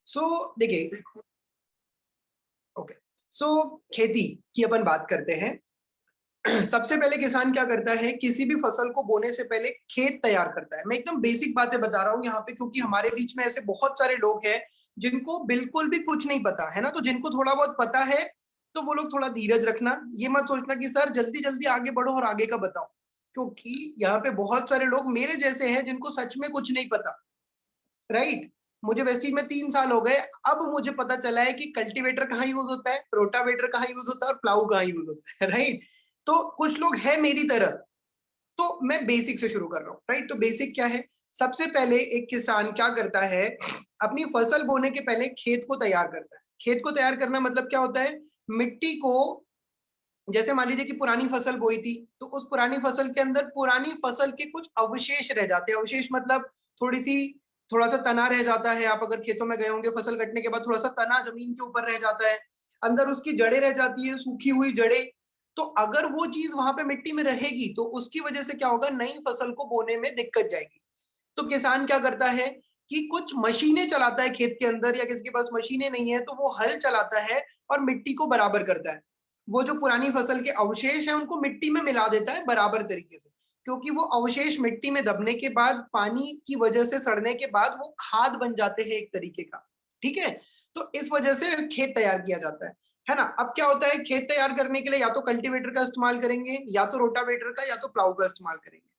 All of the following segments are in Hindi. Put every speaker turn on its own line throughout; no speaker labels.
देखिए, ओके, सो खेती की अपन बात करते हैं। सबसे पहले किसान क्या करता है, किसी भी फसल को बोने से पहले खेत तैयार करता है। मैं एकदम बेसिक बातें बता रहा हूँ यहाँ पे, क्योंकि हमारे बीच में ऐसे बहुत सारे लोग हैं जिनको बिल्कुल भी कुछ नहीं पता है ना। तो जिनको थोड़ा बहुत पता है तो वो लोग थोड़ा धीरज रखना, ये मत सोचना कि सर जल्दी जल्दी आगे बढ़ो और आगे का बताओ, क्योंकि यहाँ पे बहुत सारे लोग मेरे जैसे हैं जिनको सच में कुछ नहीं पता। राइट, मुझे वेस्टीज में 3 साल हो गए, अब मुझे पता चला है कि कल्टीवेटर कहाँ यूज होता है, रोटावेटर कहाँ यूज होता है और प्लाऊ कहाँ यूज होता है। राइट, तो कुछ लोग हैं मेरी तरह। तो मैं बेसिक से शुरू कर रहा हूँ। राइट, तो बेसिक क्या है, सबसे पहले एक किसान क्या करता है, अपनी फसल बोने के पहले खेत को तैयार करता है। खेत को तैयार करना मतलब क्या होता है, मिट्टी को, जैसे मान लीजिए कि पुरानी फसल बोई थी, तो उस पुरानी फसल के अंदर पुरानी फसल के कुछ अवशेष रह जाते हैं। अवशेष मतलब थोड़ी सी, थोड़ा सा तना रह जाता है। आप अगर खेतों में गए होंगे, फसल कटने के बाद थोड़ा सा तना जमीन के ऊपर रह जाता है, अंदर उसकी जड़ें रह जाती है, सूखी हुई जड़ें। तो अगर वो चीज वहां पे मिट्टी में रहेगी तो उसकी वजह से क्या होगा, नई फसल को बोने में दिक्कत जाएगी। तो किसान क्या करता है कि कुछ मशीनें चलाता है खेत के अंदर, या किसी के पास मशीनें नहीं है तो वो हल चलाता है और मिट्टी को बराबर करता है। वो जो पुरानी फसल के अवशेष हैं उनको मिट्टी में मिला देता है बराबर तरीके से, क्योंकि वो अवशेष मिट्टी में दबने के बाद, पानी की वजह से सड़ने के बाद वो खाद बन जाते हैं एक तरीके का। ठीक है, तो इस वजह से खेत तैयार किया जाता है ना। अब क्या होता है, खेत तैयार करने के लिए या तो कल्टीवेटर का इस्तेमाल करेंगे, या तो रोटावेटर का, या तो प्लाऊ का इस्तेमाल करेंगे,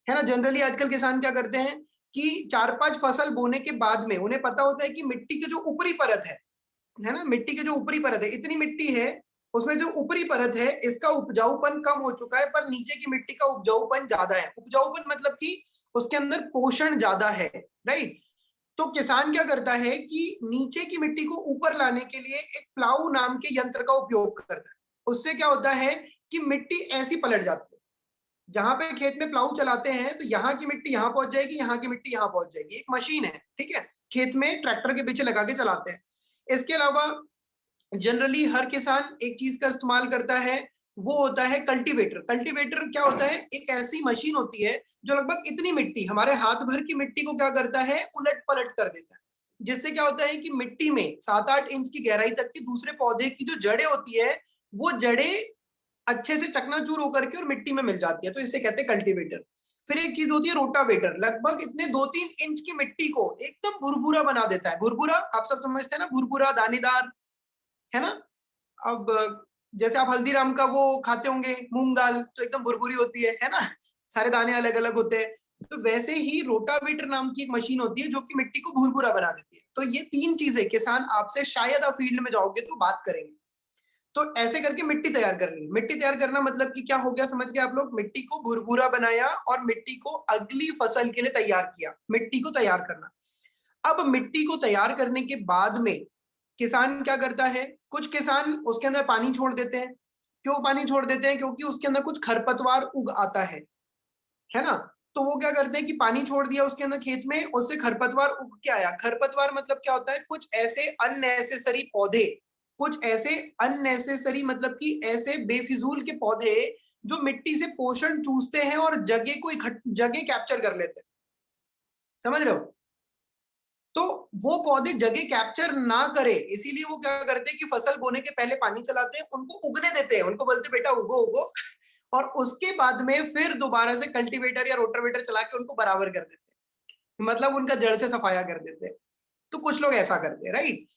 है ना। जनरली आजकल किसान क्या करते हैं कि 4-5 फसल बोने के बाद में उन्हें पता होता है कि मिट्टी की जो ऊपरी परत है ना, मिट्टी की जो ऊपरी परत है, इतनी मिट्टी है, उसमें जो ऊपरी परत है इसका उपजाऊपन कम हो चुका है, पर नीचे की मिट्टी का उपजाऊपन ज्यादा है। उपजाऊपन मतलब कि उसके अंदर पोषण ज्यादा है। राइट, तो किसान क्या करता है कि नीचे की मिट्टी को ऊपर लाने के लिए एक प्लाऊ नाम के यंत्र का उपयोग करता है। उससे क्या होता है कि मिट्टी ऐसी पलट जाती है, जहां पे खेत में प्लाऊ चलाते हैं तो यहाँ की मिट्टी यहाँ पहुंच जाएगी, यहाँ की मिट्टी यहाँ पहुंच जाएगी। एक मशीन है, ठीक है, खेत में ट्रैक्टर के पीछे लगा के चलाते हैं। इसके अलावा जनरली हर किसान एक चीज का इस्तेमाल करता है, वो होता है कल्टीवेटर। कल्टीवेटर क्या होता है, एक ऐसी मशीन होती है जो लगभग इतनी मिट्टी, हमारे हाथ भर की मिट्टी को क्या करता है, उलट पलट कर देता है। जिससे क्या होता है कि मिट्टी में 7-8 इंच की गहराई तक की दूसरे पौधे की जो जड़ें होती है, वो जड़ें अच्छे से चकनाचूर होकर के और मिट्टी में मिल जाती है। तो इसे कहते हैं कल्टीवेटर। फिर एक चीज होती है रोटावेटर, लगभग इतने 2-3 इंच की मिट्टी को एकदम भुरभुरा बना देता है। भुरभुरा आप सब समझते हैं ना, भुरभुरा दानेदार, है ना। अब जैसे आप हल्दीराम का वो खाते होंगे मूंग दाल, तो एकदम भुरभुरी होती है ना, सारे दाने अलग अलग होते हैं। तो वैसे ही रोटावेटर नाम की एक मशीन होती है जो कि मिट्टी को भुरभुरा बना देती है। तो ये 3 चीजें किसान आपसे, शायद आप फील्ड में जाओगे तो बात करेंगे। तो ऐसे करके मिट्टी तैयार करनी। मिट्टी तैयार करना मतलब कि क्या हो गया, समझ गए आप लोग, मिट्टी को भुरभुरा बनाया और मिट्टी को अगली फसल के लिए तैयार किया। मिट्टी को तैयार करना। अब मिट्टी को तैयार करने के बाद में किसान क्या करता है, कुछ किसान उसके अंदर पानी छोड़ देते हैं। क्यों पानी छोड़ देते हैं, क्योंकि उसके अंदर कुछ खरपतवार उग आता है ना। तो वो क्या करते हैं कि पानी छोड़ दिया उसके अंदर खेत में, उससे खरपतवार उग के आया। खरपतवार मतलब क्या होता है, कुछ ऐसे अननेसेसरी पौधे, कुछ ऐसे अननेसेसरी मतलब कि ऐसे बेफिजूल के पौधे जो मिट्टी से पोषण चूसते हैं और जगह कैप्चर कर लेते हैं। समझ रहे हो। तो वो पौधे जगह कैप्चर ना करे, इसीलिए वो क्या करते हैं कि फसल बोने के पहले पानी चलाते हैं, उनको उगने देते हैं, उनको बोलते बेटा उगो उगो, और उसके बाद में फिर दोबारा से कल्टीवेटर या रोटावेटर चला के उनको बराबर कर देते हैं, मतलब उनका जड़ से सफाया कर देते हैं। तो कुछ लोग ऐसा करते हैं। राइट,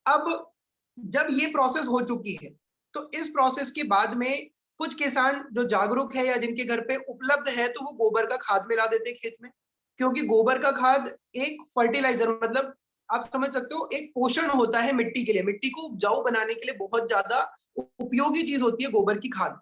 अब जब ये प्रोसेस हो चुकी है तो इस प्रोसेस के बाद में कुछ किसान जो जागरूक है या जिनके घर पे उपलब्ध है, तो वो गोबर का खाद मिला देते हैं खेत में। क्योंकि गोबर का खाद एक फर्टिलाइजर, मतलब आप समझ सकते हो, एक पोषण होता है मिट्टी के लिए, मिट्टी को उपजाऊ बनाने के लिए बहुत ज्यादा उपयोगी चीज होती है गोबर की खाद।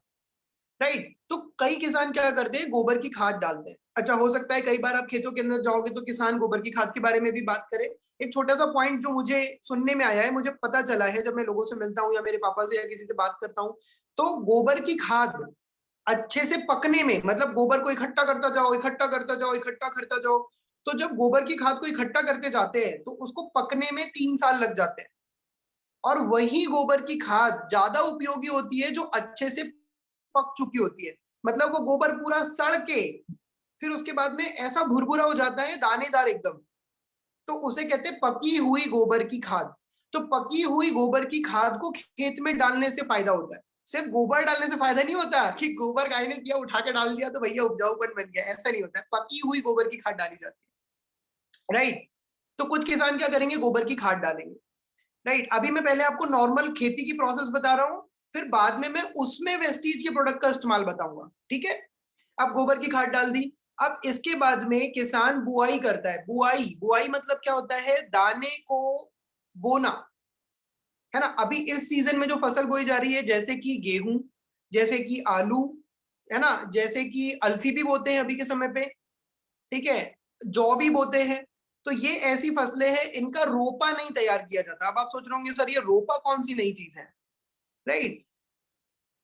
राइट, तो कई किसान क्या करते हैं, गोबर की खाद डालते हैं। अच्छा, हो सकता है कई बार आप खेतों के अंदर जाओगे तो किसान गोबर की खाद के बारे में भी बात करें। एक छोटा सा पॉइंट जो मुझे सुनने में आया है, मुझे पता चला है जब मैं लोगों से मिलता हूँ या मेरे पापा से या किसी से बात करता हूँ, तो गोबर की खाद अच्छे से पकने में, मतलब गोबर को इकट्ठा करता जाओ, इकट्ठा करता जाओ, इकट्ठा करता जाओ, तो जब गोबर की खाद को इकट्ठा करते जाते हैं तो उसको पकने में 3 साल लग जाते हैं। और वही गोबर की खाद ज्यादा उपयोगी होती है जो अच्छे से पक चुकी होती है। मतलब वो गोबर पूरा सड़ के फिर उसके बाद में ऐसा भुरभुरा हो जाता है, दानेदार एकदम। तो उसे कहते हैं पकी हुई गोबर की खाद। तो पकी हुई गोबर की खाद को खेत में डालने से फायदा होता है। सिर्फ गोबर डालने से फायदा नहीं होता कि गोबर गाय ने किया उठा के डाल दिया तो भैया उपजाऊपन बन गया, ऐसा नहीं होता है। पकी हुई गोबर की खाद डाली जाती है, राइट। तो कुछ किसान क्या करेंगे, गोबर की खाद डालेंगे, राइट। अभी मैं पहले आपको नॉर्मल खेती की प्रोसेस बता रहा हूँ, फिर बाद में मैं उसमें वेस्टीज के प्रोडक्ट का इस्तेमाल बताऊंगा, ठीक है। अब गोबर की खाद डाल दी। अब इसके बाद में किसान बुआई करता है। बुआई बुआई मतलब क्या होता है, दाने को बोना, है ना। अभी इस सीजन में जो फसल बोई जा रही है, जैसे कि गेहूं, जैसे कि आलू, है ना, जैसे कि अलसी भी बोते हैं अभी के समय पे, ठीक है, जौ भी बोते हैं। तो ये ऐसी फसलें हैं, इनका रोपा नहीं तैयार किया जाता। अब आप सोच रहे होंगे सर ये रोपा कौन सी नई चीज है, राइट।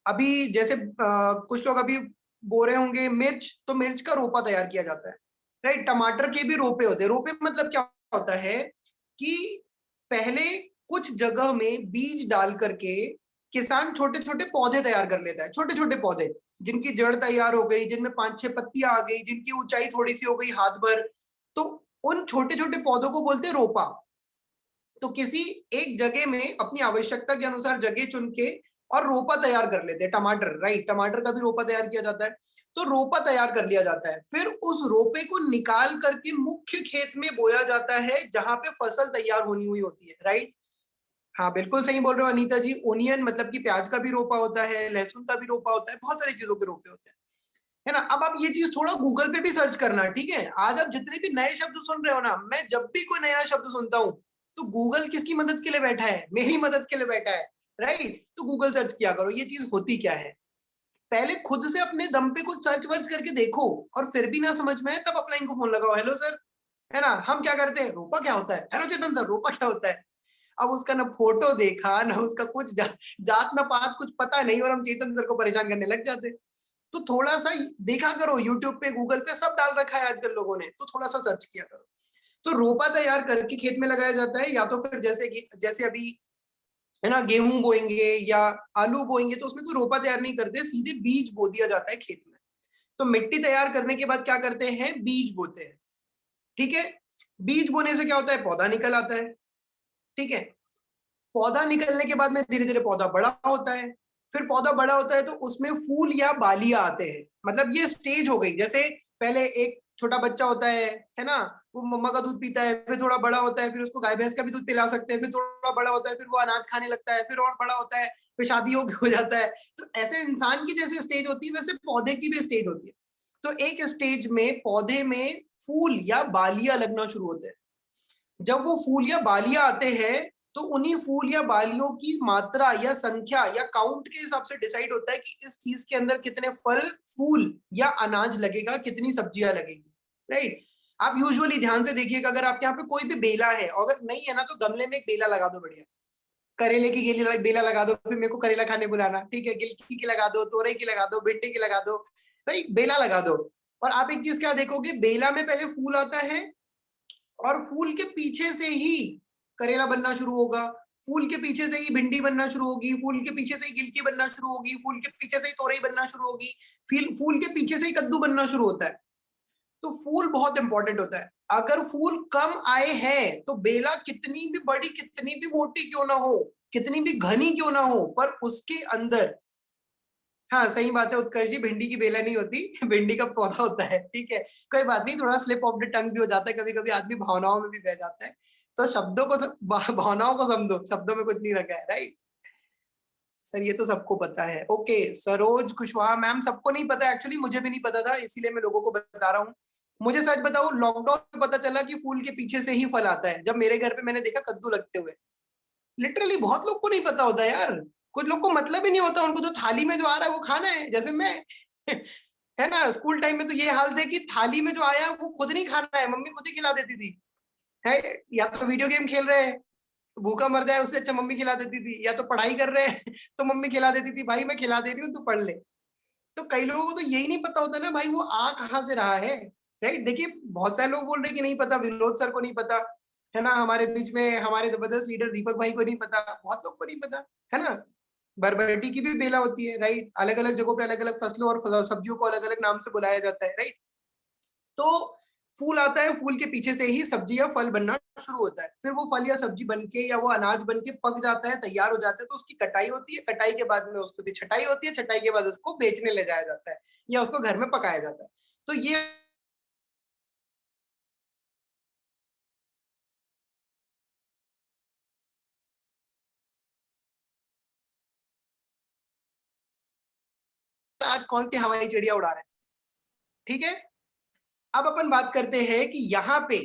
अभी जैसे कुछ लोग अभी बो रहे होंगे मिर्च, तो मिर्च का रोपा तैयार किया जाता है, राइट। टमाटर के भी रोपे होते हैं। रोपे मतलब क्या होता है कि पहले कुछ जगह में बीज डाल करके किसान छोटे छोटे पौधे तैयार कर लेता है, छोटे छोटे पौधे जिनकी जड़ तैयार हो गई, जिनमें 5-6 पत्तियां आ गई, जिनकी ऊंचाई थोड़ी सी हो गई हाथ भर, तो उन छोटे छोटे पौधों को बोलते हैं रोपा। तो किसी एक जगह में अपनी आवश्यकता के अनुसार जगह चुन के और रोपा तैयार कर लेते हैं। टमाटर, राइट, टमाटर का भी रोपा तैयार किया जाता है। तो रोपा तैयार कर लिया जाता है, फिर उस रोपे को निकाल करके मुख्य खेत में बोया जाता है जहां पे फसल तैयार होनी हुई होती है, राइट। हाँ बिल्कुल सही बोल रहे हो अनीता जी। ओनियन मतलब कि प्याज का भी रोपा होता है, लहसुन का भी रोपा होता है, बहुत सारी चीजों के रोपे होते हैं, है ना। अब आप ये चीज थोड़ा गूगल पे भी सर्च करना, ठीक है। आज आप जितने भी नए शब्द सुन रहे हो ना, मैं जब भी कोई नया शब्द सुनता हूँ तो गूगल किसकी मदद के लिए बैठा है, मेरी मदद के लिए बैठा है, राइट। तो गूगल सर्च किया करो, ये चीज होती क्या है। पहले खुद से अपने दम पे कुछ सर्च वर्च करके देखो, और फिर भी ना समझ में आए तब अपलाइन को फोन लगाओ, हेलो सर, है ना। हम क्या करते हैं, रोपा क्या होता है, हेलो चेतन सर रोपा क्या होता है। अब उसका ना फोटो देखा ना उसका कुछ जात ना पात कुछ पता नहीं, और हम चेतन सर को परेशान करने लग जाते। तो थोड़ा सा देखा करो, यूट्यूब पे गूगल पे सब डाल रखा है आजकल लोगों ने, तो थोड़ा सा सर्च किया करो। तो रोपा तैयार करके खेत में लगाया जाता है, या तो फिर जैसे अभी, है ना, गेहूं बोएंगे या आलू बोएंगे तो उसमें कोई रोपा तैयार नहीं करते, सीधे बीज बो दिया जाता है खेत में। तो मिट्टी तैयार करने के बाद क्या करते हैं, बीज बोते हैं, ठीक है। बीज बोने से क्या होता है, पौधा निकल आता है, ठीक है। पौधा निकलने के बाद में धीरे धीरे पौधा बड़ा होता है। फिर पौधा बड़ा होता है तो उसमें फूल या बालियां आते हैं। मतलब ये स्टेज हो गई, जैसे पहले एक छोटा बच्चा होता है ना, वो मम्मा का दूध पीता है, फिर थोड़ा बड़ा होता है, फिर उसको गाय भैंस का भी दूध पिला सकते हैं, फिर थोड़ा बड़ा होता है, फिर वो अनाज खाने लगता है, फिर और बड़ा होता है, फिर शादी हो जाता है। तो ऐसे इंसान की जैसे स्टेज होती है, वैसे पौधे की भी स्टेज होती है। तो एक स्टेज में पौधे में फूल या बालियां लगना शुरू होते हैं। जब वो फूल या बालियां आते हैं तो उन्हीं फूल या बालियों की मात्रा या संख्या या काउंट के हिसाब से डिसाइड होता है कि इस चीज के अंदर कितने फल, फूल या अनाज लगेगा, कितनी सब्जियां लगेगी, राइट। आप यूजुअली ध्यान से देखिएगा, अगर आपके यहाँ पे कोई भी बेला है, अगर नहीं है ना तो गमले में एक बेला लगा दो, बढ़िया करेले की बेला लगा दो, फिर मेरे को करेला खाने बुलाना, ठीक है। गिलकी की लगा दो, तोरई की लगा दो, भिंडी की लगा दो, राइट, बेला लगा दो। और आप एक चीज क्या देखोगे, बेला में पहले फूल आता है और फूल के पीछे से ही करेला बनना शुरू होगा, फूल के पीछे से ही भिंडी बनना शुरू होगी, फूल के पीछे से ही गिलकी बनना शुरू होगी, फूल के पीछे से ही तोरई बनना शुरू होगी, फिर फूल के पीछे से ही कद्दू बनना शुरू होता है। तो फूल बहुत इंपॉर्टेंट होता है। अगर फूल कम आए हैं तो बेला कितनी भी बड़ी, कितनी भी मोटी क्यों ना हो, कितनी भी घनी क्यों ना हो, पर उसके अंदर, हाँ सही बात है उत्कर्ष जी, भिंडी की बेला नहीं होती, भिंडी का पौधा होता है, ठीक है। कोई बात नहीं, थोड़ा स्लिप ऑफ द टंग भी हो जाता है कभी कभी, आदमी भावनाओं में भी बह जाता है। तो शब्दों को भावनाओं को समझो, शब्दों में कुछ नहीं रखा है, राइट। सर ये तो सबको पता है, ओके। सरोज कुशवाहा मैम, सबको नहीं पता एक्चुअली, मुझे भी नहीं पता था, इसीलिए मैं लोगों को बता रहा हूँ। मुझे सच बताऊं, लॉकडाउन में पता चला कि फूल के पीछे से ही फल आता है, जब मेरे घर पे मैंने देखा कद्दू लगते हुए। लिटरली बहुत लोग को नहीं पता होता यार। कुछ लोग को मतलब ही नहीं होता, उनको तो थाली में जो आ रहा है वो खाना है, जैसे मैं है ना, स्कूल टाइम में तो ये हाल थे कि थाली में जो आया वो खुद नहीं खाना है, मम्मी खुद ही खिला देती थी, है। या तो वीडियो गेम खेल रहे हैं, भूखा मर जाए उससे अच्छा मम्मी खिला देती थी, या तो पढ़ाई कर रहे हैं तो मम्मी खिला देती थी, भाई मैं खिला दे रही हूँ तू पढ़ ले। तो कई लोगों को तो यही नहीं पता होता ना भाई, वो आ कहाँ से रहा है, राइट। देखिए बहुत सारे लोग बोल रहे हैं कि नहीं पता, विनोद सर को नहीं पता, है ना, हमारे बीच में हमारे जबरदस्त लीडर दीपक भाई को नहीं पता, बहुत लोग को नहीं पता, है ना। बरबटी की भी बेला होती है, राइट। अलग अलग जगहों पे अलग अलग फसलों और सब्जियों को अलग अलग नाम से बुलाया जाता है, राइट। तो फूल आता है, फूल के पीछे से ही सब्जी या फल बनना शुरू होता है, फिर वो फल या सब्जी बन के या वो अनाज बन के पक जाता है, तैयार हो जाता है, तो उसकी कटाई होती है, कटाई के बाद में उसको भी छटाई होती है, छटाई के बाद उसको बेचने ले जाया जाता है या उसको घर में पकाया जाता है। तो ये आज कौन सी हवाई चिड़िया उड़ा रहे हैं, ठीक है। अब अपन बात करते हैं कि यहाँ पे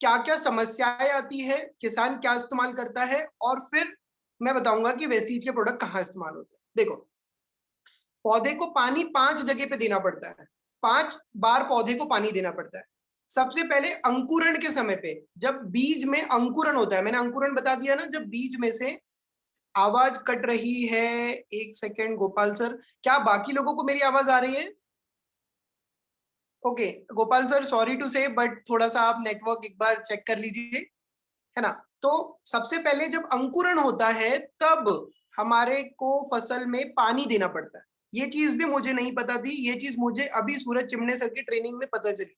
क्या क्या समस्याएं आती है, किसान क्या इस्तेमाल करता है, और फिर मैं बताऊंगा कि वेस्टीज के प्रोडक्ट कहाँ इस्तेमाल होते हैं। देखो, पौधे को पानी 5 जगह पे देना पड़ता है, 5 बार पौधे को पानी देना पड़ता है। सबसे पहले अंकुरण के समय पे, जब बीज में अंकुरण होता है, मैंने अंकुरण बता दिया ना, जब बीज में से, आवाज कट रही है, एक सेकेंड गोपाल सर, क्या बाकी लोगों को मेरी आवाज आ रही है? Okay Gopal sir, sorry to say, but थोड़ा सा आप नेटवर्क एक बार चेक कर लीजिए, है ना। तो सबसे पहले जब अंकुरण होता है तब हमारे को फसल में पानी देना पड़ता है। ये चीज भी मुझे नहीं पता थी, ये चीज मुझे अभी सूरज चिमने सर की ट्रेनिंग में पता चली।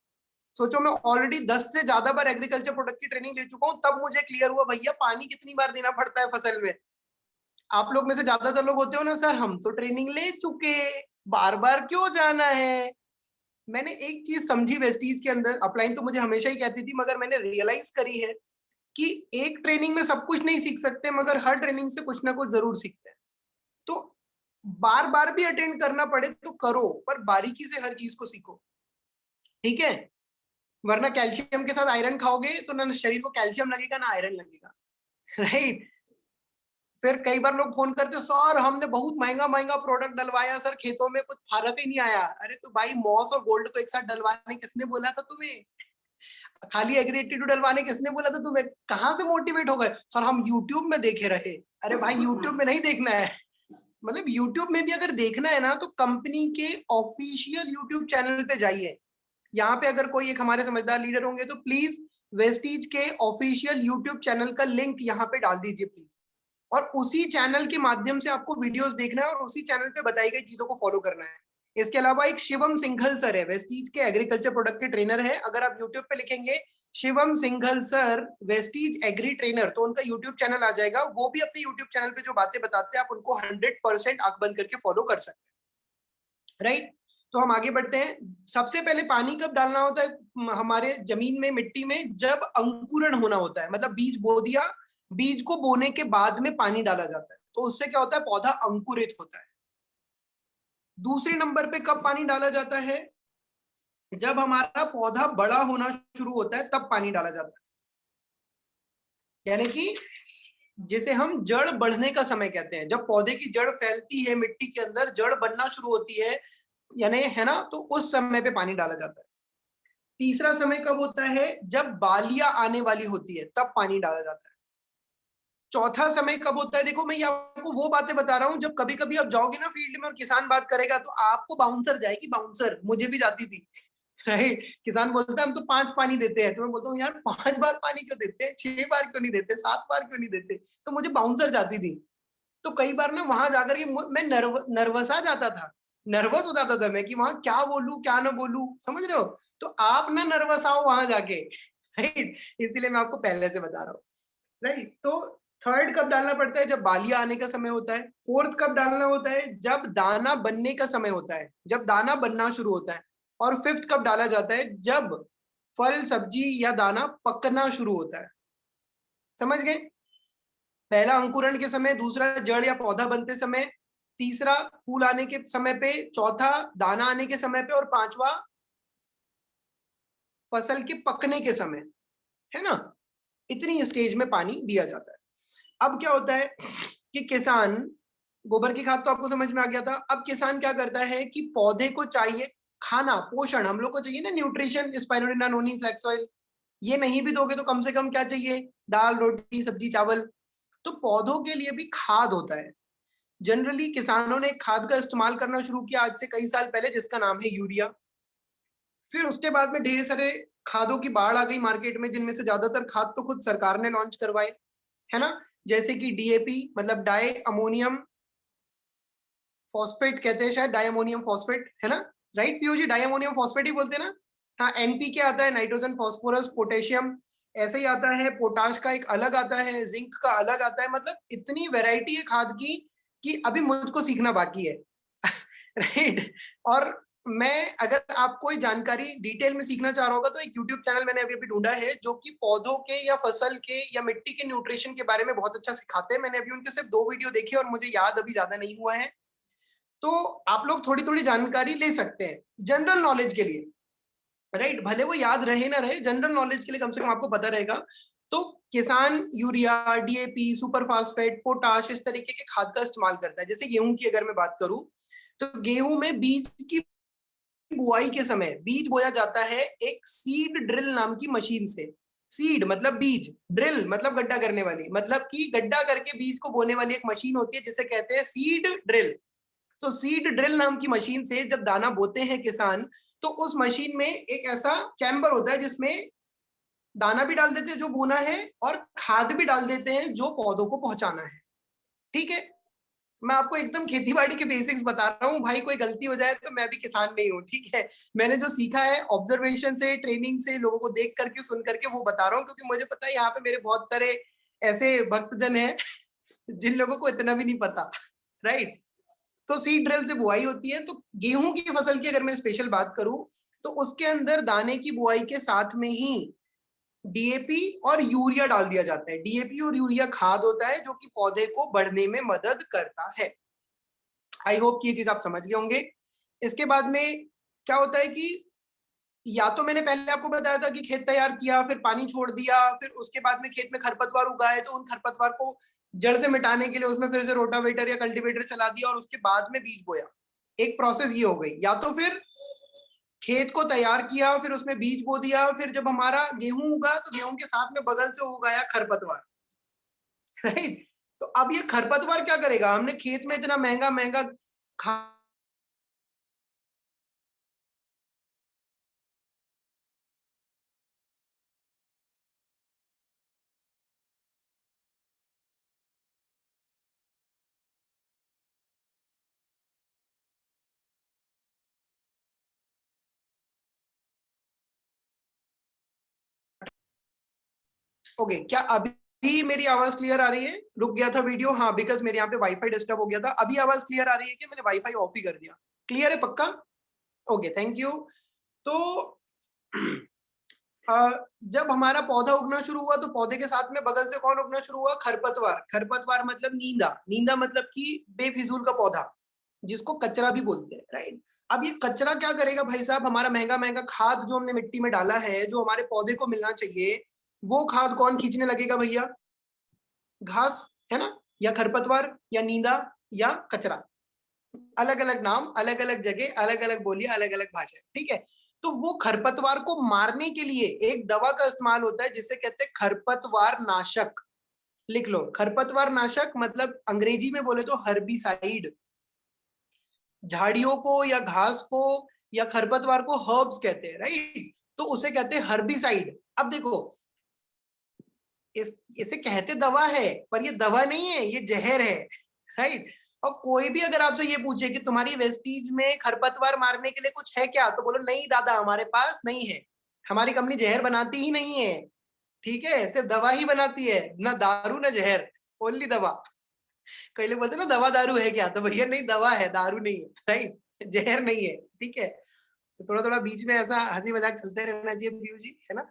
सोचो, मैं ऑलरेडी 10 से ज्यादा बार एग्रीकल्चर प्रोडक्ट की ट्रेनिंग ले चुका हूं, तब मुझे क्लियर हुआ भैया पानी कितनी बार देना पड़ता है फसल में। आप लोग में से ज्यादातर लोग होते हो ना, सर हम तो ट्रेनिंग ले चुके, बार बार क्यों जाना है। मैंने एक चीज समझी वेस्टीज के अंदर, अपलाइन तो मुझे हमेशा ही कहती थी, मगर मैंने रियलाइज करी है कि एक ट्रेनिंग में सब कुछ नहीं सीख सकते, मगर हर ट्रेनिंग से कुछ ना कुछ जरूर सीखते हैं। तो बार बार भी अटेंड करना पड़े तो करो, पर बारीकी से हर चीज को सीखो, ठीक है। वरना कैल्शियम के साथ आयरन खाओगे तो ना शरीर को कैल्शियम लगेगा ना आयरन लगेगा, राइट। फिर कई बार लोग फोन करते हो, सर हमने बहुत महंगा महंगा प्रोडक्ट डलवाया सर, खेतों में कुछ फर्क ही नहीं आया। अरे तो भाई, मॉस और गोल्ड को एक साथ डलवाने किसने बोला था तुम्हें? खाली एग्री82 डलवाने किसने बोला था तुम्हें? कहाँ से मोटिवेट हो गए, सर हम यूट्यूब में देखे रहे। अरे भाई, यूट्यूब में नहीं देखना है, मतलब यूट्यूब में भी अगर देखना है ना तो कंपनी के ऑफिशियल यूट्यूब चैनल पे जाइए। यहाँ पे अगर कोई एक हमारे समझदार लीडर होंगे तो प्लीज वेस्टीज के ऑफिशियल यूट्यूब चैनल का लिंक यहाँ पे डाल दीजिए प्लीज, और उसी चैनल के माध्यम से आपको वीडियोस देखना है और उसी चैनल पे बताई गई चीजों को फॉलो करना है। इसके अलावा एक शिवम सिंघल सर है, वेस्टीज के एग्रीकल्चर प्रोडक्ट के ट्रेनर है, अगर आप यूट्यूब पे लिखेंगे Shivam Singhal sir Vestige agri trainer तो उनका यूट्यूब चैनल आ जाएगा। वो भी अपने यूट्यूब चैनल पे जो बातें बताते हैं आप उनको 100% आंख बंद करके फॉलो कर सकते हैं, राइट। तो हम आगे बढ़ते हैं। सबसे पहले पानी कब डालना होता है हमारे जमीन में, मिट्टी में? जब अंकुरण होना होता है, मतलब बीज बो दिया, बीज को बोने के बाद में पानी डाला जाता है, तो उससे क्या होता है, पौधा अंकुरित होता है। दूसरे नंबर पे कब पानी डाला जाता है? जब हमारा पौधा बड़ा होना शुरू होता है तब पानी डाला जाता है, यानी कि जिसे हम जड़ बढ़ने का समय कहते हैं। जब पौधे की जड़ फैलती है मिट्टी के अंदर, जड़ बनना शुरू होती है, यानी, है ना, तो उस समय पे पानी डाला जाता है। तीसरा समय कब होता है? जब बालियां आने वाली होती है तब पानी डाला जाता है। चौथा समय कब होता है? देखो, मैं ये आपको वो बातें बता रहा हूं, जब कभी कभी आप जाओगे ना फील्ड में और किसान बात करेगा तो आपको बाउंसर जाएगी, बाउंसर, मुझे भी जाती थी, राइट। किसान बोलता है हम तो 5 पानी देते हैं, तो मैं बोलता हूँ यार 5 बार पानी क्यों देते हैं, 6 बार क्यों नहीं देते, 7 बार क्यों नहीं देते? तो मुझे बाउंसर जाती थी। तो कई बार ना वहां जाकर के मैं नर्वस आ जाता था, नर्वस हो जाता था मैं कि वहां क्या बोलूं क्या ना बोलूं, समझ रहे हो। तो आप ना नर्वस आओ वहां जाके, राइट। इसीलिए मैं आपको पहले से बता रहा हूँ, राइट। तो थर्ड कब डालना पड़ता है? जब बालियां आने का समय होता है। फोर्थ कब डालना होता है? जब दाना बनने का समय होता है, जब दाना बनना शुरू होता है। और फिफ्थ कब डाला जाता है? जब फल सब्जी या दाना पकना शुरू होता है। समझ गए? पहला अंकुरण के समय, दूसरा जड़ या पौधा बनते समय, तीसरा फूल आने के समय पे, चौथा दाना आने के समय पे, और पांचवा फसल के पकने के समय, है ना। इतनी स्टेज में पानी दिया जाता है। अब क्या होता है कि किसान, गोबर की खाद तो आपको समझ में आ गया था। अब किसान क्या करता है कि पौधे को चाहिए खाना, पोषण, हम लोग को चाहिए ना न्यूट्रिशन, स्पाइरुलिना, नोनी, फ्लैक्स ऑयल। ये नहीं भी दोगे तो कम से कम क्या चाहिए? दाल, रोटी, सब्जी, चावल। तो पौधों के लिए भी खाद होता है। जनरली किसानों ने खाद का इस्तेमाल करना शुरू किया आज से कई साल पहले, जिसका नाम है यूरिया। फिर उसके बाद में ढेर सारे खादों की बाढ़ आ गई मार्केट में, जिनमें से ज्यादातर खाद तो खुद सरकार ने लॉन्च करवाए, है ना। जैसे कि डीएपी, मतलब डाई अमोनियम फॉस्फेट कहते हैं शायद, डाई अमोनियम फॉस्फेट, है ना, राइट पीओ जी, डाई अमोनियम फॉस्फेट ही बोलते हैं ना। हाँ, एनपीके आता है, नाइट्रोजन फॉस्फोरस पोटेशियम, ऐसे ही आता है। पोटाश का एक अलग आता है, जिंक का अलग आता है। मतलब इतनी वैरायटी है खाद की कि अभी मुझको सीखना बाकी है। राइट। और मैं, अगर आप कोई जानकारी डिटेल में सीखना चाह रहा होगा तो एक यूट्यूब चैनल मैंने अभी अभी ढूंढा है जो कि पौधों के या फसल के या मिट्टी के न्यूट्रिशन के बारे में बहुत अच्छा सिखाते हैं। मैंने अभी उनके सिर्फ 2 वीडियो देखे और मुझे याद अभी ज्यादा नहीं हुआ है। तो आप लोग थोड़ी थोड़ी जानकारी ले सकते हैं जनरल नॉलेज के लिए। राइट, भले वो याद रहे ना रहे, जनरल नॉलेज के लिए कम से कम आपको पता रहेगा। तो किसान urea, DAP, super phosphate, potash, इस तरीके के खाद का इस्तेमाल करता है। जैसे गेहूं की अगर मैं बात करूं, तो गेहूं में बीज की बुआई के समय बीज बोया जाता है एक सीड ड्रिल नाम की मशीन से। सीड मतलब बीज, ड्रिल मतलब गड्ढा करने वाली, मतलब कि गड्ढा करके बीज को बोने वाली एक मशीन होती है जिसे कहते हैं सीड ड्रिल। तो सीड ड्रिल नाम की मशीन से जब दाना बोते हैं किसान, तो उस मशीन में एक ऐसा चैम्बर होता है जिसमें दाना भी डाल देते हैं जो बोना है, और खाद भी डाल देते हैं जो पौधों को पहुंचाना है। ठीक है, मैं आपको एकदम खेती बाड़ी के बेसिक्स बता रहा हूँ भाई, कोई गलती हो जाए तो मैं भी किसान नहीं हूँ। ठीक है, मैंने जो सीखा है ऑब्जर्वेशन से, ट्रेनिंग से, लोगों को देख करके, सुन करके वो बता रहा हूँ, क्योंकि मुझे पता है यहाँ पे मेरे बहुत सारे ऐसे भक्तजन हैं जिन लोगों को इतना भी नहीं पता। राइट। तो सीड ड्रिल से बुआई होती है। तो गेहूं की फसल की अगर मैं स्पेशल बात करूं, तो उसके अंदर दाने की बुआई के साथ में ही डीएपी और यूरिया डाल दिया जाता है। डीएपी और यूरिया खाद होता है जो कि पौधे को बढ़ने में मदद करता है। आई होप कि ये चीज आप समझ गए होंगे। इसके बाद में क्या होता है कि या तो मैंने पहले आपको बताया था कि खेत तैयार किया, फिर पानी छोड़ दिया, फिर उसके बाद में खेत में खरपतवार उगाए, तो उन खरपतवार को जड़ से मिटाने के लिए उसमें फिर से रोटावेटर या कल्टीवेटर चला दिया और उसके बाद में बीज बोया। एक प्रोसेस ये हो गई। या तो फिर खेत को तैयार किया, फिर उसमें बीज बो दिया, फिर जब हमारा गेहूं उगा तो गेहूं के साथ में बगल से उगाया खरपतवार। राइट। तो अब ये खरपतवार क्या करेगा, हमने खेत में इतना महंगा महंगा खाद हो गए क्या? अभी मेरी आवाज क्लियर आ रही है? रुक गया था वीडियो, हाँ, बिकॉज मेरे यहाँ पे वाईफाई डिस्टर्ब हो गया था। अभी आवाज क्लियर आ रही है कि मैंने वाईफाई ऑफ ही कर दिया? क्लियर है पक्का? Okay, thank you. तो जब हमारा पौधा उगना शुरू हुआ तो पौधे के साथ में बगल से कौन उगना शुरू हुआ? खरपतवार। खरपतवार मतलब नींदा। नींदा मतलब कि बेफिजूल का पौधा, जिसको कचरा भी बोलते हैं। राइट। अब ये कचरा क्या करेगा भाई साहब, हमारा महंगा महंगा खाद जो हमने मिट्टी में डाला है, जो हमारे पौधे को मिलना चाहिए, वो खाद कौन खींचने लगेगा भैया? घास, है ना? या खरपतवार, या नींदा, या कचरा। अलग अलग नाम, अलग अलग जगह, अलग अलग बोलियां, अलग अलग भाषा। ठीक है। तो वो खरपतवार को मारने के लिए एक दवा का इस्तेमाल होता है जिसे कहते हैं खरपतवार नाशक। लिख लो, खरपतवार नाशक मतलब अंग्रेजी में बोले तो हर्बिसाइड। झाड़ियों को या घास को या खरपतवार को हर्ब्स कहते हैं। राइट। तो उसे कहते हैं हर्बिसाइड। अब देखो, इसे कहते दवा है, पर ये दवा नहीं है, ये जहर है। राइट। और कोई भी अगर आपसे ये पूछे कि तुम्हारी वेस्टीज में खरपतवार मारने के लिए कुछ है क्या, तो बोलो नहीं दादा, हमारे पास नहीं है। हमारी कंपनी जहर बनाती ही नहीं है। ठीक है, सिर्फ दवा ही बनाती है, ना दारू ना जहर, ओनली दवा। कई लोग बोलते हैं ना दवा दारू है क्या, तो भैया नहीं, दवा है, दारू नहीं है। राइट, जहर नहीं है। ठीक है, तो थोड़ा थोड़ा बीच में ऐसा हंसी मजाक चलते रहना चाहिए पीयू जी, है ना?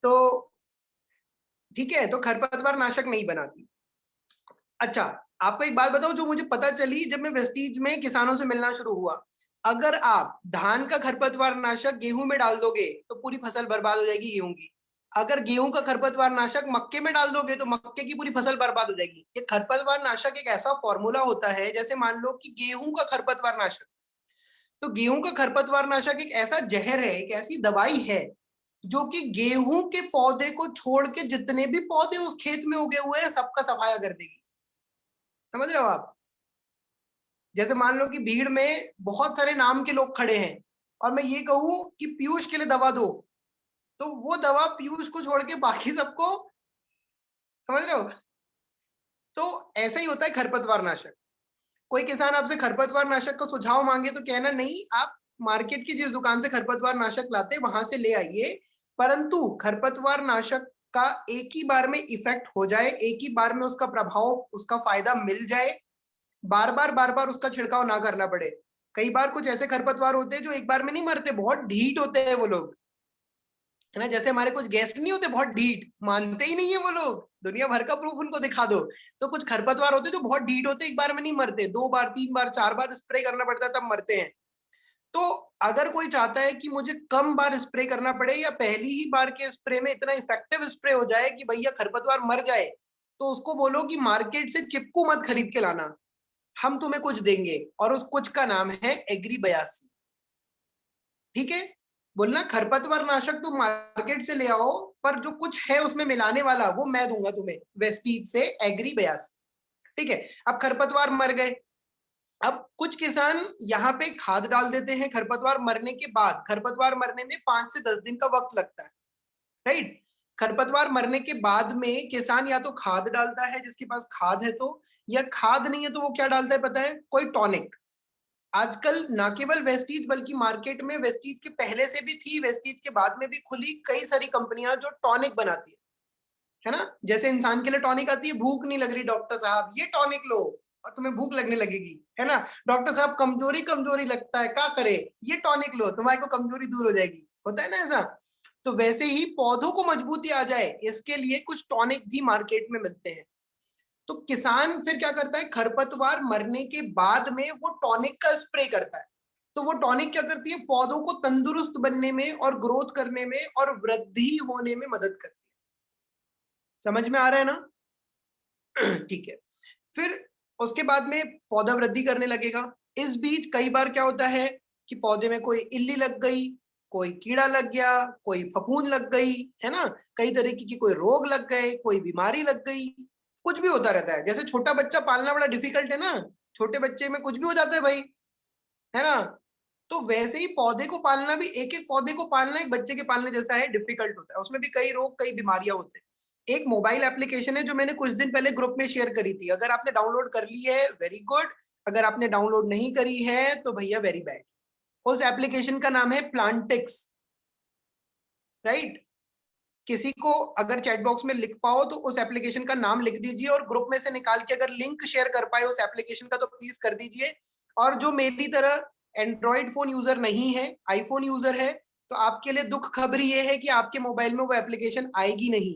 तो ठीक है, तो खरपतवार नाशक नहीं बनाती। अच्छा, आपको एक बात बताऊं जो मुझे पता चली जब मैं वेस्टीज में किसानों से मिलना शुरू हुआ। अगर आप धान का खरपतवार नाशक गेहूं में डाल दोगे तो पूरी फसल बर्बाद हो जाएगी गेहूं की। अगर गेहूं का खरपतवार नाशक मक्के में डाल दोगे तो मक्के की पूरी फसल बर्बाद हो जाएगी। ये खरपतवार नाशक एक ऐसा फॉर्मूला होता है, जैसे मान लो कि गेहूं का खरपतवार नाशक, तो गेहूं का खरपतवार नाशक एक ऐसा जहर है, एक ऐसी दवाई है जो कि गेहूं के पौधे को छोड़ के जितने भी पौधे उस खेत में उगे हुए हैं सबका सफाया कर देगी। समझ रहे हो आप? जैसे मान लो कि भीड़ में बहुत सारे नाम के लोग खड़े हैं और मैं ये कहूं कि पीयूष के लिए दवा दो, तो वो दवा पीयूष को छोड़ के बाकी सबको, समझ रहे हो? तो ऐसा ही होता है खरपतवार नाशक। कोई किसान आपसे खरपतवार नाशक का सुझाव मांगे तो कहना नहीं, आप मार्केट की जिस दुकान से खरपतवार नाशक लाते वहां से ले आइए, परंतु खरपतवार नाशक का एक ही बार में इफेक्ट हो जाए, एक ही बार में उसका प्रभाव, उसका फायदा मिल जाए, बार बार उसका छिड़काव ना करना पड़े। कई बार कुछ ऐसे खरपतवार होते हैं जो एक बार में नहीं मरते, बहुत ढीठ होते हैं वो लोग, है ना। जैसे हमारे कुछ गेस्ट नहीं होते बहुत ढीठ, मानते ही नहीं है वो लोग, दुनिया भर का प्रूफ उनको दिखा दो। तो कुछ खरपतवार होते हैं जो बहुत ढीठ होते हैं, एक बार में नहीं मरते, 2 बार 3 बार 4 बार स्प्रे करना पड़ता है तब मरते हैं। तो अगर कोई चाहता है कि मुझे कम बार स्प्रे करना पड़े या पहली ही बार के स्प्रे में इतना इफेक्टिव स्प्रे हो जाए कि भैया खरपतवार मर जाए, तो उसको बोलो कि मार्केट से चिपकू मत खरीद के लाना, हम तुम्हें कुछ देंगे, और उस कुछ का नाम है एग्री 82। ठीक है, बोलना खरपतवार नाशक तुम मार्केट से ले आओ, पर जो कुछ है उसमें मिलाने वाला वो मैं दूंगा तुम्हें, वेस्टीज से एग्री 82। ठीक है, अब खरपतवार मर गए, अब कुछ किसान यहाँ पे खाद डाल देते हैं खरपतवार मरने के बाद। खरपतवार मरने में 5 से 10 दिन का वक्त लगता है, राइट। खरपतवार मरने के बाद में किसान या तो खाद डालता है, जिसके पास खाद है तो, या खाद नहीं है तो वो क्या डालता है पता है, कोई टॉनिक। आजकल ना केवल वेस्टीज बल्कि मार्केट में वेस्टीज के पहले से भी थी, वेस्टीज के बाद में भी खुली कई सारी कंपनियां जो टॉनिक बनाती है ना। जैसे इंसान के लिए टॉनिक आती है, भूख नहीं लग रही डॉक्टर साहब ये टॉनिक लो और तुम्हें भूख लगने लगेगी, है ना। डॉक्टर साहब कमजोरी कमजोरी लगता है, क्या करे, ये टॉनिक लो तुम्हारी को कमजोरी दूर हो जाएगी, होता है ना ऐसा। तो वैसे ही पौधों को मजबूती आ जाए इसके लिए कुछ टॉनिक भी मार्केट में मिलते हैं। तो किसान फिर क्या करता है, खरपतवार मरने के बाद में वो टॉनिक का स्प्रे करता है। तो वो टॉनिक क्या करती है, पौधों को तंदुरुस्त बनने में और ग्रोथ करने में और वृद्धि होने में मदद करती है। समझ में आ रहा है ना? ठीक है, फिर उसके बाद में पौधा वृद्धि करने लगेगा। इस बीच कई बार क्या होता है कि पौधे में कोई इल्ली लग गई, कोई कीड़ा लग गया, कोई फफूंद लग गई, है ना, कई तरीके की कोई रोग लग गए, कोई बीमारी लग गई, कुछ भी होता रहता है। जैसे छोटा बच्चा पालना बड़ा डिफिकल्ट है ना, छोटे बच्चे में कुछ भी हो जाता है भाई, है ना। तो वैसे ही पौधे को पालना भी, एक एक पौधे को पालना एक बच्चे के पालने जैसा है, डिफिकल्ट होता है, उसमें भी कई रोग कई बीमारियां होते हैं। एक मोबाइल एप्लीकेशन है जो मैंने कुछ दिन पहले ग्रुप में शेयर करी थी, अगर आपने डाउनलोड कर ली है वेरी गुड, अगर आपने डाउनलोड नहीं करी है तो भैया वेरी बैड। उस एप्लीकेशन का नाम है प्लांटिक्स, राइट। किसी को अगर चैट बॉक्स में लिख पाओ तो उस एप्लीकेशन का नाम लिख दीजिए, और ग्रुप में से निकाल के अगर लिंक शेयर कर पाए उस एप्लीकेशन का तो प्लीज कर दीजिए। और जो मेरी तरह एंड्रॉइड फोन यूजर नहीं है, आईफोन यूजर है, तो आपके लिए दुख खबरी ये है कि आपके मोबाइल में वो एप्लीकेशन आएगी नहीं,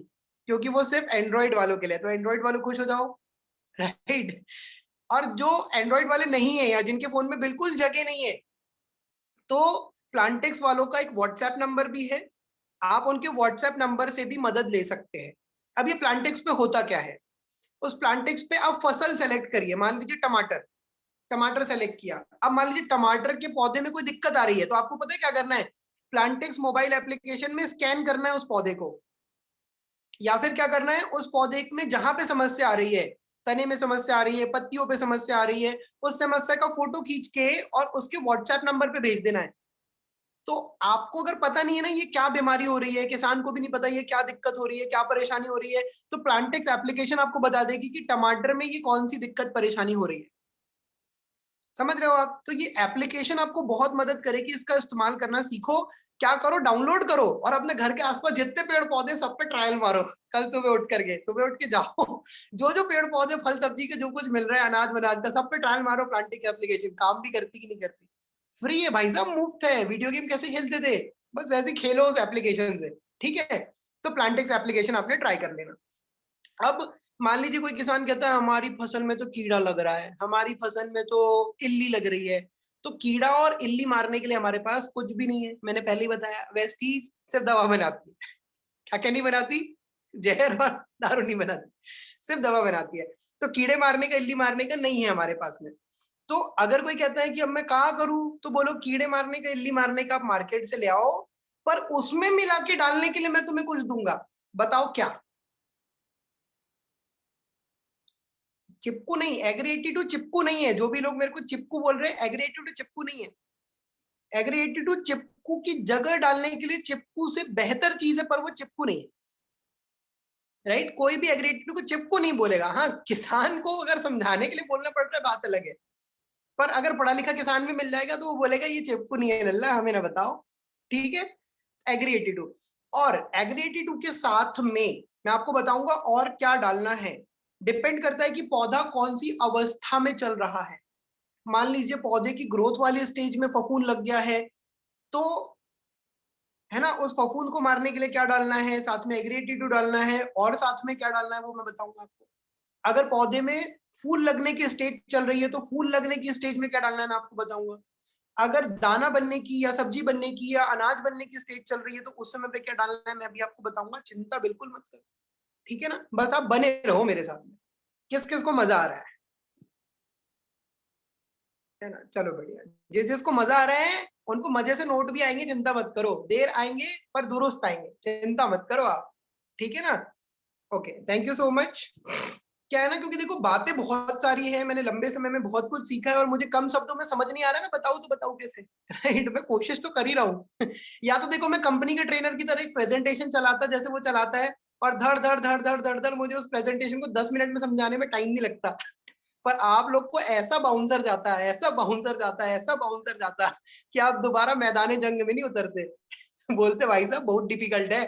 क्योंकि वो सिर्फ एंड्रॉइड वालों के लिए। तो एंड्रॉइड वालों खुश हो जाओ, राइट। और जो एंड्रॉइड वाले नहीं है या जिनके फोन में बिल्कुल जगह नहीं है, तो प्लांटिक्स वालों का एक व्हाट्सएप नंबर भी है, आप उनके व्हाट्सएप नंबर से भी मदद ले सकते हैं। अब ये प्लांटिक्स पे होता क्या है, उस प्लांटिक्स पे आप फसल सेलेक्ट करिए, मान लीजिए टमाटर, टमाटर सेलेक्ट किया। अब मान लीजिए टमाटर के पौधे में कोई दिक्कत आ रही है, तो आपको पता है क्या करना है, प्लांटिक्स मोबाइल एप्लीकेशन में स्कैन करना है उस पौधे को, या फिर क्या करना है, उस पौधे में जहां पे समस्या आ रही है, तने में समस्या आ रही है, पत्तियों पे समस्या आ रही है, उस समस्या का फोटो खींच के और उसके व्हाट्सएप नंबर पे भेज देना है। तो आपको अगर पता नहीं है ना ये क्या बीमारी हो रही है, किसान को भी नहीं पता ये क्या दिक्कत हो रही है, क्या परेशानी हो रही है, तो प्लांटिक्स एप्लीकेशन आपको बता देगी कि टमाटर में ये कौन सी दिक्कत परेशानी हो रही है। समझ रहे हो आप? तो ये एप्लीकेशन आपको बहुत मदद करेगी, इसका इस्तेमाल करना सीखो। क्या करो, डाउनलोड करो और अपने घर के आसपास जितने पेड़ पौधे सब पे ट्रायल मारो। कल सुबह उठ के जाओ, जो जो पेड़ पौधे फल सब्जी के जो कुछ मिल रहा है अनाज वनाज का, सब पे ट्रायल मारो। प्लांटिक एप्लीकेशन काम भी करती कि नहीं करती? फ्री है भाई साहब, मुफ्त है। वीडियो गेम कैसे खेलते थे, बस वैसे ही खेलो उस एप्लीकेशन से, ठीक है। तो प्लांटिक्स एप्लीकेशन आपने ट्राई कर लेना। अब मान लीजिए कोई किसान कहता है हमारी फसल में तो कीड़ा लग रहा है, हमारी फसल में तो इल्ली लग रही है। तो कीड़ा और इल्ली मारने के लिए हमारे पास कुछ भी नहीं है, मैंने पहले ही बताया, वेस्टीज सिर्फ दवा बनाती है। क्या क्या नहीं बनाती, जहर और दारू नहीं बनाती, सिर्फ दवा बनाती है। तो कीड़े मारने का, इल्ली मारने का नहीं है हमारे पास में। तो अगर कोई कहता है कि अब मैं क्या करूं, तो बोलो कीड़े मारने का, इल्ली मारने का आप मार्केट से ले आओ, पर उसमें मिला के डालने के लिए मैं तुम्हें कुछ दूंगा। बताओ क्या? चिपकू नहीं, एग्री 82 चिपकू नहीं है। जो भी लोग मेरे को चिपकू बोल रहे हैं, एग्री 82 चिपकू नहीं है। एग्री 82 चिपकू की जगह डालने के लिए चिपकू से बेहतर चीज है, पर वो चिपकू नहीं है, राइट। कोई भी एग्री 82 को चिपकू नहीं बोलेगा। हाँ, किसान को अगर समझाने के लिए बोलना पड़ता है बात अलग है, पर अगर पढ़ा लिखा किसान भी मिल जाएगा तो वो बोलेगा ये चिपकू नहीं है लल्ला, हमें ना बताओ। ठीक है, एग्री 82। और एग्री 82 के साथ में मैं आपको बताऊंगा और क्या डालना है। डिपेंड करता है कि पौधा कौन सी अवस्था में चल रहा है। मान लीजिए पौधे की ग्रोथ वाली स्टेज में फफूंद लग गया है, तो है ना, उस फफूंद को मारने के लिए क्या डालना है, साथ में एग्री 82 डालना है, और साथ में क्या डालना है वो मैं बताऊंगा आपको। अगर पौधे में फूल लगने की स्टेज चल रही है तो फूल लगने की स्टेज में क्या डालना है मैं आपको बताऊंगा। अगर दाना बनने की या सब्जी बनने की या अनाज बनने की स्टेज चल रही है तो उस समय पे क्या डालना है मैं भी आपको बताऊंगा, चिंता बिल्कुल मत करो। ठीक है ना, बस आप बने रहो मेरे साथ में। किस किस को मजा आ रहा है ना, चलो बढ़िया। जिस जिसको मजा आ रहा है उनको मजे से नोट भी आएंगे, चिंता मत करो, देर आएंगे पर दुरुस्त आएंगे, चिंता मत करो आप। ठीक है ना, okay, thank you so much. क्या है ना, क्योंकि देखो बातें बहुत सारी हैं, मैंने लंबे समय में बहुत कुछ सीखा है और मुझे कम शब्दों में समझ नहीं आ रहा है, मैं बताऊं तो बताऊं कैसे। राइट, मैं कोशिश तो कर ही रहा हूँ। या तो देखो मैं कंपनी के ट्रेनर की तरह एक प्रेजेंटेशन चलाता जैसे वो चलाता है, और धड़ धड़ धड़ धड़ धड़ धड़ मुझे उस प्रेजेंटेशन को 10 मिनट में समझाने में टाइम नहीं लगता। पर आप लोग को ऐसा बाउंसर जाता है, ऐसा बाउंसर जाता है, ऐसा बाउंसर जाता है कि आप दोबारा मैदान जंग में नहीं उतरते। बोलते भाई साहब बहुत डिफिकल्ट है।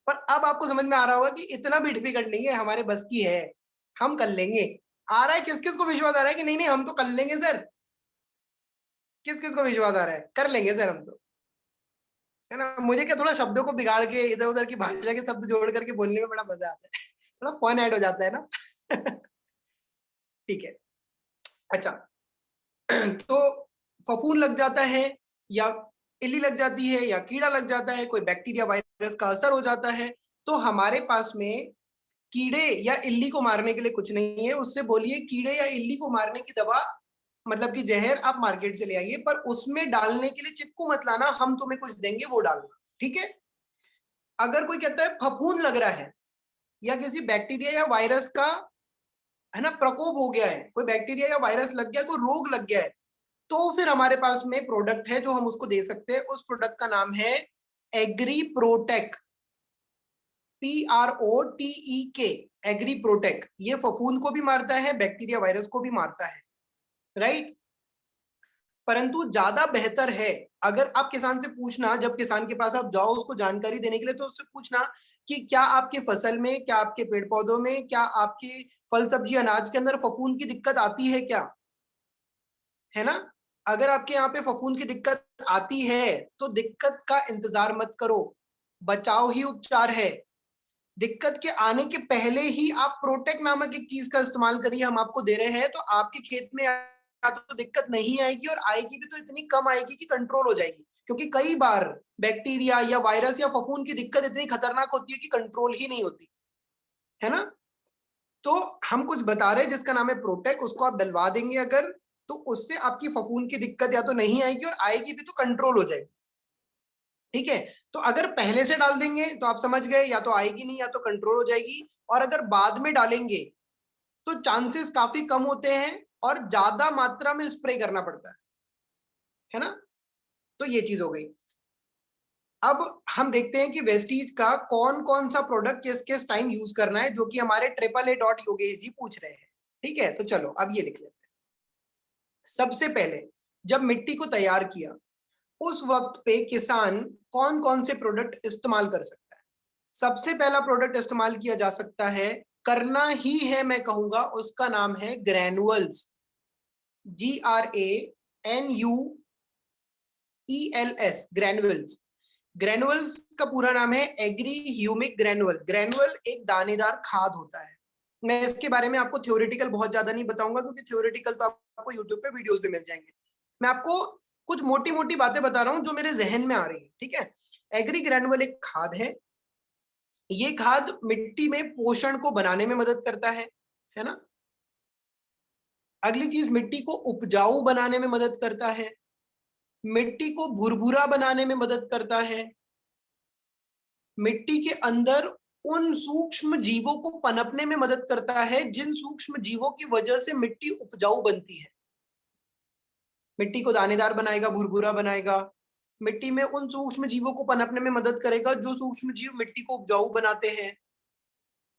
पर अब आपको समझ में आ रहा होगा कि इतना भी डिफिकल्ट नहीं है, हमारे बस की है, हम कर लेंगे। आ रहा है, किस किस को विश्वास आ रहा है कि नहीं नहीं हम तो कर लेंगे सर? किस किस को विश्वास आ रहा है कर लेंगे सर हम तो? है ना, मुझे क्या थोड़ा शब्दों को बिगाड़ के इधर उधर की भाषा के शब्द जोड़ करके बोलने में बड़ा मजा आता है। थोड़ा फन ऐड हो जाता है ना। ठीक है, अच्छा। तो फफूंद लग जाता है, या इल्ली लग जाती है, या कीड़ा लग जाता है, कोई बैक्टीरिया वायरस का असर हो जाता है, तो हमारे पास में कीड़े या इल्ली को मारने के लिए कुछ नहीं है। उससे बोलिए कीड़े या इल्ली को मारने की दवा, मतलब कि जहर आप मार्केट से ले आइए, पर उसमें डालने के लिए चिपकू मत लाना, हम तुम्हें कुछ देंगे वो डालना। ठीक है, अगर कोई कहता है फफूंद लग रहा है या किसी बैक्टीरिया या वायरस का, है ना, प्रकोप हो गया है, कोई बैक्टीरिया या वायरस लग गया, कोई रोग लग गया है, तो फिर हमारे पास में प्रोडक्ट है जो हम उसको दे सकते हैं। उस प्रोडक्ट का नाम है agri Protek, PROTEK, agri Protek. ये फफूंद को भी मारता है, बैक्टीरिया वायरस को भी मारता है, राइट। परंतु ज्यादा बेहतर है, अगर आप किसान से पूछना, जब किसान के पास आप जाओ उसको जानकारी देने के लिए, तो उससे पूछना कि क्या आपके फसल में, क्या आपके पेड़ पौधों में, क्या आपके फल सब्जी अनाज के अंदर फफूंद की दिक्कत आती है क्या, है ना। अगर आपके यहाँ पे फफूंद की दिक्कत आती है तो दिक्कत का इंतजार मत करो, बचाव ही उपचार है। दिक्कत के आने के पहले ही आप प्रोटेक नामक एक चीज का इस्तेमाल करिए, हम आपको दे रहे हैं, तो आपके खेत में या तो दिक्कत नहीं आएगी, और आएगी भी तो इतनी कम आएगी कि कंट्रोल हो जाएगी। क्योंकि कई बार बैक्टीरिया या वायरस या फफूंद की दिक्कत इतनी खतरनाक होती है कि कंट्रोल ही नहीं होती, है ना। तो हम कुछ बता रहे हैं जिसका नाम है प्रोटेक, उसको आप डलवा देंगे अगर, तो उससे आपकी फफूंद की दिक्कत या तो नहीं आएगी, और आएगी भी तो कंट्रोल हो जाएगी। ठीक है, तो अगर पहले से डाल देंगे तो आप समझ गए, या तो आएगी नहीं या तो कंट्रोल हो जाएगी, और अगर बाद में डालेंगे तो चांसेस काफी कम होते हैं और ज्यादा मात्रा में स्प्रे करना पड़ता है ना। तो ये चीज हो गई। अब हम देखते हैं कि वेस्टीज का कौन कौन सा प्रोडक्ट किस किस टाइम यूज करना है, जो कि हमारे AAA.योगेश जी पूछ रहे हैं। ठीक है, तो चलो अब ये लिख लेते हैं। सबसे पहले जब मिट्टी को तैयार किया उस वक्त पे किसान कौन कौन से प्रोडक्ट इस्तेमाल कर सकता है। सबसे पहला प्रोडक्ट इस्तेमाल किया जा सकता है, करना ही है मैं कहूंगा, उसका नाम है ग्रैनुअल्स, GRANUELS, ग्रैनुअल्स। ग्रैनुअल्स का पूरा नाम है एग्री ह्यूमिक ग्रैनुअल। ग्रैनुअल एक दानेदार खाद होता है। मैं इसके बारे में आपको थ्योरेटिकल बहुत ज्यादा नहीं बताऊंगा, क्योंकि थ्योरेटिकल तो आपको यूट्यूब पे वीडियोस भी मिल जाएंगे। मैं आपको कुछ मोटी मोटी बातें बता रहा हूं जो मेरे जहन में आ रही है। ठीक है, एग्री ग्रैनुअल एक खाद है, ये खाद मिट्टी में पोषण को बनाने में मदद करता है ना। अगली चीज, मिट्टी को उपजाऊ बनाने में मदद करता है, मिट्टी को भुरभुरा बनाने में मदद करता है, मिट्टी के अंदर उन सूक्ष्म जीवों को पनपने में मदद करता है जिन सूक्ष्म जीवों की वजह से मिट्टी उपजाऊ बनती है। मिट्टी को दानेदार बनाएगा, भुरभुरा बनाएगा, मिट्टी में उन सूक्ष्म जीवों को पनपने में मदद करेगा जो सूक्ष्म जीव मिट्टी को उपजाऊ बनाते हैं।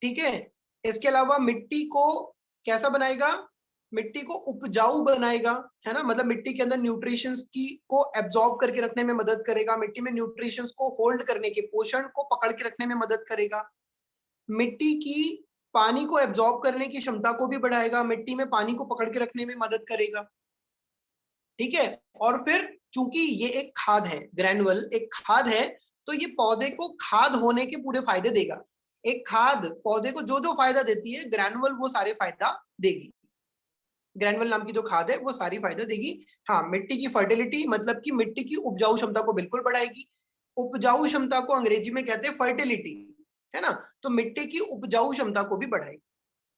ठीक है, इसके अलावा मिट्टी को कैसा बनाएगा, मिट्टी को उपजाऊ बनाएगा, है ना, मतलब मिट्टी के अंदर न्यूट्रिशंस की को एब्जॉर्ब करके रखने में मदद करेगा, मिट्टी में न्यूट्रिशंस को होल्ड करने के, पोषण को पकड़ के रखने में मदद करेगा, मिट्टी की पानी को एब्जॉर्ब करने की क्षमता को भी बढ़ाएगा, मिट्टी में पानी को पकड़ के रखने में मदद करेगा, ठीक है। और फिर चूंकि ये एक खाद है, ग्रैनुअल एक खाद है, तो ये पौधे को खाद होने के पूरे फायदे देगा। एक खाद पौधे को जो जो फायदा देती है, ग्रैनुअल वो सारे फायदा देगी। ग्रैनुअल नाम की जो खाद है वो सारी फायदा देगी। हाँ, मिट्टी की फर्टिलिटी मतलब कि मिट्टी की उपजाऊ क्षमता को बिल्कुल बढ़ाएगी। उपजाऊ क्षमता को अंग्रेजी में कहते हैं फर्टिलिटी, है ना, तो मिट्टी की उपजाऊ क्षमता को भी बढ़ाएगी,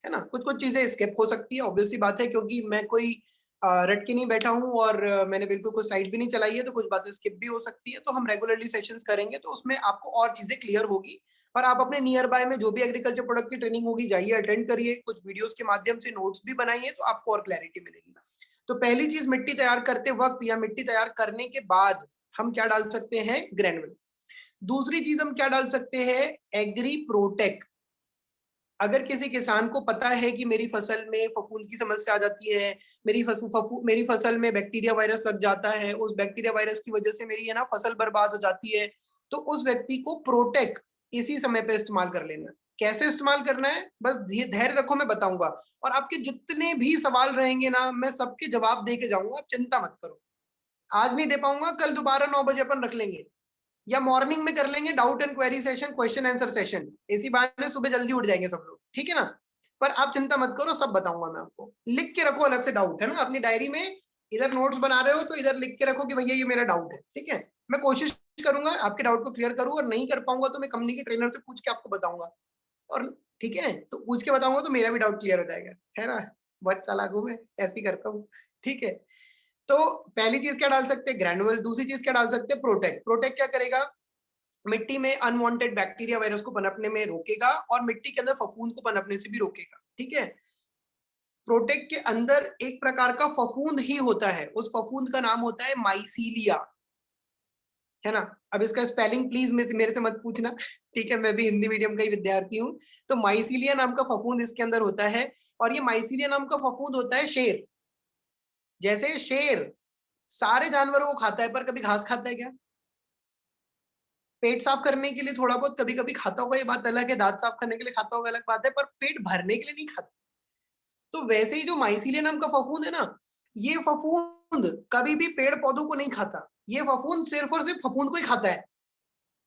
है ना। कुछ कुछ चीजें स्किप हो सकती है, ऑब्वियस सी बात है, क्योंकि मैं कोई रट के नहीं बैठा हूँ और मैंने बिल्कुल कोई स्लाइड भी नहीं चलाई है, तो कुछ बातें स्किप भी हो सकती है। तो हम रेगुलरली सेशंस करेंगे तो उसमें आपको और चीजें क्लियर होगी। और आप अपने नियर बाय में जो भी एग्रीकल्चर प्रोडक्ट की ट्रेनिंग होगी जाइए, अटेंड करिए, कुछ वीडियोस के माध्यम से नोट्स भी बनाइए, तो आपको और क्लैरिटी मिलेगी। तो पहली चीज, मिट्टी तैयार करते वक्त या मिट्टी तैयार करने के बाद हम क्या डाल सकते हैं, ग्रेनुअल। दूसरी चीज हम क्या डाल सकते हैं, एग्री प्रोटेक। अगर किसी किसान को पता है कि मेरी फसल में फफूंद की समस्या आ जाती है, मेरी फसल में बैक्टीरिया वायरस लग जाता है, उस बैक्टीरिया वायरस की वजह से मेरी, है ना, फसल बर्बाद हो जाती है, तो उस व्यक्ति को प्रोटेक इसी समय पे इस्तेमाल कर लेना। कैसे इस्तेमाल करना है, बस धैर्य रखो, मैं बताऊंगा। और आपके जितने भी सवाल रहेंगे ना, मैं सबके जवाब दे के जाऊंगा, आप चिंता मत करो। आज नहीं दे पाऊंगा, कल दोबारा 9 बजे अपन रख लेंगे, या मॉर्निंग में कर लेंगे doubt and query session, question answer session. इसी बहाने सुबह जल्दी उठ जाएंगे सब लोग, ठीक है ना। पर आप चिंता मत करो, सब बताऊंगा मैं आपको। लिख के रखो अलग से डाउट, है ना, अपनी डायरी में। इधर नोट्स बना रहे हो तो इधर लिख के रखो कि भैया ये मेरा डाउट है, ठीक है। मैं कोशिश करूंगा आपके डाउट को क्लियर करूं, और नहीं कर पाऊंगा तो मैं कंपनी के ट्रेनर से पूछ के आपको बताऊंगा। और ठीक है, तो पूछ के बताऊंगा तो मेरा भी डाउट क्लियर हो जाएगा, है ना। बहुत चालाक हूं मैं, ऐसे ही करता हूँ, ठीक है। तो पहली चीज क्या डाल सकते हैं, ग्रैनुअल। दूसरी चीज क्या डाल सकते हैं, प्रोटेक्ट। प्रोटेक्ट क्या करेगा, मिट्टी में अनवांटेड बैक्टीरिया वायरस को पनपने में रोकेगा, और मिट्टी के अंदर फफूंद को पनपने से भी रोकेगा, ठीक है। प्रोटेक्ट के अंदर एक प्रकार का फफूंद ही होता है, उस फफूंद का नाम होता है माइसीलिया, है ना। अब इसका स्पेलिंग प्लीज मेरे से मत पूछना, ठीक है, मैं भी हिंदी मीडियम का ही विद्यार्थी हूँ। तो माइसीलिया नाम का फफूंद इसके अंदर होता है, और ये माइसीलिया नाम का फफूंद होता है शेर। जैसे शेर सारे जानवरों को खाता है, पर कभी घास खाता है क्या? पेट साफ करने के लिए थोड़ा बहुत कभी कभी खाता होगा, ये बात अलग है, दांत साफ करने के लिए खाता होगा, अलग बात है, पर पेट भरने के लिए नहीं खाता। तो वैसे ही जो माइसीलिया नाम का फफूंद है ना, ये फफूंद कभी भी पेड़ पौधों को नहीं खाता, ये फफूंद सिर्फ और सिर्फ फफूंद को ही खाता है।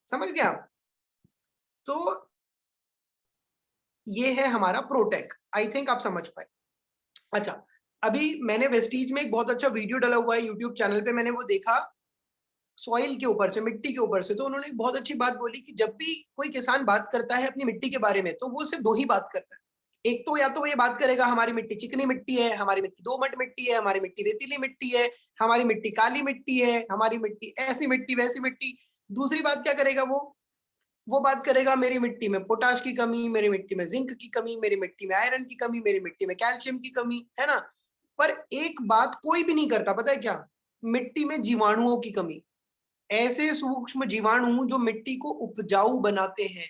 समझ गया आप? तो ये है हमारा प्रोटेक, आई थिंक आप समझ पाए। अच्छा, अभी मैंने वेस्टीज में एक बहुत अच्छा वीडियो डाला हुआ है यूट्यूब चैनल पे, मैंने वो देखा सॉइल के ऊपर से, मिट्टी के ऊपर से। तो उन्होंने एक बहुत अच्छी बात बोली कि जब भी कोई किसान बात करता है अपनी मिट्टी के बारे में, तो वो सिर्फ दो ही बात करता है। एक तो या तो वो ये बात करेगा हमारी मिट्टी चिकनी मिट्टी है, हमारी मिट्टी दोमट मिट्टी है, हमारी मिट्टी रेतीली मिट्टी है, हमारी मिट्टी काली मिट्टी है, हमारी मिट्टी ऐसी मिट्टी वैसी मिट्टी। दूसरी बात क्या करेगा वो बात करेगा मेरी मिट्टी में पोटाश की कमी, मेरी मिट्टी में जिंक की कमी, मेरी मिट्टी में आयरन की कमी, मेरी मिट्टी में कैल्शियम की कमी, है ना। पर एक बात कोई भी नहीं करता, पता है क्या? मिट्टी में जीवाणुओं की कमी। ऐसे सूक्ष्म जीवाणु जो मिट्टी को उपजाऊ बनाते हैं,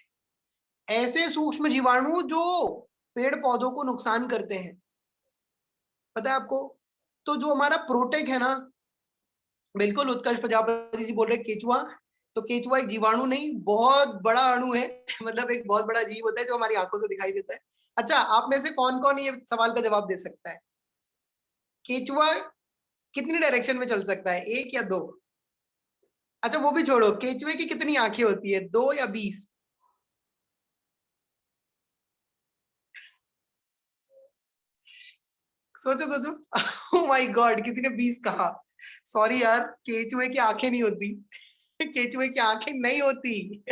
ऐसे सूक्ष्म जीवाणु जो पेड़ पौधों को नुकसान करते हैं, पता है आपको। तो जो हमारा प्रोटेक है ना, बिल्कुल उत्कर्ष प्रजापति जी बोल रहे केचुआ, तो केचुआ एक जीवाणु नहीं, बहुत बड़ा अणु है मतलब एक बहुत बड़ा जीव होता है जो हमारी आंखों से दिखाई देता है। अच्छा, आप में से कौन कौन ये सवाल का जवाब दे सकता है? केचुआ कितनी डायरेक्शन में चल सकता है, एक या दो? अच्छा वो भी छोड़ो, केचुए की कितनी आंखें होती है, 2 या 20? सोचो सोचो ओ माय गॉड, किसी ने 20 कहा। सॉरी यार, केचुए की आंखें नहीं होती केचुए की आंखें नहीं होती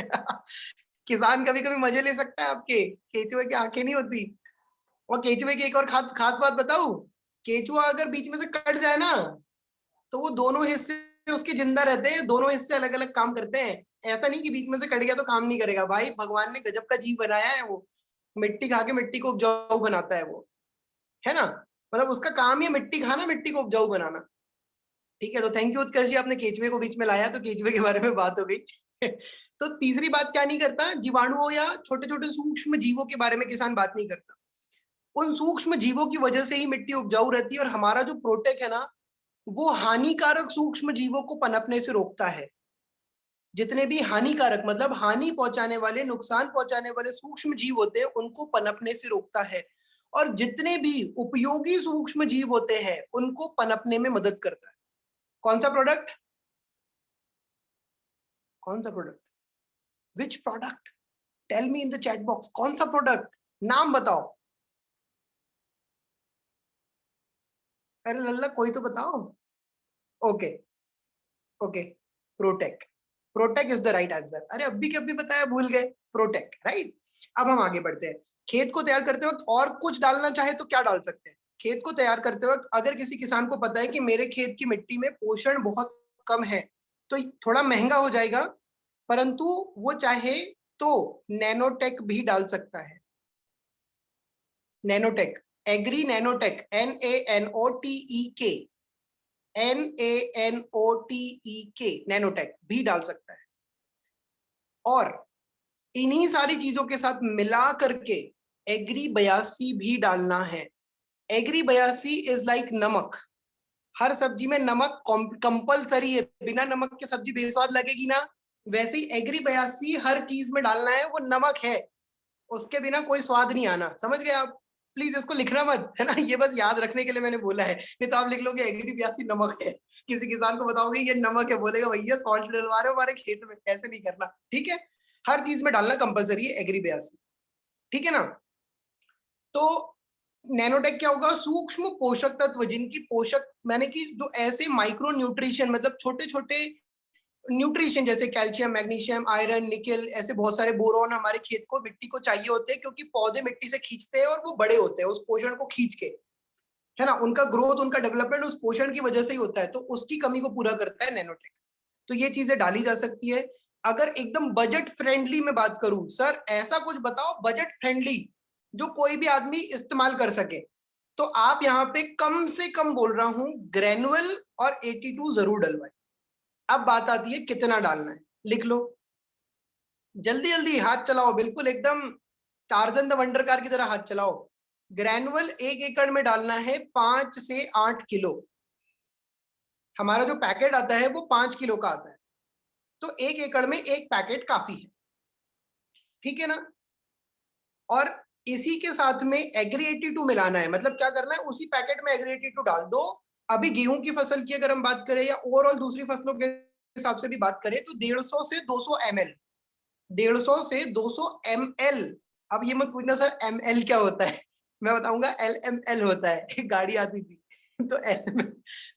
किसान कभी कभी मजे ले सकता है आपके, केचुए की आंखें नहीं होती। और केचुए की एक और खास खास बात बताऊं, केचुआ अगर बीच में से कट जाए ना, तो वो दोनों हिस्से उसके जिंदा रहते हैं, दोनों हिस्से अलग अलग काम करते हैं। ऐसा नहीं कि बीच में से कट गया तो काम नहीं करेगा, भाई भगवान ने गजब का जीव बनाया है वो। मिट्टी खा के मिट्टी को उपजाऊ बनाता है वो, है ना। मतलब उसका काम ही मिट्टी खाना, मिट्टी को उपजाऊ बनाना। ठीक है, तो थैंक यू उत्कर्ष जी, आपने केचुए को बीच में लाया, तो केचुए के बारे में बात हो गई तो तीसरी बात क्या नहीं करता, जीवाणुओं या छोटे छोटे सूक्ष्म जीवों के बारे में किसान बात नहीं करता। उन सूक्ष्म जीवों की वजह से ही मिट्टी उपजाऊ रहती है, और हमारा जो प्रोटेक है ना, वो हानिकारक सूक्ष्म जीवों को पनपने से रोकता है। जितने भी हानिकारक मतलब हानि पहुंचाने वाले, नुकसान पहुंचाने वाले सूक्ष्म जीव होते हैं, उनको पनपने से रोकता है। और जितने भी उपयोगी सूक्ष्म जीव होते हैं, उनको पनपने में मदद करता है। कौन सा प्रोडक्ट? कौन सा product? Which product? Tell me in the chat box, कौन सा प्रोडक्ट? नाम बताओ। अरे लल्ला कोई तो बताओ। Okay okay, protic. Protic is the right answer. अरे अभी के अभी बताया, भूल गए। Protic, right. अब हम आगे बढ़ते हैं। खेत को तैयार करते वक्त और कुछ डालना चाहे तो क्या डाल सकते हैं? खेत को तैयार करते वक्त अगर किसी किसान को पता है कि मेरे खेत की मिट्टी में पोषण बहुत कम है, तो थोड़ा महंगा हो जाएगा, परंतु वो चाहे तो नैनोटेक भी डाल सकता है। Nanotek, agri Nanotek, NANOTEK, NANOTEK, Nanotek भी डाल सकता है। और इन्हीं सारी चीजों के साथ मिला करके एग्री 82 भी डालना है। एग्री 82 इज लाइक नमक। हर सब्जी में नमक कंपलसरी है, बिना नमक के सब्जी बेस्वाद लगेगी ना, वैसे ही एग्री 82 हर चीज में डालना है, वो नमक है, उसके बिना कोई स्वाद नहीं आना। समझ गए आप? प्लीज इसको लिखना मत, है ना, ये बस याद रखने के लिए मैंने बोला है, नहीं तो आप लिख लोगे एग्री 82 नमक है, किसी किसान को बताओगे ये नमक है, बोलेगा भैया सॉल्ट डलवा रहे हो हमारे खेत में, ऐसे नहीं करना, ठीक है। हर चीज में डालना कंपलसरी है एग्री 82, ठीक है ना। तो नैनोटेक क्या होगा? सूक्ष्म पोषक तत्व, जिनकी पोषक मैंने कि जो ऐसे माइक्रो न्यूट्रिशन मतलब छोटे छोटे न्यूट्रिशन, जैसे कैल्शियम, मैग्नीशियम, आयरन, निकेल, ऐसे बहुत सारे बोरॉन हमारे खेत को, मिट्टी को चाहिए होते हैं, क्योंकि पौधे मिट्टी से खींचते हैं और वो बड़े होते हैं उस पोषण को खींच के, है ना। उनका ग्रोथ, उनका डेवलपमेंट उस पोषण की वजह से ही होता है, तो उसकी कमी को पूरा करता है नैनोटेक। तो ये चीजें डाली जा सकती है। अगर एकदम बजट फ्रेंडली में बात करूं, सर ऐसा कुछ बताओ बजट फ्रेंडली जो कोई भी आदमी इस्तेमाल कर सके, तो आप यहाँ पे कम से कम बोल रहा हूं ग्रेनुअल और 82 जरूर डलवाए। अब बात आती है कितना डालना है, लिख लो जल्दी जल्दी, हाथ चलाओ, बिल्कुल एकदम टार्जन द वंडर कार की तरह हाथ चलाओ। ग्रेनुअल 1 एकड़ में डालना है 5 से 8 किलो। हमारा जो पैकेट आता है वो 5 किलो का आता है, तो 1 एकड़ में एक पैकेट काफी है, ठीक है ना। और इसी के साथ में एग्री 82 मिलाना है, मतलब क्या करना है, उसी पैकेट में एग्री 82 डाल दो। अभी गेहूं की फसल की अगर हम बात करें या ओवरऑल दूसरी फसलों के हिसाब से भी बात करें, तो 150 से 200 ml, 150 से 200 ml। अब ये मत पूछना सर ml क्या होता है, मैं बताऊंगा LML होता है, गाड़ी आती थी तो LML,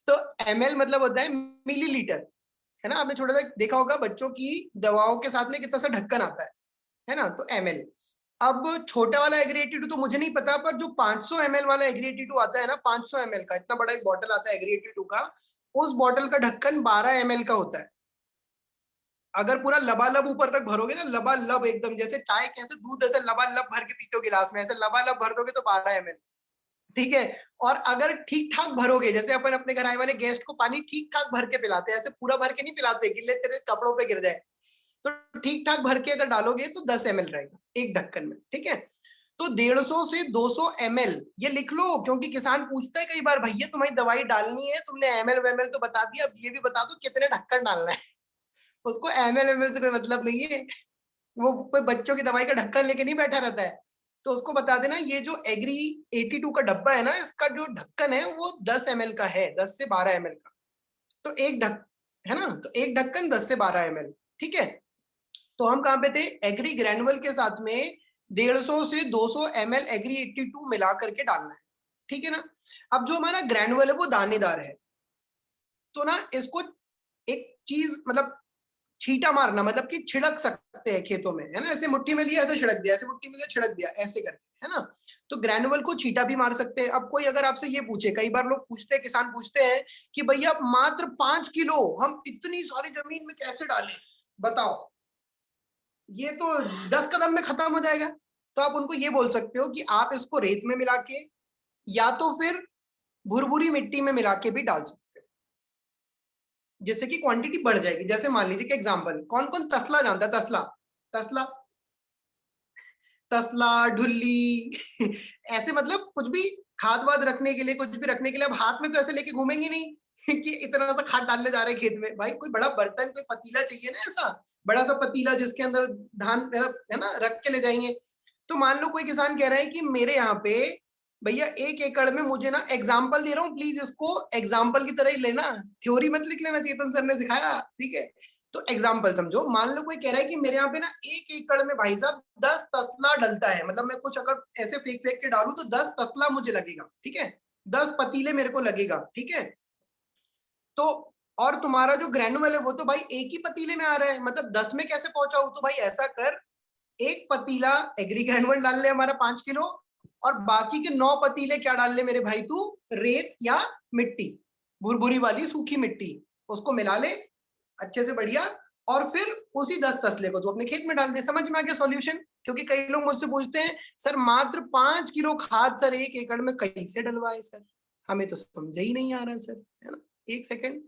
तो ml मतलब होता है मिलीलीटर, है ना। आपने छोटा सा देखा होगा बच्चों की दवाओं के साथ में कितना सा ढक्कन आता है ना, तो ml। अब छोटा वाला एग्री 82 तो मुझे नहीं पता, पर जो 500 ml वाला एग्री 82 आता है ना, 500 ml का इतना बड़ा एक बॉटल आता है एग्री 82 का, उस बॉटल का ढक्कन 12 ml का होता है। अगर पूरा लबालब ऊपर तक भरोगे ना, लबालब एकदम, जैसे चाय कैसे दूध ऐसे लबालब भर के पीते हो गिलास में, ऐसे लबालब भर दोगे तो 12 ml, ठीक है। और अगर ठीक ठाक भरोगे, जैसे अपन अपने घर आए वाले गेस्ट को पानी ठीक ठाक भर के पिलाते हैं, ऐसे पूरा भर के नहीं पिलाते गिले तेरे कपड़ों पे गिर जाए, तो ठीक ठाक भर के अगर डालोगे तो 10 ml रहेगा एक ढक्कन में, ठीक है। तो 150 से 200 ml ये लिख लो, क्योंकि किसान पूछता है कई बार, भैया तुम्हारी दवाई डालनी है, तुमने ml वेमएल तो बता दिया, अब ये भी बता दो कितने ढक्कन डालना है। उसको ml से कोई मतलब नहीं है, वो कोई बच्चों की दवाई का ढक्कन लेके नहीं बैठा रहता है। तो उसको बता देना ये जो एग्री 82 का डब्बा है ना, इसका जो ढक्कन है वो 10 ml का है, 10 से 12 ml का। तो एक ढक है ना, तो एक ढक्कन 10 से 12 ml, ठीक है। तो हम कहाँ पे थे? एग्री ग्रैनुअल के साथ में 150 से 200 ml एग्री 82 मिला करके डालना है, ठीक है ना। अब जो हमारा ग्रैनुअल है वो दानेदार है, तो ना इसको एक चीज मतलब छींटा मारना, मतलब कि छिड़क सकते हैं खेतों में, है ना, ऐसे मुट्ठी में लिया ऐसे छिड़क दिया, ऐसे मुट्ठी में लिया छिड़क दिया, ऐसे करके, है ना। तो ग्रैनुअल को छींटा भी मार सकते हैं। अब कोई अगर आपसे ये पूछे, कई बार लोग पूछते हैं, किसान पूछते हैं कि भैया मात्र 5 किलो हम इतनी सारी जमीन में कैसे डालें, बताओ, ये तो 10 कदम में खत्म हो जाएगा। तो आप उनको ये बोल सकते हो कि आप इसको रेत में मिला के या तो फिर भुरभुरी मिट्टी में मिला के भी डाल सकते हो, जिससे कि क्वांटिटी बढ़ जाएगी। जैसे मान लीजिए कि एग्जांपल, कौन कौन तसला जानता है? तसला, तसला तसला, ढुल्ली ऐसे मतलब कुछ भी खाद वाद रखने के लिए, कुछ भी रखने के लिए। अब हाथ में तो ऐसे लेके घूमेंगे नहीं कि इतना सा खाद डालने जा रहे हैं खेत में। भाई कोई बड़ा बर्तन, कोई पतीला चाहिए ना, ऐसा बड़ा सा पतीला जिसके अंदर धान है ना रख के ले जाएंगे। तो मान लो कोई किसान कह रहा है कि मेरे यहाँ पे भैया 1 एकड़ में, मुझे ना एग्जाम्पल दे रहा हूँ, प्लीज इसको एग्जाम्पल की तरह ही लेना, थ्योरी मत लिख लेना, चेतन सर ने सिखाया, ठीक है। तो एग्जाम्पल समझो, मान लो कोई कह रहा है कि मेरे यहाँ पे ना 1 एकड़ में भाई साहब 10 तसला डलता है, मतलब मैं कुछ अगर ऐसे फेंक फेंक के डालू तो 10 तसला मुझे लगेगा, ठीक है, 10 पतीले मेरे को लगेगा, ठीक है। तो और तुम्हारा जो ग्रेनुअल है वो तो भाई एक ही पतीले में आ रहा है, मतलब 10 में कैसे पहुंचा हूं? तो भाई ऐसा कर, एक पतीला एग्री ग्रेनुअल डाल ले हमारा 5 किलो, और बाकी के 9 पतीले क्या डाल ले मेरे भाई तू? रेत या मिट्टी, भुरभुरी वाली सूखी मिट्टी, उसको मिला ले अच्छे से बढ़िया, और फिर उसी 10 तसले को तू अपने खेत में डाल दे। समझ में आ गया सॉल्यूशन? क्योंकि कई लोग मुझसे पूछते हैं सर मात्र 5 किलो खाद सर 1 एकड़ में कैसे डलवाए सर, हमें तो समझ ही नहीं आ रहा सर, है ना। एक सेकेंड,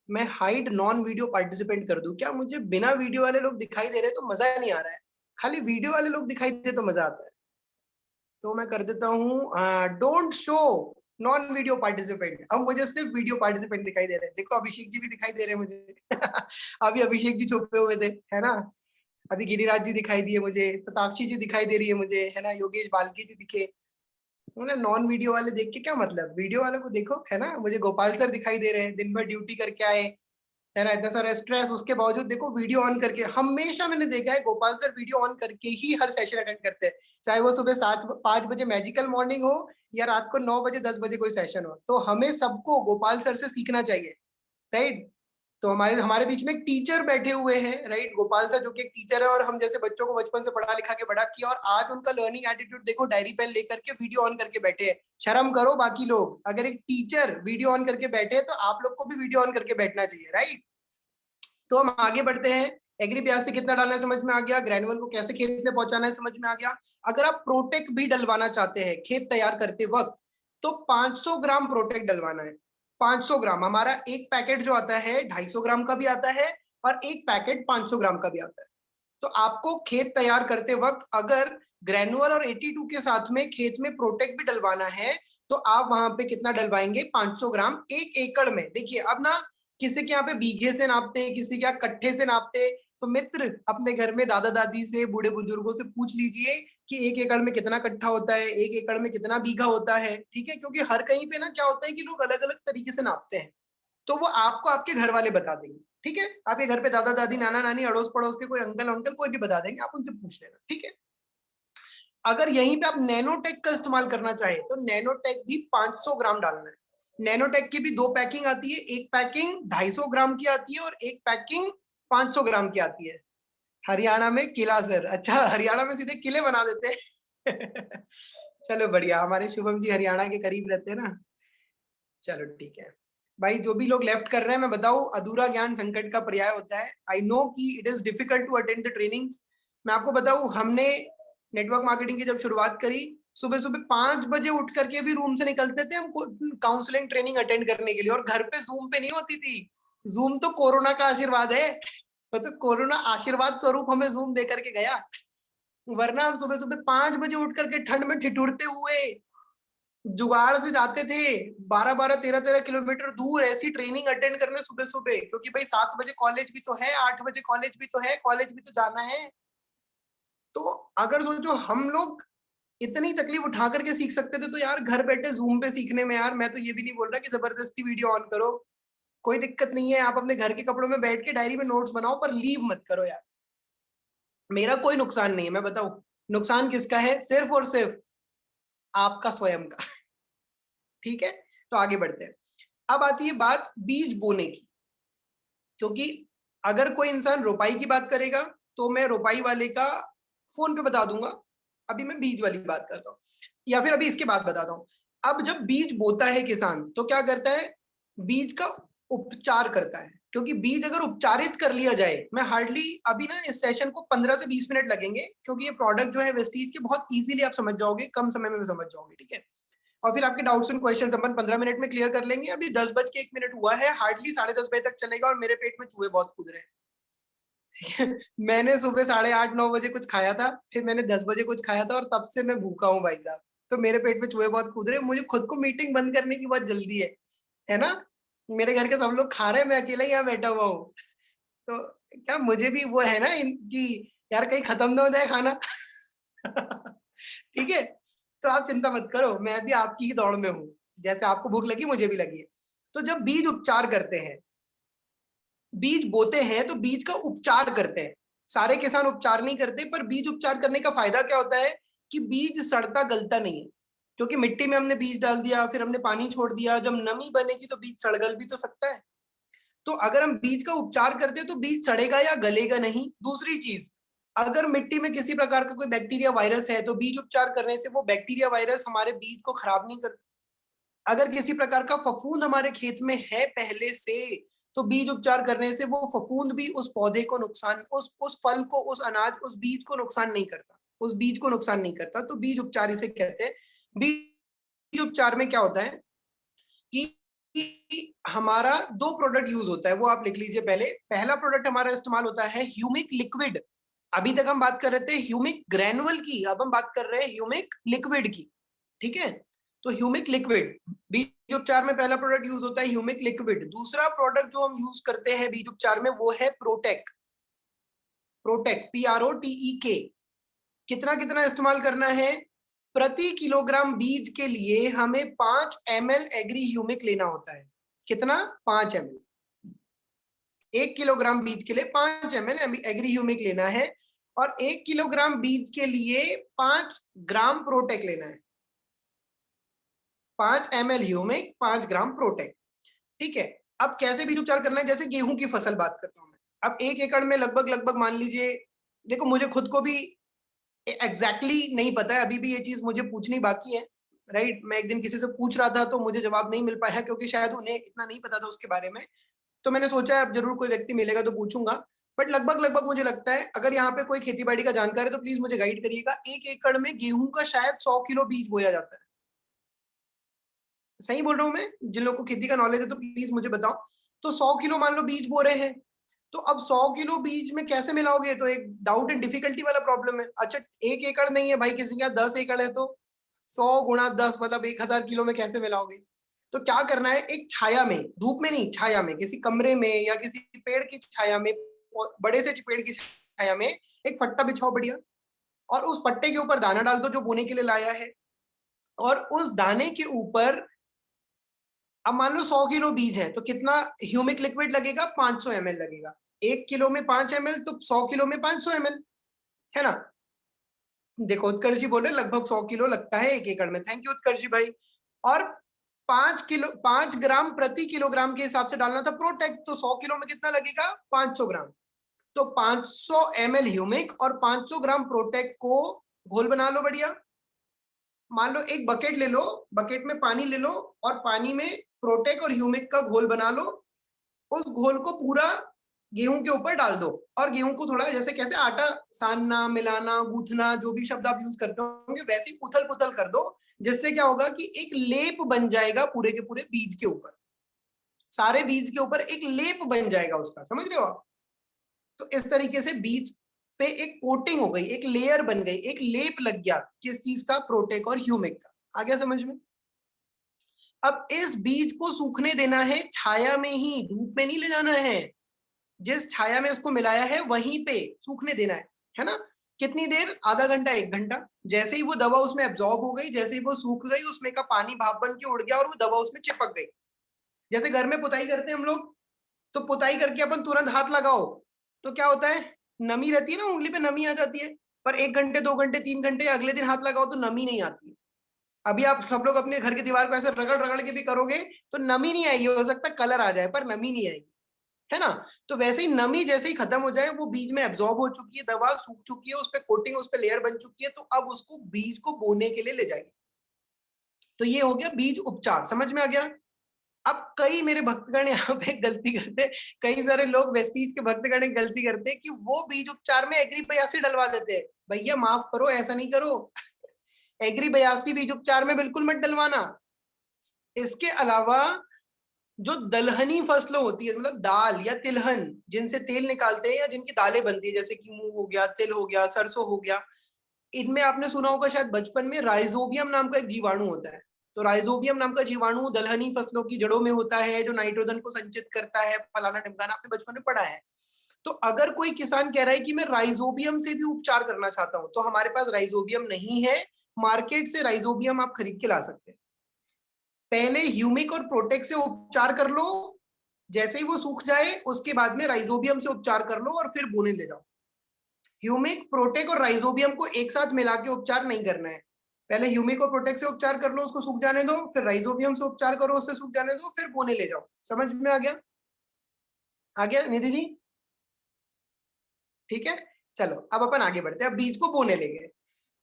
मैं हाइड नॉन वीडियो पार्टिसिपेंट कर दूं क्या? मुझे बिना वीडियो वाले लोग दिखाई दे रहे तो मजा नहीं आ रहा है, खाली वीडियो वाले लोग दिखाई दे तो मजा आता है। तो मैं कर देता हूँ don't show non video participant. अब मुझे सिर्फ वीडियो पार्टिसिपेंट दिखाई दे रहे हैं। देखो अभिषेक जी भी दिखाई दे रहे हैं मुझे अभी अभिषेक जी छुपे हुए थे, है ना। अभी गिरिराज जी दिखाई दिए मुझे, सताक्षी जी दिखाई दे रही है मुझे, है ना, योगेश बाल्की जी दिखे। उन्हें नॉन वीडियो वाले देख के क्या मतलब, वीडियो वाले को देखो, है ना। मुझे गोपाल सर दिखाई दे रहे हैं, दिन भर ड्यूटी करके आए, है ना, इतना सारा स्ट्रेस, उसके बावजूद देखो वीडियो ऑन करके। हमेशा मैंने देखा है गोपाल सर वीडियो ऑन करके ही हर सेशन अटेंड करते हैं, चाहे वो सुबह 5 बजे मैजिकल मॉर्निंग हो या रात को 9 बजे 10 बजे कोई सेशन हो। तो हमें सबको गोपाल सर से सीखना चाहिए, राइट। तो हमारे हमारे बीच में एक टीचर बैठे हुए हैं, राइट, गोपाल सर जो कि एक टीचर है, और हम जैसे बच्चों को बचपन से पढ़ा लिखा के बड़ा किया, और आज उनका लर्निंग एटीट्यूड देखो, डायरी पेन लेकर के वीडियो ऑन करके बैठे हैं। शर्म करो बाकी लोग, अगर एक टीचर वीडियो ऑन करके बैठे तो आप लोग को भी वीडियो ऑन करके बैठना चाहिए, राइट। तो हम आगे बढ़ते हैं। एग्री ब्याज से कितना डालना है समझ में आ गया, ग्रेनुअल को कैसे खेत में पहुंचाना है समझ में आ गया। अगर आप प्रोटेक भी डलवाना चाहते हैं खेत तैयार करते वक्त, तो 500 ग्राम प्रोटेक डलवाना है। 500 ग्राम, हमारा एक पैकेट जो आता है 250 ग्राम का भी आता है, और एक पैकेट 500 ग्राम का भी आता है। तो आपको खेत तैयार करते वक्त अगर ग्रेनुअल और 82 के साथ में खेत में प्रोटेक भी डलवाना है, तो आप वहां पे कितना डलवाएंगे? 500 ग्राम 1 एकड़ में। देखिए अब ना, किसी के यहाँ पे बीघे से नापते हैं, किसी के यहाँ कट्ठे से नापते हैं। तो मित्र अपने घर में दादा दादी से, बूढ़े बुजुर्गों से पूछ लीजिए कि 1 एकड़ में कितना कट्ठा होता है, 1 एकड़ में कितना बीघा होता है, ठीक है। क्योंकि हर कहीं पे ना क्या होता है कि लोग अलग अलग तरीके से नापते हैं, तो वो आपको आपके घर वाले बता देंगे, ठीक है। आपके घर पे दादा दादी, नाना नानी, अड़ोस पड़ोस के कोई अंकल अंकल कोई भी बता देंगे, आप उनसे पूछ लेना, ठीक है। अगर यहीं पे आप नैनोटेक का इस्तेमाल करना चाहे तो नैनोटेक भी 500 ग्राम डालना है। नैनोटेक की भी 2 पैकिंग आती है, एक पैकिंग 250 ग्राम की आती है और एक पैकिंग 500 ग्राम की आती है। हरियाणा में किला सर, अच्छा हरियाणा में सीधे किले बना देते हैं चलो बढ़िया, हमारे शुभम जी हरियाणा के करीब रहते हैं ना। चलो ठीक है भाई, जो भी लोग लेफ्ट कर रहे हैं, मैं बताऊं अधूरा ज्ञान संकट का पर्याय होता है। आई नो कि it is difficult to attend the trainings. मैं आपको बताऊं, हमने नेटवर्क मार्केटिंग की जब शुरुआत करी, सुबह सुबह 5 बजे उठ करके भी रूम से निकलते थे हम काउंसलिंग ट्रेनिंग अटेंड करने के लिए, और घर पे जूम पे नहीं होती थी। जूम तो कोरोना का आशीर्वाद है, तो कोरोना आशीर्वाद स्वरूप हमें जूम दे करके गया, वरना हम सुबह सुबह 5 बजे उठ करके ठंड में ठिठुरते हुए जुगाड़ से जाते थे 12-12, 13-13 किलोमीटर दूर ऐसी ट्रेनिंग अटेंड करने सुबह सुबह, क्योंकि भाई 7 बजे कॉलेज भी तो है, 8 बजे कॉलेज भी तो है, कॉलेज भी तो जाना है। तो अगर सोचो हम लोग इतनी तकलीफ उठा करके सीख सकते थे, तो यार घर बैठे जूम पे सीखने में, यार मैं तो ये भी नहीं बोल रहा कि जबरदस्ती वीडियो ऑन करो, कोई दिक्कत नहीं है, आप अपने घर के कपड़ों में बैठ के डायरी में नोट्स बनाओ, पर लीव मत करो यार। मेरा कोई नुकसान नहीं है, मैं बताऊं नुकसान किसका है? सिर्फ और सिर्फ आपका स्वयं का ठीक है। तो आगे बढ़ते हैं। अब आती है बात बीज बोने की, क्योंकि अगर कोई इंसान रोपाई की बात करेगा तो मैं रोपाई वाले का फोन पे बता दूंगा, अभी मैं बीज वाली बात करता हूँ, या फिर अभी इसके बाद बताता हूँ। अब जब बीज बोता है किसान तो क्या करता है? बीज का उपचार करता है, क्योंकि बीज अगर उपचारित कर लिया जाए, मैं हार्डली अभी ना इस सेशन को 15 से 20 मिनट लगेंगे, क्योंकि ये प्रोडक्ट जो है वेस्टीज के बहुत इजीली आप समझ जाओगे, कम समय में समझ जाओगे, ठीक है। और फिर आपके doubts and questions upon 15 minute में क्लियर कर लेंगे। अभी 10 बज के 1 मिनट हुआ है, हार्डली 10:30 बजे तक चलेगा, और मेरे पेट में चूहे बहुत कूद रहे हैं। मैंने सुबह 8:30-9 बजे कुछ खाया था, फिर मैंने 10 बजे कुछ खाया था और तब से मैं भूखा हूँ भाई साहब। तो मेरे पेट में चूहे बहुत कूद रहे हैं, मुझे खुद को मीटिंग बंद करने की बहुत जल्दी है ना। मेरे घर के सब लोग खा रहे हैं, मैं अकेला ही यहाँ बैठा हुआ हूँ। तो क्या मुझे भी वो है ना इनकी, यार कहीं खत्म ना हो जाए खाना। ठीक है, तो आप चिंता मत करो, मैं भी आपकी ही दौड़ में हूँ। जैसे आपको भूख लगी मुझे भी लगी है। तो जब बीज उपचार करते हैं, बीज बोते हैं तो बीज का उपचार करते हैं। सारे किसान उपचार नहीं करते, पर बीज उपचार करने का फायदा क्या होता है कि बीज सड़ता गलता नहीं है। क्योंकि मिट्टी में हमने बीज डाल दिया, फिर हमने पानी छोड़ दिया, जब नमी बनेगी तो बीज सड़गल भी तो सकता है। तो अगर हम बीज का उपचार करते हैं तो बीज सड़ेगा या गलेगा नहीं। दूसरी चीज, अगर मिट्टी में किसी प्रकार का कोई बैक्टीरिया वायरस है तो बीज उपचार करने से वो बैक्टीरिया वायरस हमारे बीज को खराब नहीं करता। अगर किसी प्रकार का फफूंद हमारे खेत में है पहले से, तो बीज उपचार करने से वो फफूंद भी उस पौधे को नुकसान, उस फल को, उस अनाज, उस बीज को नुकसान नहीं करता, उस बीज को नुकसान नहीं करता। तो बीज उपचार इसे कहते हैं। बीज उपचार में क्या होता है कि हमारा दो प्रोडक्ट यूज होता है, वो आप लिख लीजिए पहले। पहला प्रोडक्ट हमारा इस्तेमाल होता है ह्यूमिक लिक्विड। अभी तक हम बात कर रहे थे ह्यूमिक ग्रैनुअल की, अब हम बात कर रहे हैं ह्यूमिक लिक्विड की। ठीक है, तो ह्यूमिक लिक्विड बीज उपचार में पहला प्रोडक्ट यूज होता है ह्यूमिक लिक्विड। दूसरा प्रोडक्ट जो हम यूज करते हैं बीज उपचार में वो है प्रोटेक। Protic PROTEK। कितना कितना इस्तेमाल करना है? प्रति किलोग्राम बीज के लिए हमें 5 ml एग्री ह्यूमिक लेना होता है। कितना? 5 ml। 1 किलोग्राम बीज के लिए 5 ml एग्री ह्यूमिक लेना है, और 1 किलोग्राम बीज के लिए 5 ग्राम प्रोटेक लेना है। 5 ml ह्यूमिक, 5 ग्राम प्रोटेक। ठीक है, अब कैसे बीज उपचार करना है? जैसे गेहूं की फसल बात करता हूं मैं। अब 1 एकड़ में लगभग लगभग मान लीजिए, देखो मुझे खुद को भी एग्जैक्टली नहीं पता है, अभी भी ये चीज मुझे पूछनी बाकी है। राइट, मैं एक दिन किसी से पूछ रहा था तो मुझे जवाब नहीं मिल पाया, क्योंकि शायद उन्हें इतना नहीं पता था उसके बारे में। तो मैंने सोचा अब जरूर कोई व्यक्ति मिलेगा तो पूछूंगा। बट लगभग लगभग मुझे लगता है, अगर यहाँ पे कोई खेती बाड़ी का जानकार है तो प्लीज मुझे गाइड करिएगा। 1 एकड़ में गेहूं का शायद 100 किलो बीज बोया जाता है। सही बोल रहा हूं मैं? जिन लोगों को खेती का नॉलेज है तो प्लीज मुझे बताओ। तो 100 किलो मान लो बीज बो रहे हैं, तो अब 100 किलो बीज में कैसे मिलाओगे? तो एक डाउट एंड डिफिकल्टी वाला प्रॉब्लम है। अच्छा, 1 एकड़ नहीं है भाई, किसी के यहाँ 10 एकड़ है, तो 100 × 10 मतलब 1000 किलो में कैसे मिलाओगे? तो क्या करना है, एक छाया में, धूप में नहीं, छाया में, किसी कमरे में या किसी पेड़ की छाया में, बड़े से पेड़ की छाया में एक फट्टा बिछाओ बढ़िया, और उस फट्टे के ऊपर दाना डाल दो जो बोने के लिए लाया है। और उस दाने के ऊपर, अब मान लो 100 किलो बीज है तो कितना ह्यूमिक लिक्विड लगेगा? 500 ml लगेगा। 1 किलो में 5 ml, तो 100 किलो में 500 ml, है ना? देखो उत्कर्ष जी बोले लगभग 100 किलो लगता है 1 एकड़ में। थैंक यू उत्कर्ष जी भाई। और 5 ग्राम प्रति किलोग्राम के हिसाब से डालना था प्रोटेक्ट, तो 100 किलो में कितना लगेगा? 500 ग्राम। तो 500 ml ह्यूमिक और 500 ग्राम प्रोटेक्ट को घोल बना लो बढ़िया। मान लो एक बकेट ले लो, बकेट में पानी ले लो, और पानी में प्रोटेक और ह्यूमिक का घोल बना लो। उस घोल को पूरा गेहूं के ऊपर डाल दो, और गेहूं को थोड़ा, जैसे कैसे आटा सानना, मिलाना, गूंथना, जो भी शब्द आप यूज करते होंगे, वैसे ही उथल पुथल कर दो। जिससे क्या होगा कि एक लेप बन जाएगा पूरे के पूरे बीज के ऊपर, सारे बीज के ऊपर एक लेप बन जाएगा उसका। समझ रहे हो आप? तो इस तरीके से बीज पे एक कोटिंग हो गई, एक लेयर बन गई, एक लेप लग गया, किस चीज का? प्रोटेक और ह्यूमिक का। आ गया समझ में? अब इस बीज को सूखने देना है छाया में ही, धूप में नहीं ले जाना है। जिस छाया में इसको मिलाया है वहीं पे सूखने देना है ना? कितनी देर? आधा घंटा, 1 घंटा। जैसे ही वो दवा उसमें एब्जॉर्ब हो गई, जैसे ही वो सूख गई, उसमें का पानी भाप बन के उड़ गया और वो दवा उसमें चिपक गई। जैसे घर में पुताई करते हैं हम लोग, तो पुताई करके अपन तुरंत हाथ लगाओ तो क्या होता है? नमी रहती है ना, उंगली पे नमी आ जाती है। पर 1 घंटे, 2 घंटे, 3 घंटे, अगले दिन हाथ लगाओ तो नमी नहीं आती है। अभी आप सब लोग अपने घर की दीवार को ऐसे रगड़ रगड़ के भी करोगे तो नमी नहीं आएगी, हो सकता है कलर आ जाए पर नमी नहीं आएगी, है ना? तो वैसे ही नमी जैसे ही खत्म हो जाए, वो बीज में एब्जॉर्ब हो चुकी है, दवा सूख चुकी है, उस पर कोटिंग, उस पर लेयर बन चुकी है, तो अब उसको बीज को बोने के लिए ले जाएगी। तो ये हो गया बीज उपचार। समझ में आ गया? अब कई मेरे भक्तगण यहाँ पे गलती करते, कई सारे लोग वेस्टीज के भक्तगण गलती करते हैं कि वो बीज उपचार में एग्री 82 डलवा देते हैं। भैया माफ करो, ऐसा नहीं करो। एग्री 82 बीज उपचार में बिल्कुल मत डलवाना। इसके अलावा जो दलहनी फसलें होती है, मतलब दाल या तिलहन जिनसे तेल निकालते हैं या जिनकी दालें बनती है, जैसे कि मूंग हो गया, तिल हो गया, सरसों हो गया, इनमें आपने सुना होगा शायद बचपन में, राइजोबियम नाम का एक जीवाणु होता है। तो राइजोबियम नाम का जीवाणु दलहनी फसलों की जड़ों में होता है, जो नाइट्रोजन को संचित करता है, फलाना ढिमकाना, आपने बचपन में पढ़ा है। तो अगर कोई किसान कह रहा है कि मैं राइजोबियम से भी उपचार करना चाहता हूं, तो हमारे पास राइजोबियम नहीं है, मार्केट से राइजोबियम आप खरीद के ला सकते हैं। पहले ह्यूमिक और प्रोटेक्ट से उपचार कर लो, जैसे ही वो सूख जाए उसके बाद में राइजोबियम से उपचार कर लो और फिर बोने ले जाओ। ह्यूमिक, प्रोटेक और राइजोबियम को एक साथ मिला के उपचार नहीं करना है। पहले ह्यूमिक और प्रोटेक से उपचार कर लो, उसको सूख जाने दो, फिर राइजोबियम से उपचार करो, उससे सूख जाने दो, फिर बोने ले जाओ। समझ में आ गया? आ गया निधि जी? ठीक है, चलो अब अपन आगे बढ़ते हैं। अब बीज को बोने ले गए।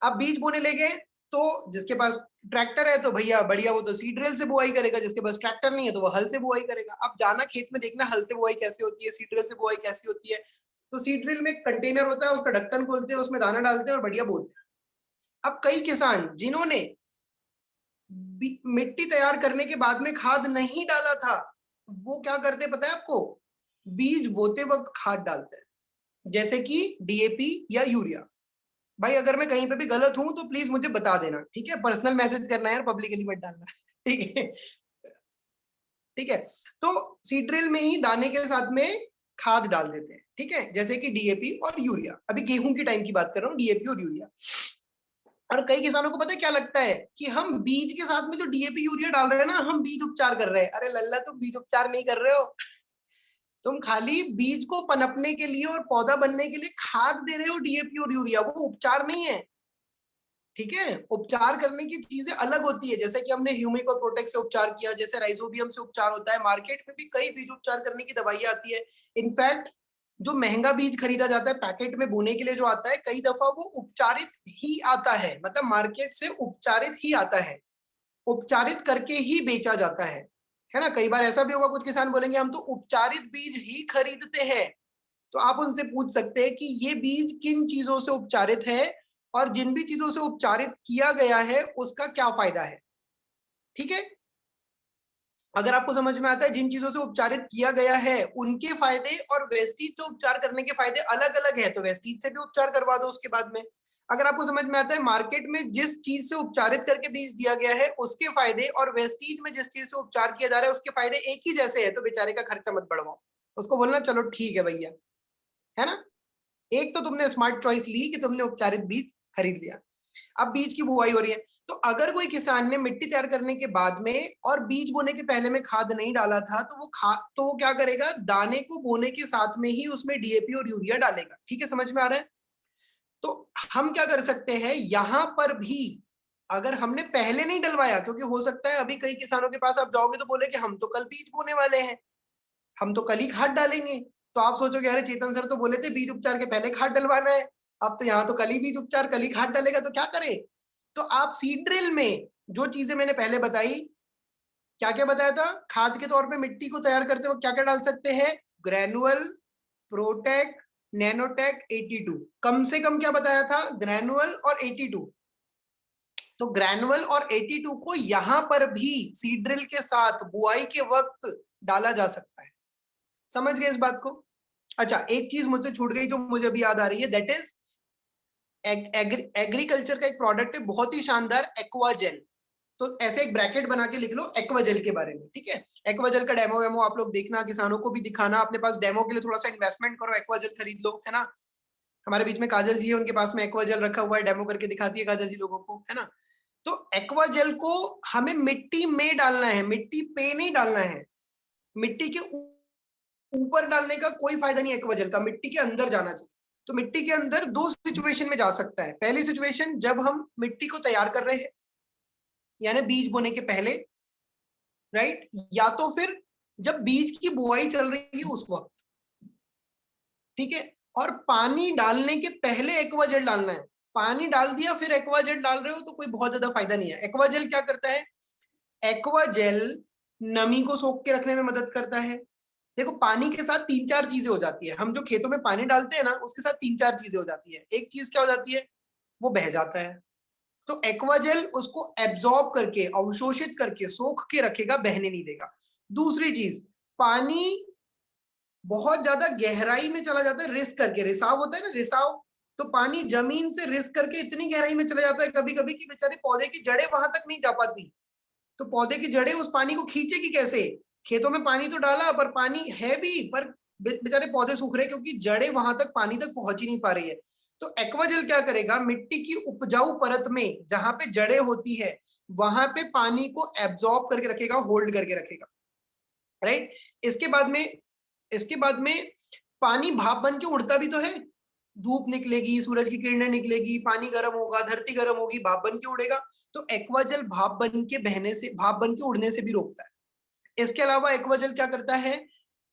अब बीज बोने ले गए तो जिसके पास ट्रैक्टर है तो भैया बढ़िया, वो तो सीड ड्रिल से बुआई करेगा। जिसके पास ट्रैक्टर नहीं है तो वो हल से बुआई करेगा। अब जाना खेत में, देखना हल से बुआई कैसे होती है, सीड ड्रिल से बुआई कैसी होती है। तो सीड ड्रिल में एक कंटेनर होता है, उसका ढक्कन खोलते हैं, उसमें दाना डालते हैं और बढ़िया बोते हैं। अब कई किसान जिन्होंने मिट्टी तैयार करने के बाद में खाद नहीं डाला था, वो क्या करते पता है आपको? बीज बोते वक्त खाद डालते हैं, जैसे कि डीएपी या यूरिया। भाई अगर मैं कहीं पे भी गलत हूं तो प्लीज मुझे बता देना, ठीक है? पर्सनल मैसेज करना है यार, पब्लिकली मत डालना। ठीक है, ठीक है। तो सीड्रिल में ही दाने के साथ में खाद डाल देते हैं, ठीक है, जैसे कि डीएपी और यूरिया। अभी गेहूं की टाइम की बात कर रहा हूँ, डीएपी और यूरिया। और कई किसानों को पता है क्या लगता है कि हम बीज के साथ में जो डीएपी यूरिया डाल रहे हैं ना, हम बीज उपचार कर रहे हैं। अरे लल्ला, तुम बीज उपचार नहीं कर रहे हो, तुम खाली बीज को पनपने के लिए और पौधा बनने के लिए खाद दे रहे हो, डीएपी और यूरिया। वो उपचार नहीं है, ठीक है? उपचार करने की चीजें अलग होती है। जैसे कि हमने ह्यूमिक और प्रोटेक्ट से उपचार किया, जैसे राइजोबियम से उपचार होता है। मार्केट में भी कई बीज उपचार करने की दवाइयां आती है। इनफैक्ट जो महंगा बीज खरीदा जाता है पैकेट में बोने के लिए जो आता है, कई दफा वो उपचारित ही आता है, मतलब मार्केट से उपचारित ही आता है, उपचारित करके ही बेचा जाता है ना? कई बार ऐसा भी होगा, कुछ किसान बोलेंगे हम तो उपचारित बीज ही खरीदते हैं। तो आप उनसे पूछ सकते हैं कि ये बीज किन चीजों से उपचारित है, और जिन भी चीजों से उपचारित किया गया है उसका क्या फायदा है, ठीक है? अगर आपको समझ में आता है जिन चीजों से उपचारित किया गया है उनके फायदे और वेस्टीज से उपचार करने के फायदे अलग अलग है, तो वेस्टीज से भी उपचार करवा दो उसके बाद में। अगर आपको समझ में आता है मार्केट में जिस चीज से उपचारित करके बीज दिया गया है उसके फायदे, और वेस्टीज में जिस चीज से उपचार किया जा रहा है उसके फायदे एक ही जैसे है, तो बेचारे का खर्चा मत बढ़वाओ, उसको बोलना चलो ठीक है भैया, है ना? एक तो तुमने स्मार्ट चॉइस ली कि तुमने उपचारित बीज खरीद लिया। अब बीज की बुआई हो रही है। तो अगर कोई किसान ने मिट्टी तैयार करने के बाद में और बीज बोने के पहले में खाद नहीं डाला था, तो वो क्या करेगा? दाने को बोने के साथ में ही उसमें डीएपी और यूरिया डालेगा। ठीक है, समझ में आ रहा है? तो हम क्या कर सकते हैं यहां पर भी, अगर हमने पहले नहीं डलवाया, क्योंकि हो सकता है अभी कई किसानों के पास आप जाओगे तो बोले कि हम तो कल बीज बोने वाले हैं, हम तो कल ही खाद डालेंगे। तो आप सोचोगे अरे चेतन सर तो बोले थे बीज उपचार के पहले खाद डलवाना है, अब तो यहाँ तो कल ही बीज उपचार, कल ही खाद डालेगा, तो क्या करे? तो आप सीड ड्रिल में जो चीजें मैंने पहले बताई, क्या क्या बताया था, खाद के तौर पे मिट्टी को तैयार करते वक्त क्या क्या डाल सकते हैं? Granule, protic, nanotech, 82। कम से कम क्या बताया था? ग्रेनुअल और 82। तो ग्रेनुअल और 82 को यहां पर भी सीड ड्रिल के साथ बुआई के वक्त डाला जा सकता है। समझ गए इस बात को? अच्छा, एक चीज मुझसे छूट गई जो मुझे अभी याद आ रही है, दैट इज एग्रीकल्चर का एक प्रोडक्ट है बहुत ही शानदार, एक्वाजेल। तो ऐसे एक ब्रैकेट बना के लिख लो एक्वाजेल के बारे में, ठीक है? एक्वाजेल का डेमो वेमो आप लोग देखना, किसानों को भी दिखाना, अपने पास डेमो के लिए थोड़ा सा इन्वेस्टमेंट करो, एक्वाजेल खरीद लो, है ना? हमारे बीच में काजल जी है, उनके पास में एक्वाजेल रखा हुआ है, डेमो करके दिखाती है काजल जी लोगों को, है ना? तो एक्वाजेल को हमें मिट्टी में डालना है, मिट्टी पे नहीं डालना है। मिट्टी के ऊपर डालने का कोई फायदा नहीं है एक्वाजेल का, मिट्टी के अंदर जाना चाहिए। तो मिट्टी के अंदर दो सिचुएशन में जा सकता है। पहली सिचुएशन जब हम मिट्टी को तैयार कर रहे हैं, यानी बीज बोने के पहले, राइट? या तो फिर जब बीज की बुआई चल रही है उस वक्त, ठीक है? और पानी डालने के पहले एक्वाजेल डालना है। पानी डाल दिया फिर एक्वाजेल डाल रहे हो तो कोई बहुत ज्यादा फायदा नहीं है। एक्वाजेल क्या करता है? एक्वाजेल नमी को सोख के रखने में मदद करता है। देखो पानी के साथ तीन चार चीजें हो जाती है, हम जो खेतों में पानी डालते हैं ना उसके साथ तीन चार चीजें हो जाती है। एक चीज क्या हो जाती है? वो बह जाता है। तो एक्वाजेल उसको एब्जॉर्ब करके, अवशोषित करके, सोख के रखेगा, बहने नहीं देगा। दूसरी चीज, पानी बहुत ज्यादा गहराई में चला जाता है रिस्क करके, रिसाव होता है ना, रिसाव, तो पानी जमीन से रिस्क करके इतनी गहराई में चला जाता है कभी कभी कि बेचारे पौधे की जड़ें वहां तक नहीं जा पाती। तो पौधे की जड़ें उस पानी को खींचेगी कैसे? खेतों में पानी तो डाला पर पानी है भी, पर बेचारे पौधे सूख रहे क्योंकि जड़ें वहां तक पानी तक पहुंच ही नहीं पा रही है। तो एक्वाजेल क्या करेगा, मिट्टी की उपजाऊ परत में जहां पे जड़ें होती है वहां पे पानी को एब्जॉर्ब करके रखेगा, होल्ड करके रखेगा, राइट। इसके बाद में पानी भाप बन के उड़ता भी तो है, धूप निकलेगी, सूरज की किरणें निकलेगी, पानी गर्म होगा, धरती गर्म होगी, भाप बन के उड़ेगा। तो एक्वाजल भाप बन के बहने से, भाप बन के उड़ने से भी रोकता है। इसके अलावा एक्वाजल क्या करता है,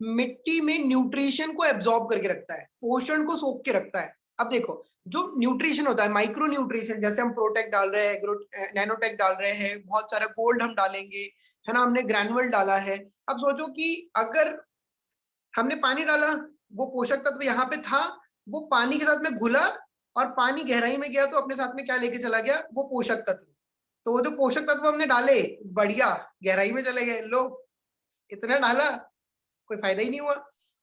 मिट्टी में न्यूट्रिशन को एब्जॉर्ब करके रखता है, पोषण को सोख के रखता है। अब देखो, जो न्यूट्रिशन होता है, माइक्रो न्यूट्रिशन, जैसे हम प्रोटेक्ट डाल रहे हैं, नैनोटेक डाल रहे हैं, बहुत सारा गोल्ड हम डालेंगे, है ना, हमने ग्रैनुअल डाला है। अब सोचो कि अगर हमने पानी डाला, वो पोषक तत्व यहाँ पे था, वो पानी के साथ में घुला और पानी गहराई में गया तो अपने साथ में क्या लेके चला गया, वो पोषक तत्व। तो वो जो पोषक तत्व हमने डाले, बढ़िया गहराई में चले गए, लो इतना डाला, कोई फायदा ही नहीं हुआ।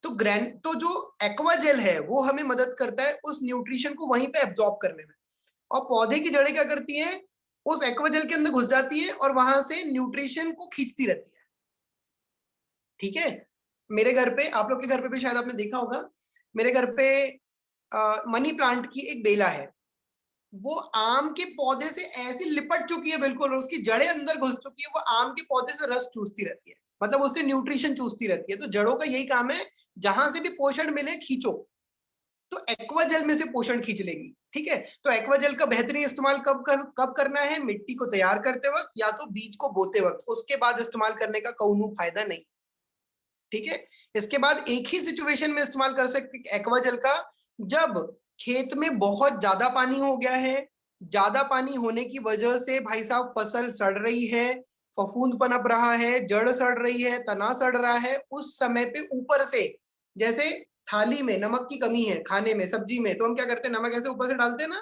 तो जो एक्वा जेल है वो हमें मदद करता है उस न्यूट्रिशन को वहीं पे एब्जॉर्ब करने में, और पौधे की जड़ें क्या करती हैं, उस एक्वा जेल के अंदर घुस जाती है और वहां से न्यूट्रिशन को खींचती रहती है। ठीक है, मेरे घर पे, आप लोग के घर पे भी शायद आपने देखा होगा, मेरे घर पे मनी प्लांट की एक बेला है, वो आम के पौधे से ऐसी लिपट चुकी है बिल्कुल, और उसकी जड़ें अंदर घुस चुकी है, वो आम के पौधे से रस चूसती रहती है, मतलब उससे न्यूट्रिशन चूसती रहती है। तो जड़ों का यही काम है, जहां से भी पोषण मिले खींचो, तो एक्वा जेल में से पोषण खींच लेगी। ठीक है, तो एक्वा जेल का बेहतरीन इस्तेमाल कब करना है, मिट्टी को तैयार करते वक्त या तो बीज को बोते वक्त, उसके बाद इस्तेमाल करने का कोई फायदा नहीं। ठीक है, इसके बाद एक ही सिचुएशन में इस्तेमाल कर सकते एक्वा जेल का, जब खेत में बहुत ज्यादा पानी हो गया है, ज्यादा पानी होने की वजह से भाई साहब फसल सड़ रही है, फफूंद पनप रहा है, जड़ सड़ रही है, तना सड़ रहा है, उस समय पे ऊपर से, जैसे थाली में नमक की कमी है खाने में, सब्जी में, तो हम क्या करते हैं, नमक ऐसे ऊपर से डालते हैं ना,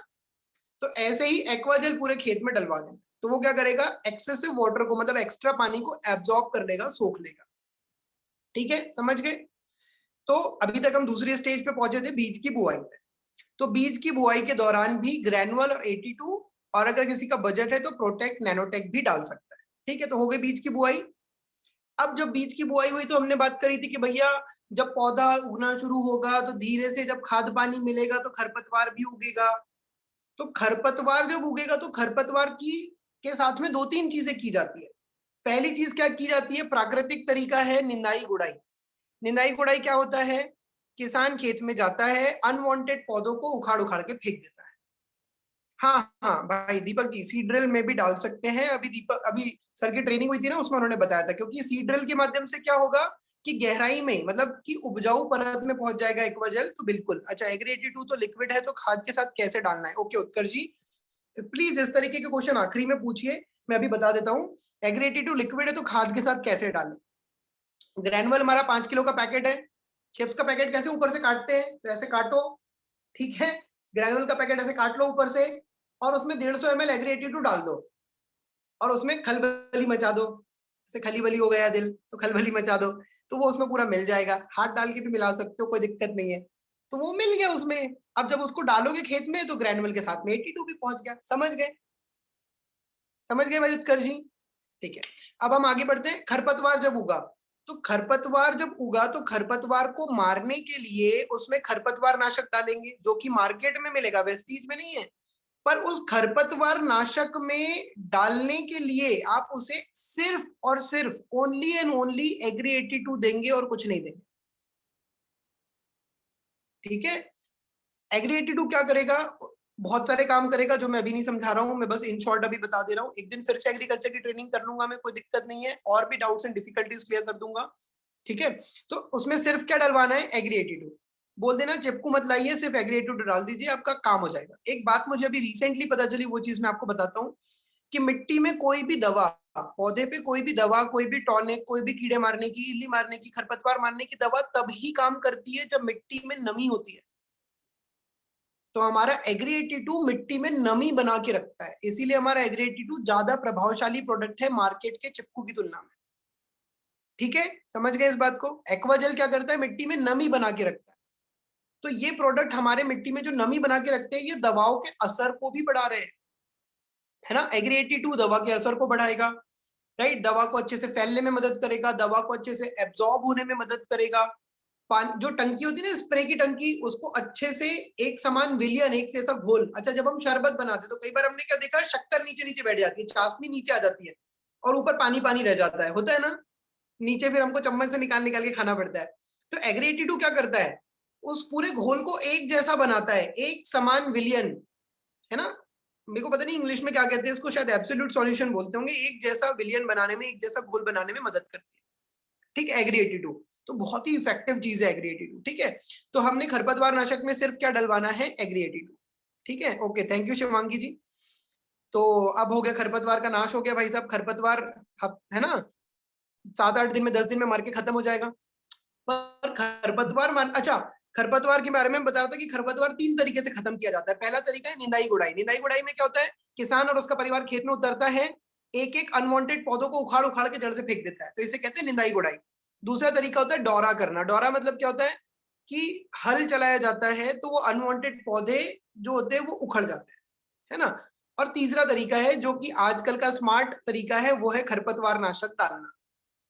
तो ऐसे ही एक्वा जेल पूरे खेत में डलवा दें, तो वो क्या करेगा, एक्सेसिव वाटर को, मतलब एक्स्ट्रा पानी को एब्जॉर्ब कर लेगा, सोख लेगा। ठीक है, समझ गए। तो अभी तक हम दूसरी स्टेज पे पहुंचे थे, बीज की बुआई पे। तो बीज की बुआई के दौरान भी ग्रैनुअल और 82, और अगर किसी का बजट है तो प्रोटेक्ट नैनोटेक भी डाल सकता है। ठीक है, तो हो गई बीज की बुआई। अब जब बीज की बुआई हुई तो हमने बात करी थी कि भैया जब पौधा उगना शुरू होगा तो धीरे से जब खाद पानी मिलेगा तो खरपतवार भी उगेगा। तो खरपतवार जब उगेगा तो खरपतवार की के साथ में दो तीन चीजें की जाती है। पहली चीज क्या की जाती है, प्राकृतिक तरीका है निंदाई गुड़ाई। निंदाई गुड़ाई क्या होता है, किसान खेत में जाता है, अनवांटेड पौधों को उखाड़ उखाड़ के फेंक देता है। हाँ हाँ भाई दीपक जी, सीड ड्रिल में भी डाल सकते हैं, अभी सर की ट्रेनिंग हुई थी ना, उसमें उन्होंने बताया था, क्योंकि सीड ड्रिल के माध्यम से क्या होगा कि गहराई में, मतलब कि उपजाऊ परत में पहुंच जाएगा एक्वाजेल, तो बिल्कुल। अच्छा, एग्री 82 तो लिक्विड है, तो खाद के साथ कैसे डालना है? ओके उत्कर्ष जी, प्लीज इस तरीके के क्वेश्चन आखिरी में पूछिए, मैं अभी बता देता हूँ। एग्री 82 लिक्विड है तो खाद के साथ कैसे डालें? ग्रैनुअल हमारा 5 किलो का पैकेट है, चिप्स का पैकेट कैसे ऊपर से काटते हैं, तो ऐसे काटो, ठीक है, ग्रैनुअल का पैकेट ऐसे काट लो ऊपर से, और उसमें 150 ml एग्री 82 डाल दो, और उसमें खलबली मचा दो, जैसे खली बली हो गया दिल, तो खलबली मचा दो, तो वो उसमें पूरा मिल जाएगा, हाथ डाल के भी मिला सकते हो, कोई दिक्कत नहीं है। तो वो मिल गया उसमें, अब जब उसको डालोगे खेत में तो ग्रैनुअल के साथ में 82 भी पहुंच गया। समझ गए, समझ गए भाई उत्कर्ष जी? ठीक है, अब हम आगे बढ़ते हैं। खरपतवार जब उगा, तो खरपतवार जब उगा तो खरपतवार को मारने के लिए उसमें खरपतवार नाशक डालेंगे, जो कि मार्केट में मिलेगा, वेस्टीज में नहीं है। पर उस खरपतवार नाशक में डालने के लिए आप उसे सिर्फ और सिर्फ ओनली एंड ओनली एग्री 82 देंगे और कुछ नहीं देंगे। ठीक है, एग्री 82 क्या करेगा, बहुत सारे काम करेगा जो मैं अभी नहीं समझा रहा हूँ, मैं बस इन शॉर्ट अभी बता दे रहा हूँ। एक दिन फिर से एग्रीकल्चर की ट्रेनिंग कर लूंगा मैं, कोई दिक्कत नहीं है, और भी डाउट्स एंड डिफिकल्टीज क्लियर कर दूंगा। ठीक है, तो उसमें सिर्फ क्या डलवाना है, एग्री 82। बोल देना चिपकू मत लाइए, सिर्फ एग्री 82 डाल दीजिए, आपका काम हो जाएगा। एक बात मुझे अभी रिसेंटली पता चली, वो चीज मैं आपको बताता हूँ, कि मिट्टी में कोई भी दवा, पौधे पे कोई भी दवा, कोई भी टॉनिक, कोई भी कीड़े मारने की, इल्ली मारने की, खरपतवार मारने की दवा तभी काम करती है जब मिट्टी में नमी होती है। तो हमारा एग्री 82 मिट्टी में नमी बना के रखता है, इसीलिए हमारा एग्री 82 ज्यादा प्रभावशाली प्रोडक्ट है मार्केट के चिपकू की तुलना में। ठीक है, समझ गए इस बात को। एक्वाजेल क्या करता है, मिट्टी में नमी बना के रखता है। तो ये प्रोडक्ट हमारे मिट्टी में जो नमी बना के रखते हैं, ये दवाओं के असर को भी बढ़ा रहे हैं, है ना। एग्री 82 दवा के असर को बढ़ाएगा, राइट, दवा को अच्छे से फैलने में मदद करेगा, दवा को अच्छे से एब्जॉर्ब होने में मदद करेगा। जो टंकी होती है ना स्प्रे की टंकी, उसको अच्छे से एक समान विलियन, एक से ऐसा घोल। अच्छा, जब हम शरबत बनाते तो कई बार हमने क्या देखा, शक्कर नीचे नीचे बैठ जाती है, चाशनी नीचे आ जाती है और ऊपर पानी पानी रह जाता है, होता है ना नीचे, फिर हमको चम्मच से निकाल निकाल के खाना पड़ता है। तो एग्री 82 क्या करता है, उस पूरे घोल को एक जैसा बनाता है, एक समान विलियन, है ना। मेरे को पता नहीं इंग्लिश में क्या कहते हैं इसको, शायद एब्सोल्यूट सॉल्यूशन बोलते होंगे। एक जैसा विलियन बनाने में, एक जैसा घोल बनाने में मदद करती है, ठीक है, एग्री 82। तो बहुत ही इफेक्टिव चीज है एग्री 82, ठीक है। तो हमने खरपतवार नाशक में सिर्फ क्या डलवाना है, एग्री 82, ठीक है। ओके, थैंक यू शिवांगी जी। तो अब हो गया, खरपतवार का नाश हो गया भाई साहब। खरपतवार है ना 7-8 दिन में, 10 दिन में मर के खत्म हो जाएगा। पर खरपतवार अच्छा, खरपतवार के बारे में बता रहा था कि खरपतवार 3 तरीके से खत्म किया जाता है। पहला तरीका है निंदाई गुड़ाई। निंदाई गुड़ाई में क्या होता है, किसान और उसका परिवार खेत में उतरता है, एक एक अनवांटेड पौधों को उखाड़ उखाड़ के जड़ से फेंक देता है, तो इसे कहते हैं निंदाई गुड़ाई। दूसरा तरीका होता है डोरा करना। डोरा मतलब क्या होता है कि हल चलाया जाता है तो वो अनवांटेड पौधे जो होते हैं वो उखड़ जाते हैं, है ना। और तीसरा तरीका है जो कि आजकल का स्मार्ट तरीका है, वो है खरपतवार नाशक डालना।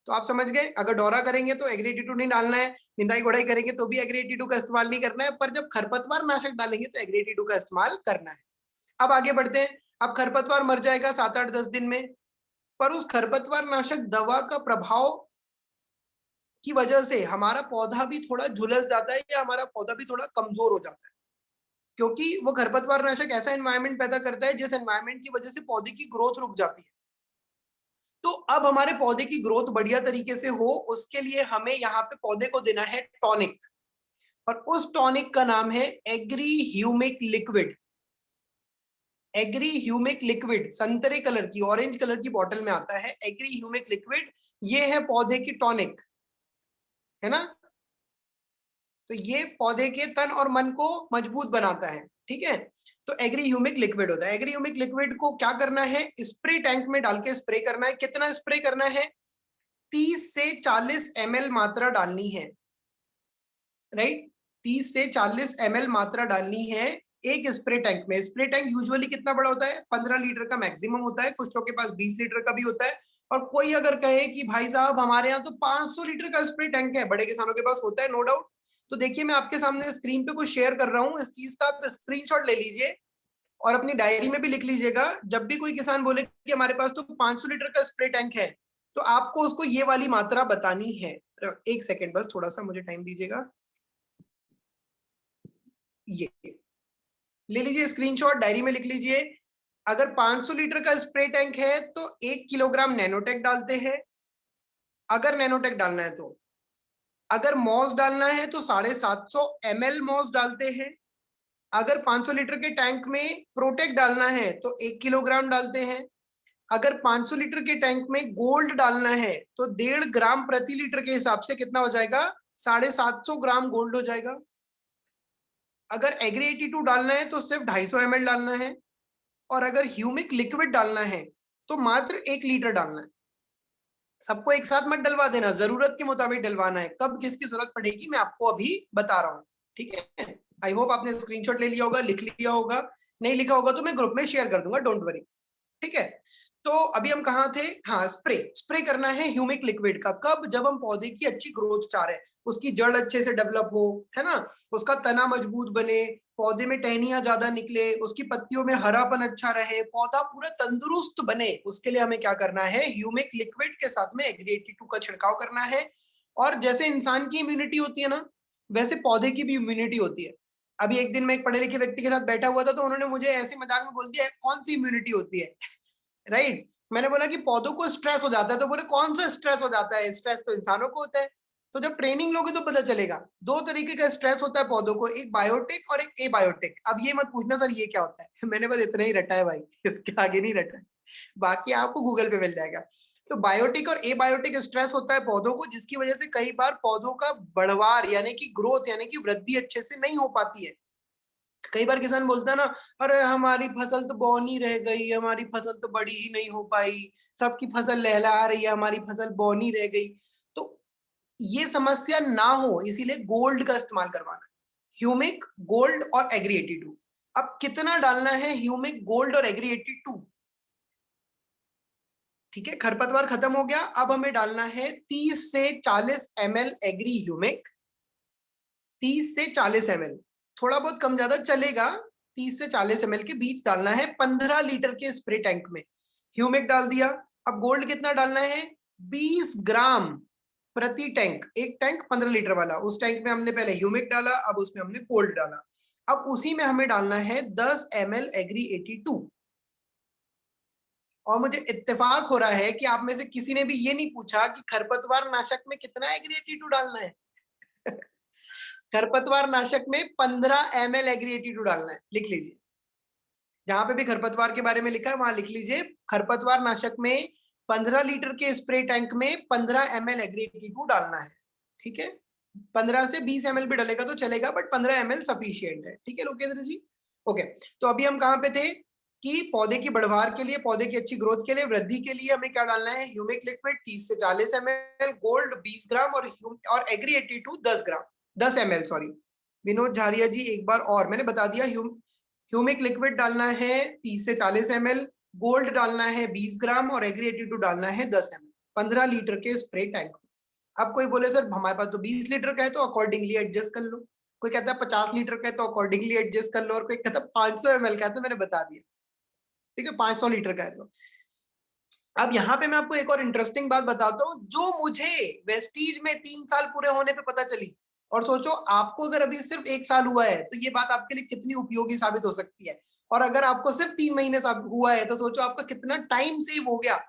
तो आप समझ गए, अगर डोरा करेंगे तो एग्री 82 नहीं डालना है, निंदाई गुड़ाई करेंगे तो भी एग्री 82 का इस्तेमाल नहीं करना है, पर जब खरपतवार नाशक डालेंगे तो एग्री 82 का इस्तेमाल करना है। अब आगे बढ़ते हैं। अब खरपतवार मर जाएगा 7-8-10 दिन में, पर उस खरपतवार नाशक दवा का प्रभाव की वजह से हमारा पौधा भी थोड़ा झुलस जाता है, या हमारा पौधा भी थोड़ा कमजोर हो जाता है, क्योंकि वो खरपतवार नाशक ऐसा एनवायरमेंट पैदा करता है जिस एनवायरमेंट की वजह से पौधे की ग्रोथ रुक जाती है। तो अब हमारे पौधे की ग्रोथ बढ़िया तरीके से हो, उसके लिए हमें यहाँ पे पौधे को देना है टॉनिक, और उस टॉनिक का नाम है agri humic liquid. Agri humic liquid संतरे कलर की, ऑरेंज कलर की बॉटल में आता है एग्री ह्यूमिक लिक्विड। ये है पौधे की टॉनिक, है ना। तो ये पौधे के तन और मन को मजबूत बनाता है, ठीक है। तो एग्री ह्यूमिक लिक्विड होता है। एग्री ह्यूमिक लिक्विड को क्या करना है, स्प्रे टैंक में डाल के स्प्रे करना है। कितना स्प्रे करना है, 30 से 40 ml मात्रा डालनी है, राइट। 30 से 40 ml मात्रा डालनी है एक स्प्रे टैंक में। स्प्रे टैंक यूजुअली कितना बड़ा होता है, 15 लीटर का मैक्सिमम होता है, कुछ लोग के पास 20 लीटर का भी होता है। और कोई अगर कहे कि भाई साहब हमारे यहाँ तो 500 लीटर का स्प्रे टैंक है, बड़े किसानों के पास होता है, नो डाउट। तो देखिए, मैं आपके सामने स्क्रीन पे कुछ शेयर कर रहा हूँ, इस चीज का आप स्क्रीनशॉट ले लीजिए और अपनी डायरी में भी लिख लीजिएगा। जब भी कोई किसान बोले कि हमारे पास तो 500 लीटर का स्प्रे टैंक है, तो आपको उसको ये वाली मात्रा बतानी है। एक सेकेंड बस, थोड़ा सा मुझे टाइम दीजिएगा। ये ले लीजिए स्क्रीनशॉट, डायरी में लिख लीजिए। अगर 500 लीटर का स्प्रे टैंक है तो 1 किलोग्राम नैनोटेक डालते हैं, अगर नैनोटेक डालना है तो। अगर मॉस डालना है तो 750 ml मॉस डालते हैं। अगर 500 लीटर के टैंक में प्रोटेक डालना है तो 1 किलोग्राम डालते हैं। अगर 500 लीटर के टैंक में गोल्ड डालना है तो 1.5 ग्राम प्रति लीटर के हिसाब से कितना हो जाएगा, 750 ग्राम गोल्ड हो जाएगा। अगर एग्री 82 डालना है तो सिर्फ 250 ml डालना है। और अगर ह्यूमिक लिक्विड डालना है तो मात्र 1 लीटर डालना है। सबको एक साथ मत डलवा देना, जरूरत के मुताबिक डलवाना है। कब किसकी जरूरत पड़ेगी मैं आपको अभी बता रहा हूँ, ठीक है। आई होप आपने स्क्रीनशॉट ले लिया होगा, लिख लिया होगा। नहीं लिखा होगा तो मैं ग्रुप में शेयर कर दूंगा, डोंट वरी, ठीक है। तो अभी हम कहाँ थे, हाँ, स्प्रे। स्प्रे करना है ह्यूमिक लिक्विड का कब, जब हम पौधे की अच्छी ग्रोथ चाह रहे हैं, उसकी जड़ अच्छे से डेवलप हो, है ना, उसका तना मजबूत बने, पौधे में टहनियां ज्यादा निकले, उसकी पत्तियों में हरापन अच्छा रहे, पौधा पूरा तंदुरुस्त बने, उसके लिए हमें क्या करना है, ह्यूमिक लिक्विड के साथ में एग्री 82 का छिड़काव करना है। और जैसे इंसान की इम्यूनिटी होती है ना, वैसे पौधे की भी इम्यूनिटी होती है। अभी एक दिन मैं एक पढ़े लिखे व्यक्ति के साथ बैठा हुआ था, तो उन्होंने मुझे ऐसे मजाक में बोल दिया, कौन सी इम्यूनिटी होती है, राइट। मैंने बोला कि पौधों को स्ट्रेस हो जाता है, तो बोले कौन सा स्ट्रेस हो जाता है, स्ट्रेस तो इंसानों को होता है। तो जब ट्रेनिंग लोगे तो पता चलेगा। 2 तरीके का स्ट्रेस होता है पौधों को, एक बायोटिक और एक एबायोटिक। अब ये मत पूछना सर ये क्या होता है मैंने बस इतना ही रटा है भाई, इसके आगे नहीं रटा है, बाकी आपको गूगल पे मिल जाएगा। तो बायोटिक और एबायोटिक स्ट्रेस होता है पौधों को, जिसकी वजह से कई बार पौधों का बढ़वार यानी कि ग्रोथ यानी कि वृद्धि अच्छे से नहीं हो पाती है। कई बार किसान बोलता है ना, अरे हमारी फसल तो बौनी रह गई, हमारी फसल तो बड़ी ही नहीं हो पाई, सबकी फसल लहलहा रही है, हमारी फसल बौनी रह गई। तो ये समस्या ना हो इसीलिए गोल्ड का इस्तेमाल करवाना है, ह्यूमिक, गोल्ड और एग्री 82। अब कितना डालना है ह्यूमिक, गोल्ड और एग्री 82? ठीक है, खरपतवार खत्म हो गया, अब हमें डालना है 30 से 40 ml एग्री ह्यूमिक, 30 से 40 ml, थोड़ा बहुत कम ज्यादा चलेगा, 30 से 40 ml के बीच डालना है 15 लीटर के स्प्रे टैंक में। ह्यूमिक डाल दिया, अब गोल्ड कितना डालना है? 20 ग्राम प्रति टैंक, एक टैंक 15 लीटर वाला, उस टैंक में हमने पहले ह्यूमिक डाला, अब उसमें हमने गोल्ड डाला। अब उसी में हमें डालना है 10 ml एग्री 82। और मुझे इत्तेफाक हो रहा है कि आप में से किसी ने भी ये नहीं पूछा कि खरपतवार नाशक में कितना एग्री 82 डालना है। खरपतवार नाशक में 15 ml एग्री 82 डालना है, लिख लीजिए। जहां पे भी खरपतवार के बारे में लिखा है वहां लिख लीजिए, खरपतवार नाशक में 15 लीटर के स्प्रे टैंक में 15 ml एग्री 82 डालना है। ठीक है, 15 से 20 ml भी डालेगा तो चलेगा, बट 15 ml सफिशियंट है। ठीक है लोकेंद्र जी, ओके। तो अभी हम कहाँ पे थे कि पौधे की बढ़वार के लिए, पौधे की अच्छी ग्रोथ के लिए, वृद्धि के लिए हमें क्या डालना है? ह्यूमिक लिक्विड 30 से 40 ml, गोल्ड 20 ग्राम और एग्री 82 10 ग्राम, 10 ml सॉरी। विनोद झारिया जी एक बार और मैंने बता दिया, ह्यूमिक लिक्विड डालना है 30 से 40 ml, गोल्ड डालना है 20 ग्राम और एग्री 82 डालना है 10 ml, 15 लीटर के स्प्रे टैंक। अब कोई बोले सर हमारे पास तो 20 लीटर का है तो अकॉर्डिंगली एडजस्ट कर लो, कोई कहता है 50 लीटर का है तो अकॉर्डिंगली एडजस्ट कर लो, और कोई कहता है 500 ml का है तो मैंने बता दिया, ठीक है 500 लीटर का है तो। अब यहाँ पे मैं आपको एक और इंटरेस्टिंग बात बताता हूँ जो मुझे वेस्टीज में 3 साल पूरे होने पे पता चली, और सोचो आपको अगर अभी सिर्फ 1 साल हुआ है तो ये बात आपके लिए कितनी उपयोगी साबित हो सकती है, और अगर आपको सिर्फ 3 महीने हुआ है तो सोचो आपका कितना टाइम सेव हो गया।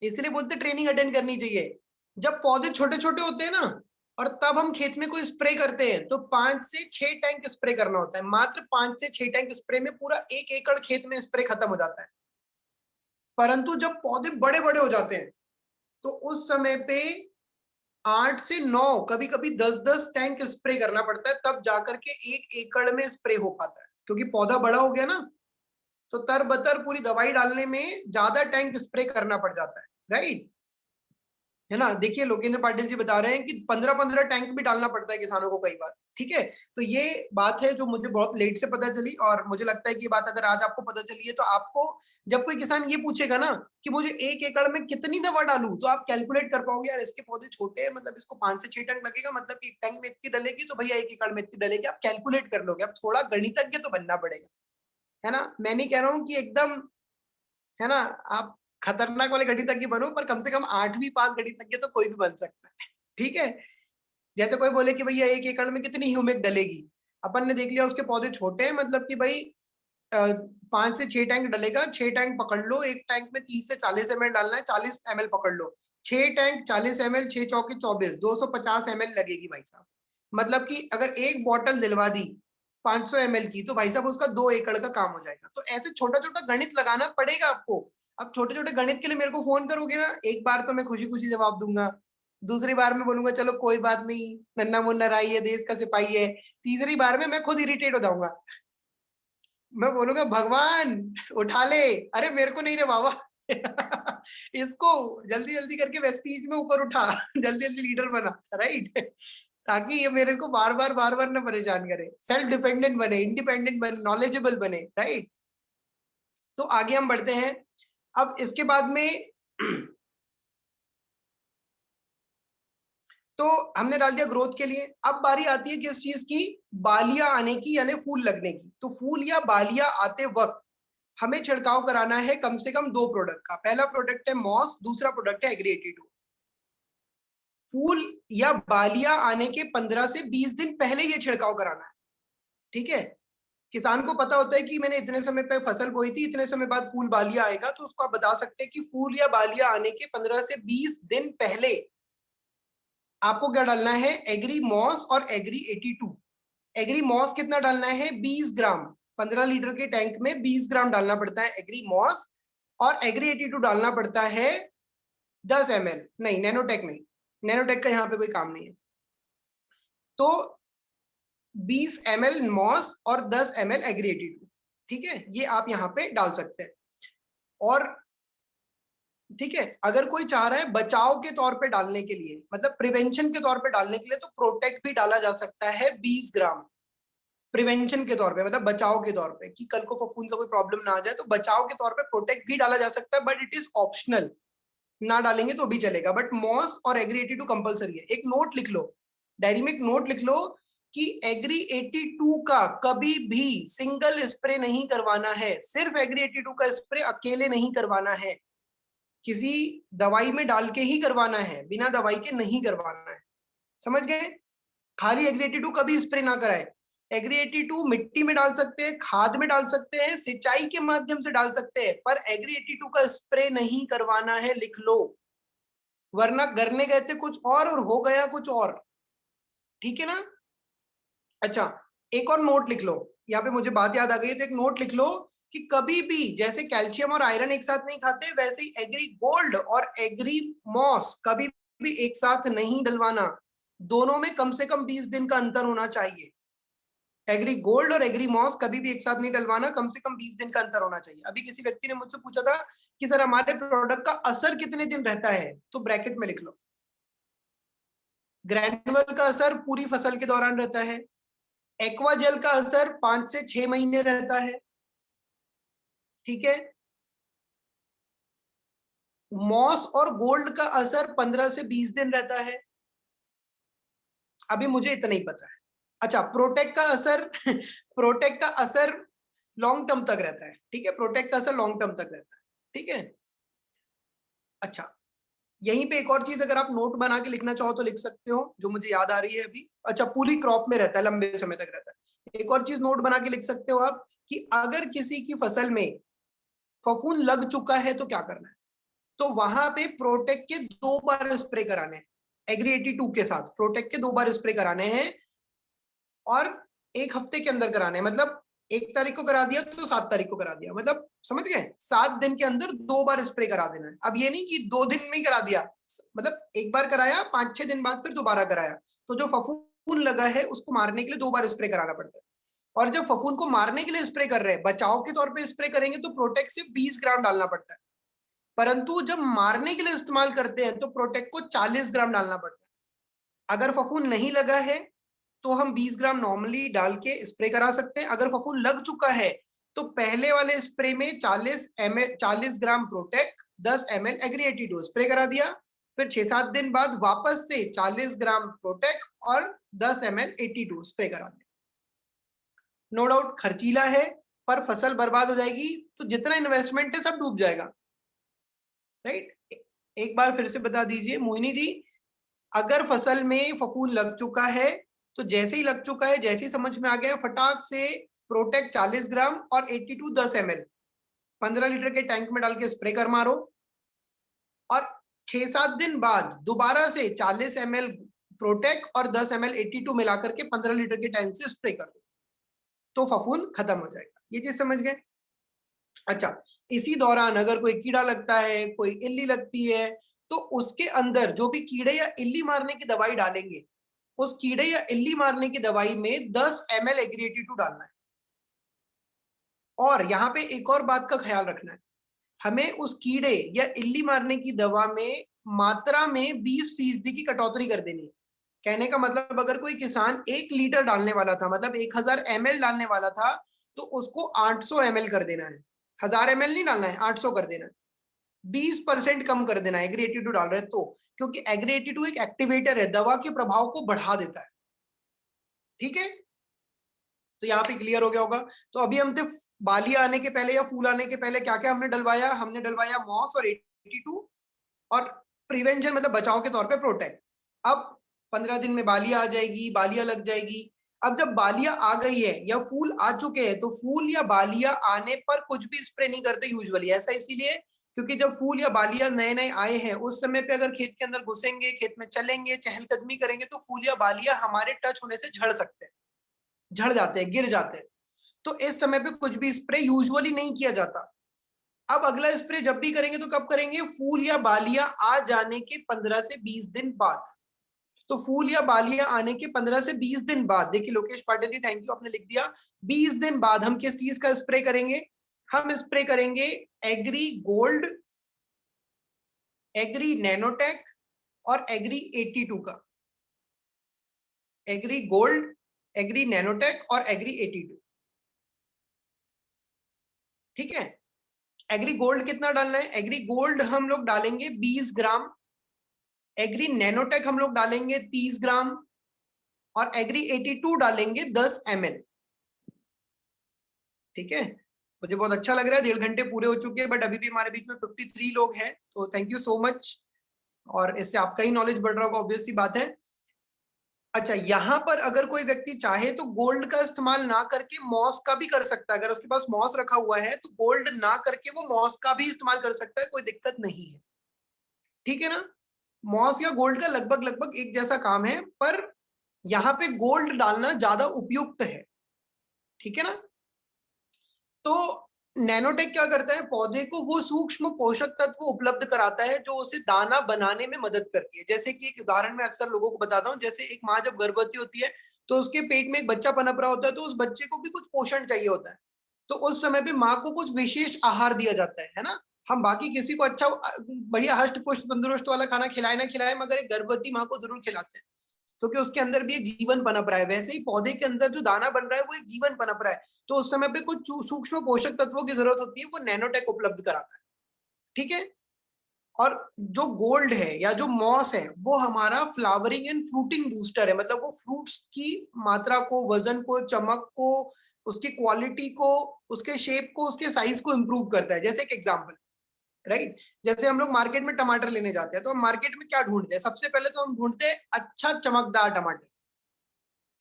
इसलिए बोलते ट्रेनिंग अटेंड करनी चाहिए। जब पौधे छोटे छोटे होते हैं ना, और तब हम खेत में कोई स्प्रे करते हैं तो 5 से 6 टैंक स्प्रे करना होता है, मात्र 5 से 6 टैंक स्प्रे में पूरा 1 एकड़ खेत में स्प्रे खत्म हो जाता है। परंतु जब पौधे बड़े बड़े हो जाते हैं तो उस समय पे 8 से 9, कभी कभी 10-10 टैंक स्प्रे करना पड़ता है, तब जाकर के 1 एकड़ में स्प्रे हो पाता है, क्योंकि पौधा बड़ा हो गया ना, तो तरबतर पूरी दवाई डालने में ज्यादा टैंक स्प्रे करना पड़ जाता है, राइट? है ना, देखिए लोकेंद्र पाटिल जी बता रहे हैं कि 15-15 टैंक भी डालना पड़ता है किसानों को कई बार। ठीक है, तो ये बात है जो मुझे बहुत लेट से पता चली, और मुझे लगता है कि ये बात अगर आज आपको पता चली है तो आपको जब कोई किसान ये पूछेगा ना कि मुझे 1 एकड़ में कितनी दवा डालूं, तो आप कैलकुलेट कर पाओगे, यार इसके पौधे छोटे हैं, मतलब इसको 5 से 6 टैंक लगेगा, मतलब कि 1 टैंक में इतनी डलेगी तो भैया 1 एकड़ में इतनी डलेगी, आप कैलकुलेट कर लोगे। अब थोड़ा गणितज्ञ तो बनना पड़ेगा, है ना, मैं नहीं कह रहा हूँ कि एकदम, है ना, आप खतरनाक वाले गणितज्ञ बनो, पर कम से कम 8वीं पास गणितज्ञ तो कोई भी बन सकता है। ठीक है, जैसे कोई बोले कि भैया 1 एकड़ में कितनी ह्यूमिक डलेगी, अपन ने देख लिया उसके पौधे छोटे हैं, मतलब कि भाई 5 से 6 टैंक डलेगा, 6 टैंक पकड़ लो, एक टैंक में 30 से 40 ml डालना है, 40 ml पकड़ लो, 6 टैंक 40 ml, 6 चौके 24, 250 ml लगेगी भाई साहब। मतलब कि अगर एक बॉटल दिलवा दी 500 ml की, तो भाई साहब उसका 2 एकड़ का काम हो जाएगा। तो ऐसे छोटा छोटा गणित लगाना पड़ेगा आपको। अब छोटे छोटे गणित के लिए मेरे को फोन करोगे ना, एक बार तो मैं खुशी खुशी जवाब दूंगा, दूसरी बार में बोलूंगा चलो कोई बात नहीं, नन्ना मुन्ना राई है, देश का सिपाही है, तीसरी बार में मैं खुद इरिटेट हो जाऊंगा, मैं बोलूंगा भगवान उठा ले, अरे मेरे को नहीं रे बाबा इसको जल्दी जल्दी करके वेस्टीज में ऊपर उठा जल्दी जल्दी लीडर बना, राइट? ताकि ये मेरे को बार बार ना परेशान करे, सेल्फ डिपेंडेंट बने, इंडिपेंडेंट बने, नॉलेजेबल बने, राइट? तो आगे हम बढ़ते हैं। अब इसके बाद में तो हमने डाल दिया ग्रोथ के लिए। अब बारी आती है किस चीज की? बालियां आने की, यानी फूल लगने की। तो फूल या बालियां आते वक्त हमें छिड़काव कराना है कम से कम 2 प्रोडक्ट का। पहला प्रोडक्ट है मॉस, दूसरा प्रोडक्ट है एग्री 82। फूल या बालियां आने के 15 से 20 दिन पहले ये छिड़काव कराना है। ठीक है, किसान को पता होता है कि मैंने इतने समय पे फसल बोई थी, इतने समय बाद फूल बालियां आएगा, तो उसको आप बता सकते हैं कि फूल या बालियां आने के 15 से 20 दिन पहले आपको क्या डालना है? एग्री मॉस और एग्री 82। एग्री मॉस कितना डालना है? 20 ग्राम, 15 लीटर के टैंक में 20 ग्राम डालना पड़ता है एग्री मॉस, और एग्री 82 डालना पड़ता है 10 ml। नहीं, नैनोटेक नहीं, नैनोटेक का यहाँ पे कोई काम नहीं है। तो 20 ml मॉस और 10 ml एग्री 82, ठीक है, ये आप यहाँ पे डाल सकते हैं। और ठीक है, अगर कोई चाह रहा है बचाव के तौर पे डालने के लिए, मतलब प्रिवेंशन के तौर पे डालने के लिए, तो प्रोटेक्ट भी डाला जा सकता है 20 ग्राम प्रिवेंशन के तौर पे, मतलब बचाव के तौर पे, कि कल को फफूंद का कोई प्रॉब्लम ना आ जाए, तो बचाव के तौर पे प्रोटेक्ट भी डाला जा सकता है, बट इट इज ऑप्शनल, ना डालेंगे तो भी चलेगा, बट मॉस और एग्री 82 कंपलसरी है। एक नोट लिख लो, डायरी में एक नोट लिख लो कि एग्री 82 का कभी भी सिंगल स्प्रे नहीं करवाना है, सिर्फ एग्री 82 का स्प्रे अकेले नहीं करवाना है, किसी दवाई में डाल के ही करवाना है, बिना दवाई के नहीं करवाना है, समझ गए? खाली एग्री 82 कभी स्प्रे ना कराए। एग्री 82 मिट्टी में डाल सकते हैं, खाद में डाल सकते हैं, सिंचाई के माध्यम से डाल सकते हैं, पर एग्री 82 का स्प्रे नहीं करवाना है, लिख लो, वरना करने गए थे कुछ और हो गया कुछ और, ठीक है ना? अच्छा, एक और नोट लिख लो, यहाँ पे मुझे बात याद आ गई, तो एक नोट लिख लो कि कभी भी जैसे कैल्शियम और आयरन एक साथ नहीं खाते, वैसे ही एग्री गोल्ड और एग्री मॉस कभी भी एक साथ नहीं डलवाना, दोनों में कम से कम 20 दिन का अंतर होना चाहिए। एग्री गोल्ड और एग्री मॉस कभी भी एक साथ नहीं डलवाना, कम से कम 20 दिन का अंतर होना चाहिए। अभी किसी व्यक्ति ने मुझसे पूछा था कि सर हमारे प्रोडक्ट का असर कितने दिन रहता है, तो ब्रैकेट में लिख लो, ग्रैनुअल का असर पूरी फसल के दौरान रहता है, एक्वा जेल का असर 5 से 6 महीने रहता है, ठीक है, मॉस और गोल्ड का असर 15 से 20 दिन रहता है, अभी मुझे इतना ही पता है। अच्छा, प्रोटेक्ट का असर प्रोटेक्ट का असर लॉन्ग टर्म तक रहता है, ठीक है, प्रोटेक्ट का असर लॉन्ग टर्म तक रहता है, ठीक है। अच्छा, यहीं पे एक और चीज अगर आप नोट बना के लिखना चाहो तो लिख सकते हो, जो मुझे याद आ रही है अभी। अच्छा, पूरी क्रॉप में रहता है, लंबे समय तक रहता है। एक और चीज नोट बना के लिख सकते हो आप कि अगर किसी की फसल में फफूंद लग चुका है तो क्या करना है, तो वहां पे प्रोटेक्ट के 2 बार स्प्रे कराने हैं, एग्री 82 के साथ प्रोटेक्ट के 2 बार स्प्रे कराने हैं, और 1 हफ्ते के अंदर कराने हैं, मतलब 1 तारीख को करा दिया तो 7 तारीख को करा दिया, मतलब समझ गए, 7 दिन के अंदर 2 बार स्प्रे करा देना है। अब ये नहीं कि 2 दिन में ही करा दिया, मतलब एक बार कराया, 5-6 दिन बाद फिर दोबारा कराया, तो जो फफूंद लगा है उसको मारने के लिए 2 बार स्प्रे कराना पड़ता है। और जब फफूंद को मारने के लिए स्प्रे कर रहे हैं, बचाव के तौर पे स्प्रे करेंगे तो प्रोटेक्ट से 20 ग्राम डालना पड़ता है, परंतु जब मारने के लिए इस्तेमाल करते हैं तो प्रोटेक्ट को 40 ग्राम डालना पड़ता है। अगर फफूंद नहीं लगा है तो हम 20 ग्राम नॉर्मली डाल के स्प्रे करा सकते हैं, अगर फफूंद लग चुका है तो पहले वाले स्प्रे में 40 ग्राम प्रोटेक्ट, 10 ml एग्री 82 स्प्रे करा दिया, फिर 6-7 दिन बाद वापस से 40 ग्राम प्रोटेक्ट और 10 ml 82 स्प्रे करा दिया। नो डाउट खर्चीला है, पर फसल बर्बाद हो जाएगी, तो जितना इन्वेस्टमेंट है सब डूब जाएगा, राइट? एक बार फिर से बता दीजिए मोहिनी जी, अगर फसल में फफूंद लग चुका है तो जैसे ही लग चुका है, जैसे ही समझ में आ गया, फटाक से प्रोटेक्ट 40 ग्राम और 82 10 ml 15 लीटर के टैंक में डाल के स्प्रे कर मारो, और 6-7 दिन बाद दोबारा से 40 ml प्रोटेक्ट और 10 ml 82 मिलाकर के 15 लीटर के टैंक से स्प्रे कर दो, तो फफूंद खत्म हो जाएगा। ये चीज समझ गए? अच्छा, इसी दौरान अगर कोई कीड़ा लगता है, कोई इल्ली लगती है, तो उसके अंदर जो भी कीड़े या इल्ली मारने की दवाई डालेंगे, उस कीड़े या इल्ली मारने की दवाई में 10 ml एग्री 82 डालना है। और यहाँ पे एक और बात का ख्याल रखना है, हमें उस कीड़े या इल्ली मारने की दवा में मात्रा में 20% की कटौती कर देनी है। कहने का मतलब, अगर कोई किसान 1 लीटर डालने वाला था, मतलब 1000 ml डालने वाला था, तो उसको 800 ml कर देना है, 1000 ml नहीं डालना है, 800 कर देना है, 20% कम कर देना है एग्री 82 डाल रहे तो, क्योंकि एग्री 82 एक एक्टिवेटर है, दवा के प्रभाव को बढ़ा देता है, ठीक है? तो यहाँ पे क्लियर हो गया होगा। तो अभी हम थे बालियां आने के पहले या फूल आने के पहले क्या क्या हमने डलवाया, हमने डलवाया मॉस और 82, और प्रिवेंशन मतलब बचाव के तौर पे प्रोटेक्ट। अब 15 दिन में बालियां आ जाएगी, बालियां लग जाएगी। अब जब बालियां आ गई है या फूल आ चुके हैं, तो फूल या बालियां आने पर कुछ भी स्प्रे नहीं करते यूजुअली, ऐसा इसीलिए क्योंकि जब फूल या बालियां नए नए आए हैं, उस समय पे अगर खेत के अंदर घुसेंगे, खेत में चलेंगे, चहलकदमी करेंगे, तो फूल या बालियां हमारे टच होने से झड़ सकते हैं, झड़ जाते हैं, गिर जाते हैं, तो इस समय पे कुछ भी स्प्रे यूजुअली नहीं किया जाता। अब अगला स्प्रे जब भी करेंगे तो कब करेंगे, फूल या बालियां आ जाने के 15 से 20 दिन बाद। तो फूल या बालियां आने के 15 से 20 दिन बाद, देखिए लोकेश पाटिल जी थैंक यू, आपने लिख दिया, 20 दिन बाद हम किस चीज का स्प्रे करेंगे, हम स्प्रे करेंगे एग्री गोल्ड एग्री नैनोटेक और एग्री 82 का, एग्री गोल्ड, एग्री नैनोटेक और एग्री 82। ठीक है, एग्री गोल्ड कितना डालना है? एग्री गोल्ड हम लोग डालेंगे 20 ग्राम, एग्री नैनोटेक हम लोग डालेंगे 30 ग्राम और एग्री 82 डालेंगे 10 ml। ठीक है, मुझे बहुत अच्छा लग रहा है, 1.5 घंटे पूरे हो चुके हैं, बट अभी भी हमारे बीच में 53 लोग हैं, तो थैंक यू सो मच। और इससे आपका ही नॉलेज बढ़ रहा होगा, ऑब्वियस सी बात है। अच्छा, यहाँ पर अगर कोई व्यक्ति चाहे तो गोल्ड का इस्तेमाल ना करके मॉस का भी कर सकता है। अगर उसके पास मॉस रखा हुआ है तो गोल्ड ना करके वो मॉस का भी इस्तेमाल कर सकता है, कोई दिक्कत नहीं है। ठीक है ना, मॉस या गोल्ड का लगभग लगभग एक जैसा काम है, पर यहाँ पे गोल्ड डालना ज्यादा उपयुक्त है। ठीक है ना, तो नैनोटेक क्या करता है? पौधे को वो सूक्ष्म पोषक तत्व उपलब्ध कराता है जो उसे दाना बनाने में मदद करती है। जैसे कि एक उदाहरण मैं अक्सर लोगों को बताता हूँ, जैसे एक माँ जब गर्भवती होती है तो उसके पेट में एक बच्चा पनप रहा होता है, तो उस बच्चे को भी कुछ पोषण चाहिए होता है, तो उस समय पे माँ को कुछ विशेष आहार दिया जाता है ना। हम बाकी किसी को अच्छा बढ़िया हष्ट पुष्ट तंदुरुस्त वाला खाना खिलाए ना खिलाए, मगर एक गर्भवती माँ को जरूर खिलाते हैं, क्योंकि उसके अंदर भी एक जीवन पनप रहा है। वैसे ही पौधे के अंदर जो दाना बन रहा है वो एक जीवन पनप रहा है, तो उस समय पे कुछ सूक्ष्म पोषक तत्वों की जरूरत होती है, वो नैनोटेक उपलब्ध कराता है। ठीक है, और जो गोल्ड है या जो मॉस है वो हमारा फ्लावरिंग एंड फ्रूटिंग बूस्टर है, मतलब वो फ्रूट्स की मात्रा को, वजन को, चमक को, उसकी क्वालिटी को, उसके शेप को, उसके साइज को इंप्रूव करता है। जैसे एक एग्जांपल, राइट, जैसे हम लोग मार्केट में टमाटर लेने जाते हैं तो हम मार्केट में क्या ढूंढते हैं? सबसे पहले तो हम ढूंढते हैं अच्छा चमकदार टमाटर।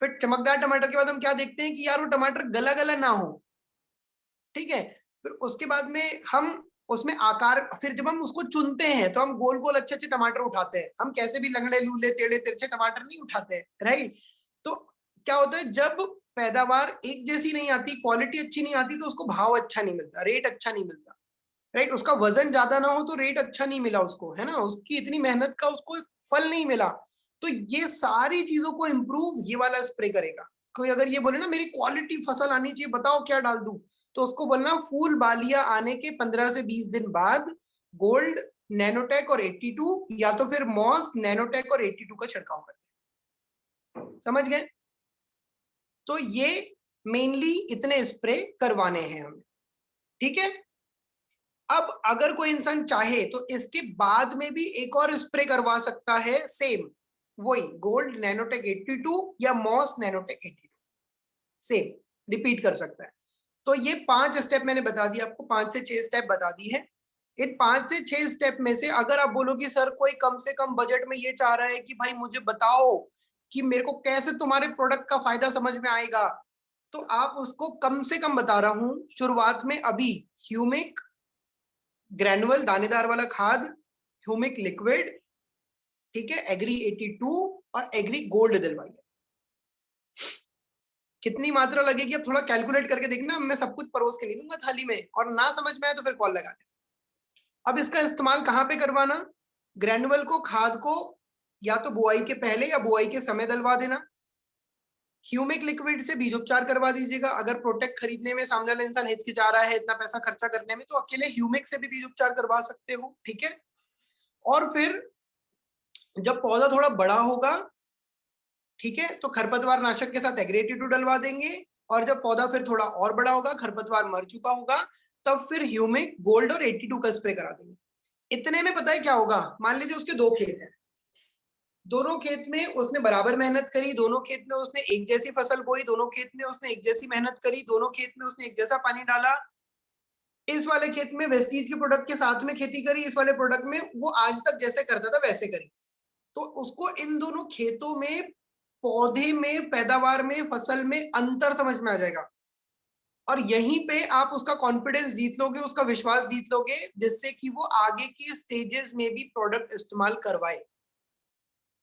फिर चमकदार टमाटर के बाद हम क्या देखते हैं कि यार वो टमाटर गला गला ना हो। ठीक है, फिर उसके बाद में हम उसमें आकार, फिर जब हम उसको चुनते हैं तो हम गोल गोल अच्छे अच्छे टमाटर उठाते हैं, हम कैसे भी लंगड़े लूले टेढ़े तिरछे टमाटर नहीं उठाते हैं, राइट। तो क्या होता है, जब पैदावार एक जैसी नहीं आती, क्वालिटी अच्छी नहीं आती, तो उसको भाव अच्छा नहीं मिलता, रेट अच्छा नहीं मिलता, राइट। उसका वजन ज्यादा ना हो तो रेट अच्छा नहीं मिला उसको, है ना, उसकी इतनी मेहनत का उसको फल नहीं मिला। तो ये सारी चीजों को इम्प्रूव ये वाला स्प्रे करेगा। कोई अगर ये बोले ना मेरी क्वालिटी फसल आनी चाहिए, बताओ क्या डाल दूं, तो उसको बोलना फूल बालियां आने के 15 से 20 दिन बाद गोल्ड, नैनोटेक और 82, या तो फिर मॉस, नैनोटेक और 82 का छिड़काव कर। समझ गए? तो ये मेनली इतने स्प्रे करवाने हैं हमें। ठीक है, अब अगर कोई इंसान चाहे तो इसके बाद में भी एक और स्प्रे करवा सकता है, सेम वही गोल्ड नैनोटेक 82 या मॉस नैनोटेक 82, सेम रिपीट कर सकता है। तो ये 5 स्टेप मैंने बता दिया आपको, 5 से 6 स्टेप बता दी है। इन 5 से 6 स्टेप में से अगर आप बोलो कि सर कोई कम से कम बजट में ये चाह रहा है कि भाई मुझे बताओ कि मेरे को कैसे तुम्हारे प्रोडक्ट का फायदा समझ में आएगा, तो आप उसको कम से कम बता रहा हूं शुरुआत में अभी ह्यूमिक ग्रैनुअल दानेदार वाला खाद, ह्यूमिक लिक्विड, ठीक है, एग्री 82 और एग्री गोल्ड दिलवाइए। कितनी मात्रा लगेगी अब थोड़ा कैलकुलेट करके देखना, मैं सब कुछ परोस के नहीं दूंगा थाली में, और ना समझ में आए तो फिर कॉल लगा लें। अब इसका इस्तेमाल कहां पे करवाना? ग्रैनुअल को, खाद को या तो बुआई के पहले या बुआई के समय डलवा देना। ह्यूमिक लिक्विड से बीज उपचार करवा दीजिएगा। अगर प्रोटेक्ट खरीदने में सामने वाला इंसान हिचकिचा रहा है इतना पैसा खर्चा करने में, तो अकेले ह्यूमिक से भी बीज उपचार करवा सकते हो। ठीक है, और फिर जब पौधा थोड़ा बड़ा होगा, ठीक है, तो खरपतवार नाशक के साथ एग्री 82 डलवा देंगे, और जब पौधा फिर थोड़ा और बड़ा होगा, खरपतवार मर चुका होगा, तब फिर ह्यूमिक गोल्ड और 82 का स्प्रे करा देंगे। इतने में पता है क्या होगा? मान लीजिए उसके 2 खेत हैं, दोनों खेत में उसने बराबर मेहनत करी, दोनों खेत में उसने एक जैसी फसल बोई, दोनों खेत में उसने एक जैसी मेहनत करी, दोनों खेत में उसने एक जैसा पानी डाला। इस वाले खेत में वेस्टीज के प्रोडक्ट के साथ में खेती करी, इस वाले प्रोडक्ट में वो आज तक जैसे करता था वैसे करी, तो उसको इन दोनों खेतों में, पौधे में, पैदावार में, फसल में अंतर समझ में आ जाएगा, और यहीं पे आप उसका कॉन्फिडेंस जीत लोगे, उसका विश्वास जीत लोगे, जिससे कि वो आगे की स्टेजेस में भी प्रोडक्ट इस्तेमाल करवाए।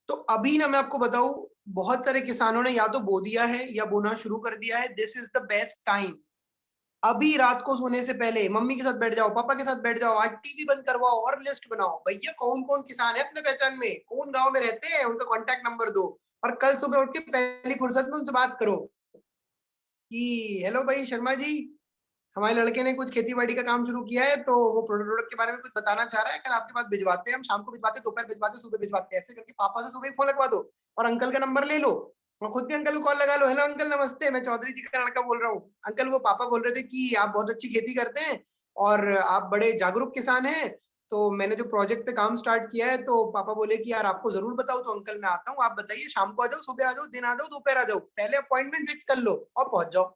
तो अभी ना मैं आपको बताऊं, बहुत सारे किसानों ने या तो बो दिया है या बोना शुरू कर दिया है। This is the best time. अभी रात को सोने से पहले मम्मी के साथ बैठ जाओ, पापा के साथ बैठ जाओ, आज टीवी बंद करवाओ और लिस्ट बनाओ, भैया कौन कौन किसान है अपने पहचान में, कौन गांव में रहते हैं, उनका कॉन्टैक्ट नंबर दो, और कल सुबह उठ के पहली फुर्सत में उनसे बात करो कि हेलो भाई शर्मा जी, हमारे लड़के ने कुछ खेती बाड़ी का काम शुरू किया है, तो वो प्रोडक्ट के बारे में कुछ बताना चाह रहा है। कल आपके पास भिजवाते हैं, हम शाम को भिजवाते हैं, दोपहर भिजवाते हैं, सुबह भिजवाते हैं, ऐसे करके पापा से सुबह फोन लगवा दो और अंकल का नंबर ले लो और खुद भी अंकल को कॉल लगा लो। हेलो अंकल नमस्ते, मैं चौधरी जी का लड़का बोल रहा हूँ। अंकल वो पापा बोल रहे थे कि आप बहुत अच्छी खेती करते हैं और आप बड़े जागरूक किसान हैं, तो मैंने जो प्रोजेक्ट पे काम स्टार्ट किया है, तो पापा बोले कि यार आपको जरूर बताओ। तो अंकल मैं आता हूँ, आप बताइए, शाम को आ जाओ, सुबह आ जाओ, दिन आ जाओ, दोपहर आ जाओ, पहले अपॉइंटमेंट फिक्स कर लो और पहुंच जाओ।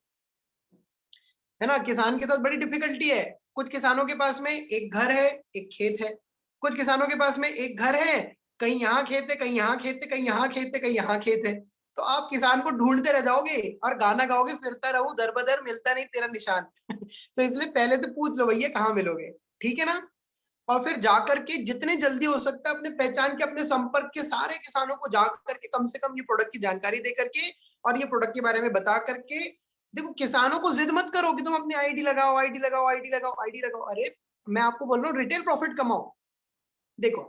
है ना, किसान के साथ बड़ी डिफिकल्टी है। कुछ किसानों के पास में एक घर है, एक खेत है। कुछ किसानों के पास में एक घर है, कहीं यहाँ खेत है, कहीं यहाँ खेत है, कहीं यहाँ खेत है, कहीं यहाँ खेत है। तो आप किसान को ढूंढते रह जाओगे और गाना गाओगे, फिरता रहूं दर बदर, मिलता नहीं तेरा निशान। तो इसलिए पहले से पूछ लो भैया कहाँ मिलोगे, ठीक है ना। और फिर जाकर के जितने जल्दी हो सकता है अपने पहचान के, अपने संपर्क के सारे किसानों को जाकर के कम से कम ये प्रोडक्ट की जानकारी दे करके और ये प्रोडक्ट के बारे में बता करके, देखो किसानों को जिद मत करो कि तुम अपनी आईडी लगाओ, आईडी लगाओ, आईडी लगाओ, आईडी लगाओ। अरे मैं आपको बोल रहा हूँ रिटेल प्रॉफिट कमाओ। देखो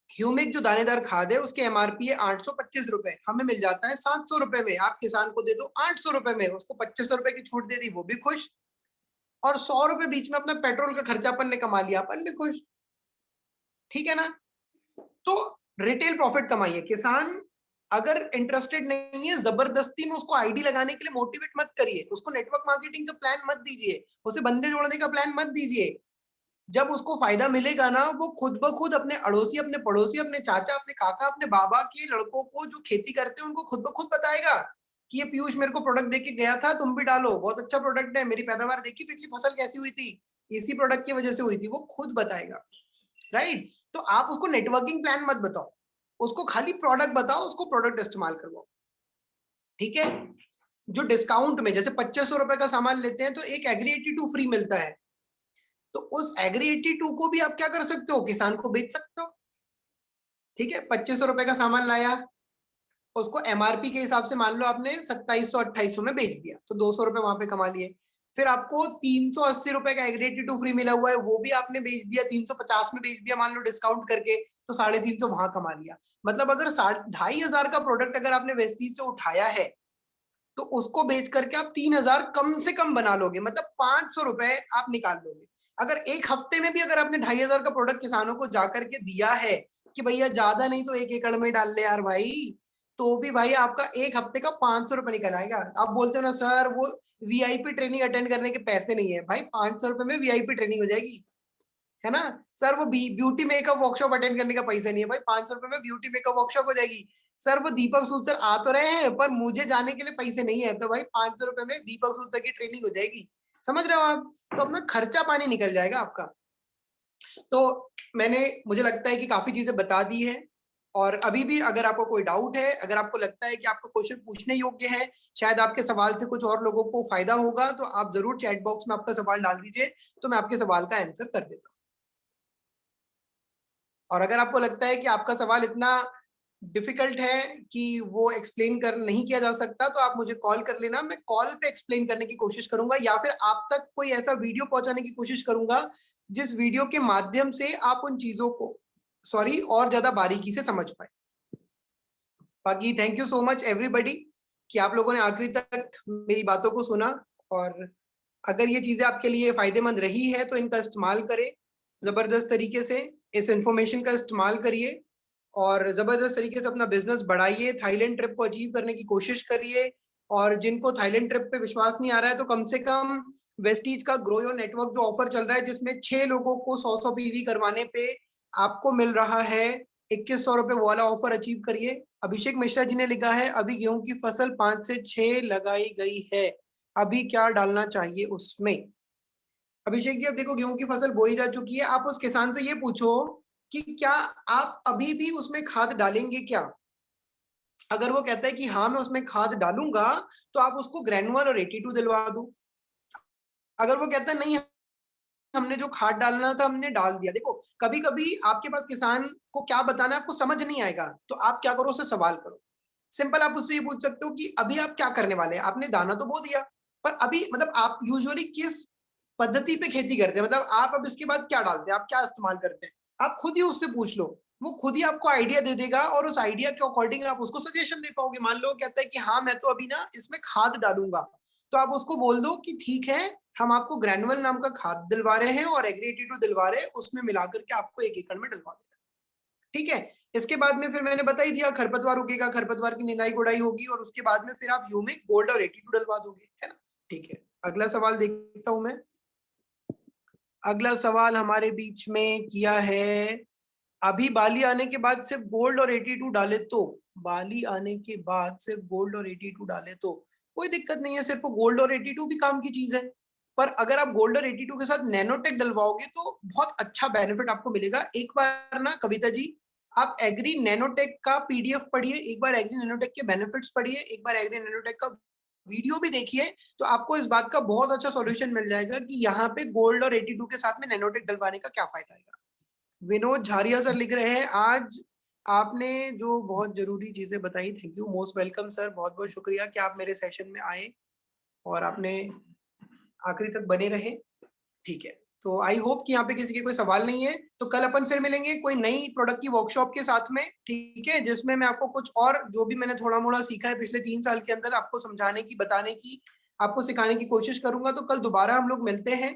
ह्यूमिक जो दानेदार खाद है उसके एमआरपी है 825 रुपए, हमें मिल जाता है 700 रुपए में। आप किसान को दे दो 800 रुपए में, उसको 2500 रुपए की छूट दे दी, वो भी खुश। और 100 रुपए बीच में अपना पेट्रोल का खर्चा अपन ने कमा लिया, अपन भी खुश, ठीक है ना। तो रिटेल प्रॉफिट कमाइए। किसान अगर इंटरेस्टेड नहीं है, जबरदस्ती में उसको आईडी लगाने के लिए मोटिवेट मत करिए, उसको नेटवर्क मार्केटिंग का प्लान मत दीजिए, उसे बंदे जोड़ने का प्लान मत दीजिए। जब उसको फायदा मिलेगा ना, वो खुद ब खुद अपने अड़ोसी, अपने पड़ोसी, अपने चाचा, अपने काका, अपने बाबा के लड़कों को जो खेती करते हैं उनको खुद ब खुद बताएगा कि ये पीयूष मेरे को प्रोडक्ट देके गया था, तुम भी डालो, बहुत अच्छा प्रोडक्ट है, मेरी पैदावार देखी पिछली फसल कैसी हुई थी, इसी प्रोडक्ट की वजह से हुई थी, वो खुद बताएगा। राइट। तो आप उसको नेटवर्किंग प्लान मत बताओ, उसको खाली प्रोडक्ट बताओ, उसको प्रोडक्ट इस्तेमाल करवाओ, ठीक है। जो डिस्काउंट में जैसे 2500 रुपए का सामान लेते हैं तो एक एग्री 82 फ्री मिलता है, तो उस एग्री 82 को भी आप क्या कर सकते हो, किसान को बेच सकते हो। ठीक है, 2500 रुपए का सामान लाया, उसको एमआरपी के हिसाब से मान लो आपने 2700-2800 में बेच दिया, तो 200 रुपए वहां पे कमा लिए। फिर आपको 380 रुपए का एग्री 82 फ्री मिला हुआ है, वो भी आपने बेच दिया, 350 में बेच दिया मान लो डिस्काउंट करके, तो 350 वहां कमा लिया। मतलब अगर 2500 का प्रोडक्ट अगर आपने वेस्टीज से उठाया है, तो उसको बेच करके आप 3000 कम से कम बना लोगे, मतलब 500 रुपए आप निकाल लोगे। अगर एक हफ्ते में भी अगर आपने 2500 का प्रोडक्ट किसानों को जाकर के दिया है कि भैया ज्यादा नहीं तो 1 एकड़ में डाल ले यार भाई, तो भी भाई आपका एक हफ्ते का 500 रुपए निकल आएगा। आप बोलते हो ना सर वो वीआईपी ट्रेनिंग अटेंड करने के पैसे नहीं है, भाई 500 रुपए में वीआईपी ट्रेनिंग हो जाएगी, है ना। सर वो ब्यूटी मेकअप वर्कशॉप अटेंड करने का पैसा नहीं है, भाई 500 रुपए में ब्यूटी मेकअप वर्कशॉप हो जाएगी। सर वो दीपक सूद सर आ तो रहे हैं पर मुझे जाने के लिए पैसे नहीं है, तो भाई 500 रुपए में दीपक सूद सर की ट्रेनिंग हो जाएगी। समझ रहे हो आप, तो अपना खर्चा पानी निकल जाएगा आपका। तो मैंने, मुझे लगता है कि काफी चीजें बता दी है। और अभी भी अगर आपको कोई डाउट है, अगर आपको लगता है कि आपका क्वेश्चन पूछने योग्य है, शायद आपके सवाल से कुछ और लोगों को फायदा होगा, तो आप जरूर चैट बॉक्स में आपका सवाल डाल दीजिए, तो मैं आपके सवाल का आंसर कर देता हूँ। और अगर आपको लगता है कि आपका सवाल इतना डिफिकल्ट है कि वो एक्सप्लेन कर नहीं किया जा सकता, तो आप मुझे कॉल कर लेना, मैं कॉल पे एक्सप्लेन करने की कोशिश करूंगा, या फिर आप तक कोई ऐसा वीडियो पहुंचाने की कोशिश करूंगा जिस वीडियो के माध्यम से आप उन चीजों को और ज्यादा बारीकी से समझ पाए। बाकी thank you so much everybody कि आप लोगों ने आखिरी तक मेरी बातों को सुना। और अगर ये चीजें आपके लिए फायदेमंद रही है तो इनका इस्तेमाल करें जबरदस्त तरीके से, इस इंफॉर्मेशन का इस्तेमाल करिए और जबरदस्त तरीके से अपना बिजनेस बढ़ाइए, थाईलैंड ट्रिप को अचीव करने की कोशिश करिए। और जिनको थाईलैंड ट्रिप पे विश्वास नहीं आ रहा है, तो कम से कम वेस्टीज का ग्रो योर नेटवर्क जो ऑफर चल रहा है, जिसमें 6 लोगों को 100 पीवी करवाने पे आपको मिल रहा है 2100 रुपए, वो वाला ऑफर अचीव करिए। अभिषेक मिश्रा जी ने लिखा है अभी गेहूं की फसल 5 से 6 लगाई गई है, अभी क्या डालना चाहिए उसमें। अभिषेक जी अब देखो गेहूं की फसल बोई जा चुकी है, आप उस किसान से ये पूछो कि क्या आप अभी भी उसमें खाद डालेंगे क्या। अगर वो कहता है कि हाँ मैं उसमें खाद डालूंगा, तो आप उसको ग्रेनुअल और 82 दिलवा दो। अगर वो कहता है नहीं हमने जो खाद डालना था हमने डाल दिया, देखो कभी कभी आपके पास किसान को क्या बताना है आपको समझ नहीं आएगा, तो आप क्या करो, उससे सवाल करो। सिंपल आप उससे ये पूछ सकते हो कि अभी आप क्या करने वाले हैं, आपने दाना तो बो दिया, पर अभी मतलब आप यूजुअली किस पद्धति पे खेती करते हैं, मतलब आप अब इसके बाद क्या डालते हैं, आप क्या इस्तेमाल करते हैं, आप खुद ही उससे पूछ लो। वो खुद ही आपको आइडिया दे देगा और उस आइडिया के अकॉर्डिंग आप उसको सजेशन दे पाओगे। मान लो कहता है कि हाँ मैं तो अभी ना इसमें खाद डालूंगा, तो आप उसको बोल दो कि ठीक है, हम आपको ग्रैनुअल नाम का खाद दिलवा रहे हैं और एग्री 82 दिलवा रहे हैं, उसमें मिलाकर के आपको 1 एकड़ में डलवा देना, ठीक है। इसके बाद में फिर मैंने बता ही दिया, खरपतवार उगेगा, खरपतवार की निदाई गुड़ाई होगी और उसके बाद में फिर आप ह्यूमिक, गोल्ड और 82 डलवा दोगे, है ना। ठीक है, अगला सवाल देखता हूं मैं। अगला सवाल हमारे बीच में किया है, अभी बाली आने के बाद सिर्फ गोल्ड और 82 डाले तो, बाली आने के बाद सिर्फ गोल्ड और 82 डाले तो कोई दिक्कत नहीं है, सिर्फ गोल्ड और 82 भी काम की चीज है। पर अगर आप गोल्ड और 82 के साथ नैनोटेक डलवाओगे तो बहुत अच्छा बेनिफिट आपको मिलेगा। एक बार ना कविता जी, आप एग्री नैनोटेक का पीडीएफ पढ़िए, एक बार एग्री नैनोटेक के बेनिफिट्स पढ़िए, एक बार एग्री नैनोटेक का वीडियो भी देखिए, तो आपको इस बात का बहुत अच्छा सॉल्यूशन मिल जाएगा कि यहाँ पे गोल्ड और 82 के साथ में नैनोटेक डलवाने का क्या फायदा आएगा। विनोद झारिया सर लिख रहे हैं, आज आपने जो बहुत जरूरी चीजें बताई, thank you, most welcome sir, बहुत बहुत शुक्रिया कि आप मेरे सेशन में आए और आपने आखिरी तक बने रहे। ठीक है, तो आई होप कि यहाँ पे किसी के कोई सवाल नहीं है। तो कल अपन फिर मिलेंगे कोई नई प्रोडक्ट की वर्कशॉप के साथ में, ठीक है, जिसमें मैं आपको कुछ और जो भी मैंने थोड़ा मोड़ा सीखा है पिछले 3 साल के अंदर आपको समझाने की, बताने की, आपको सिखाने की कोशिश करूंगा। तो कल दोबारा हम लोग मिलते हैं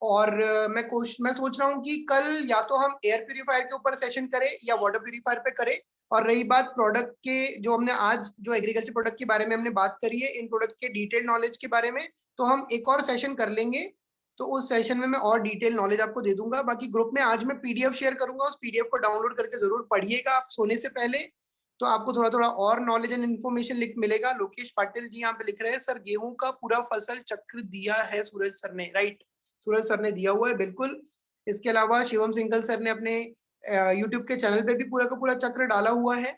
और मैं सोच रहा हूँ कि कल या तो हम एयर प्यूरीफायर के ऊपर सेशन करें या वाटर प्यूरीफायर पे करें। और रही बात प्रोडक्ट के, जो हमने आज जो एग्रीकल्चर प्रोडक्ट के बारे में हमने बात करी है, इन प्रोडक्ट के डिटेल नॉलेज के बारे में, तो हम एक और सेशन कर लेंगे। तो उस सेशन में मैं और डिटेल नॉलेज आपको दे दूंगा। बाकी ग्रुप में आज मैं पीडीएफ शेयर करूंगा, उस पीडीएफ को डाउनलोड करके जरूर पढ़िएगा आप सोने से पहले, तो आपको थोड़ा थोड़ा और नॉलेज एंड इन्फॉर्मेशन मिलेगा। लोकेश पाटिल जी यहाँ पे लिख रहे हैं, सर गेहूं का पूरा फसल चक्र दिया है सूरज सर ने, राइट, सूरज सर ने दिया हुआ है, बिल्कुल। इसके अलावा शिवम सिंगल सर ने अपने यूट्यूब के चैनल पे भी पूरा का पूरा चक्र डाला हुआ है,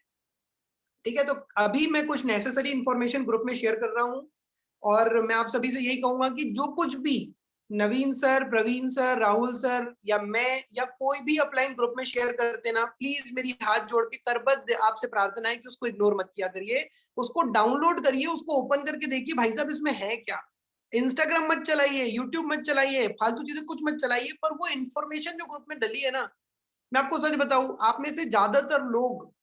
ठीक है। तो अभी मैं कुछ नेसेसरी इंफॉर्मेशन ग्रुप में शेयर कर रहा हूँ और मैं आप सभी से यही कहूंगा कि जो कुछ भी Naveen sir, Praveen sir, Rahul sir या मैं या कोई भी अपलाइन ग्रुप में शेयर करते ना, प्लीज मेरी हाथ जोड़ के करबद्ध आपसे प्रार्थना है कि उसको इग्नोर मत किया करिए, उसको डाउनलोड करिए, उसको ओपन करके देखिए भाई साहब इसमें है क्या। इंस्टाग्राम मत चलाइए, यूट्यूब मत चलाइए, फालतू चीजें कुछ मत चलाइए, पर वो इन्फॉर्मेशन जो ग्रुप में डली है ना, मैं आपको सच बताऊं, आप में से ज्यादातर लोग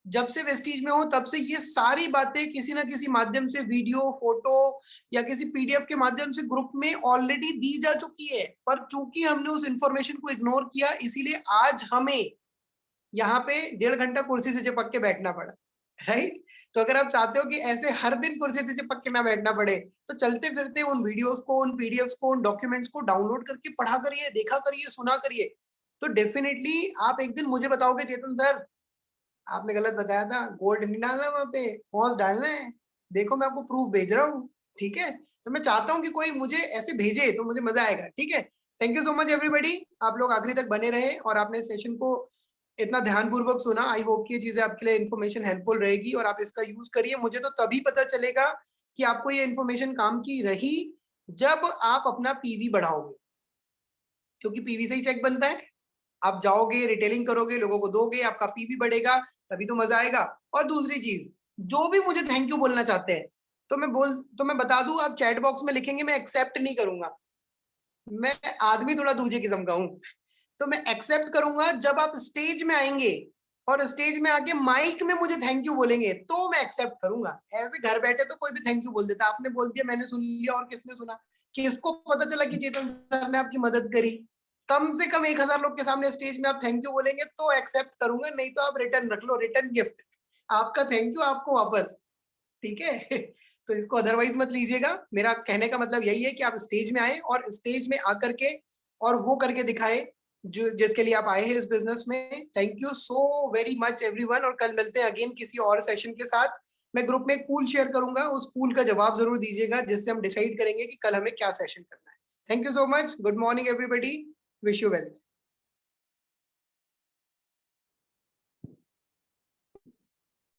जब से वेस्टीज में हो तब से ये सारी बातें किसी ना किसी माध्यम से, वीडियो, फोटो या किसी पीडीएफ के माध्यम से ग्रुप में ऑलरेडी दी जा चुकी है। पर चूंकि हमने उस इंफॉर्मेशन को इग्नोर किया, इसीलिए आज हमें यहाँ पे 1.5 घंटा कुर्सी से चिपक के बैठना पड़ा, राइट। तो अगर आप चाहते हो कि ऐसे हर दिन कुर्सी से चिपक के ना बैठना पड़े, तो चलते फिरते उन वीडियोस को, उन पीडीएफ्स को, उन डॉक्यूमेंट्स को डाउनलोड करके पढ़ा करिए, देखा करिए, सुना करिए। तो डेफिनेटली आप एक दिन मुझे बताओगे, चेतन सर आपने गलत बताया था, गोल्ड नहीं डालना वहां पे, पॉज डालना है, देखो मैं आपको प्रूफ भेज रहा हूँ, ठीक है। तो मैं चाहता हूँ कि कोई मुझे ऐसे भेजे तो मुझे मजा आएगा, ठीक है। Thank you so much everybody, आप लोग आखिरी तक बने रहे और आपने सेशन को इतना ध्यानपूर्वक सुना। आई होप कि ये चीजें आपके लिए इन्फॉर्मेशन हेल्पफुल रहेगी और आप इसका यूज करिए। मुझे तो तभी पता चलेगा कि आपको ये इन्फॉर्मेशन काम की रही जब आप अपना पीवी बढ़ाओगे, क्योंकि पीवी से ही चेक बनता है। आप जाओगे, रिटेलिंग करोगे, लोगों को दोगे, आपका पीवी बढ़ेगा, तभी तो मजा आएगा। और दूसरी चीज, जो भी मुझे थैंक यू बोलना चाहते हैं, तो मैं बता दूं, आप चैट बॉक्स में लिखेंगे, मैं एक्सेप्ट नहीं करूंगा। मैं आदमी थोड़ा दूसरे किस्म का हूं, तो मैं एक्सेप्ट करूंगा जब आप स्टेज में आएंगे और स्टेज में आके माइक में मुझे थैंक यू बोलेंगे, तो मैं एक्सेप्ट करूंगा। ऐसे घर बैठे तो कोई भी थैंक यू बोल देता, आपने बोल दिया, मैंने सुन लिया, और किसने सुना, किसको पता चला कि चेतन सर ने आपकी मदद करी। कम से कम 1,000 लोग के सामने स्टेज में आप थैंक यू बोलेंगे तो एक्सेप्ट करूंगा, नहीं तो आप रिटर्न रख लो, रिटर्न गिफ्ट, आपका थैंक यू आपको वापस, ठीक है। तो इसको अदरवाइज मत लीजिएगा। मेरा कहने का मतलब यही है कि आप स्टेज में आए और स्टेज में आकर के और वो करके दिखाए जो जिसके लिए आप आए हैं इस बिजनेस में। Thank you so very much everyone, और कल मिलते हैं अगेन किसी और सेशन के साथ। मैं ग्रुप में एक पूल शेयर करूंगा, उस पूल का जवाब जरूर दीजिएगा, जिससे हम डिसाइड करेंगे कि कल हमें क्या सेशन करना है। Thank you so much, good morning everybody, wish you well.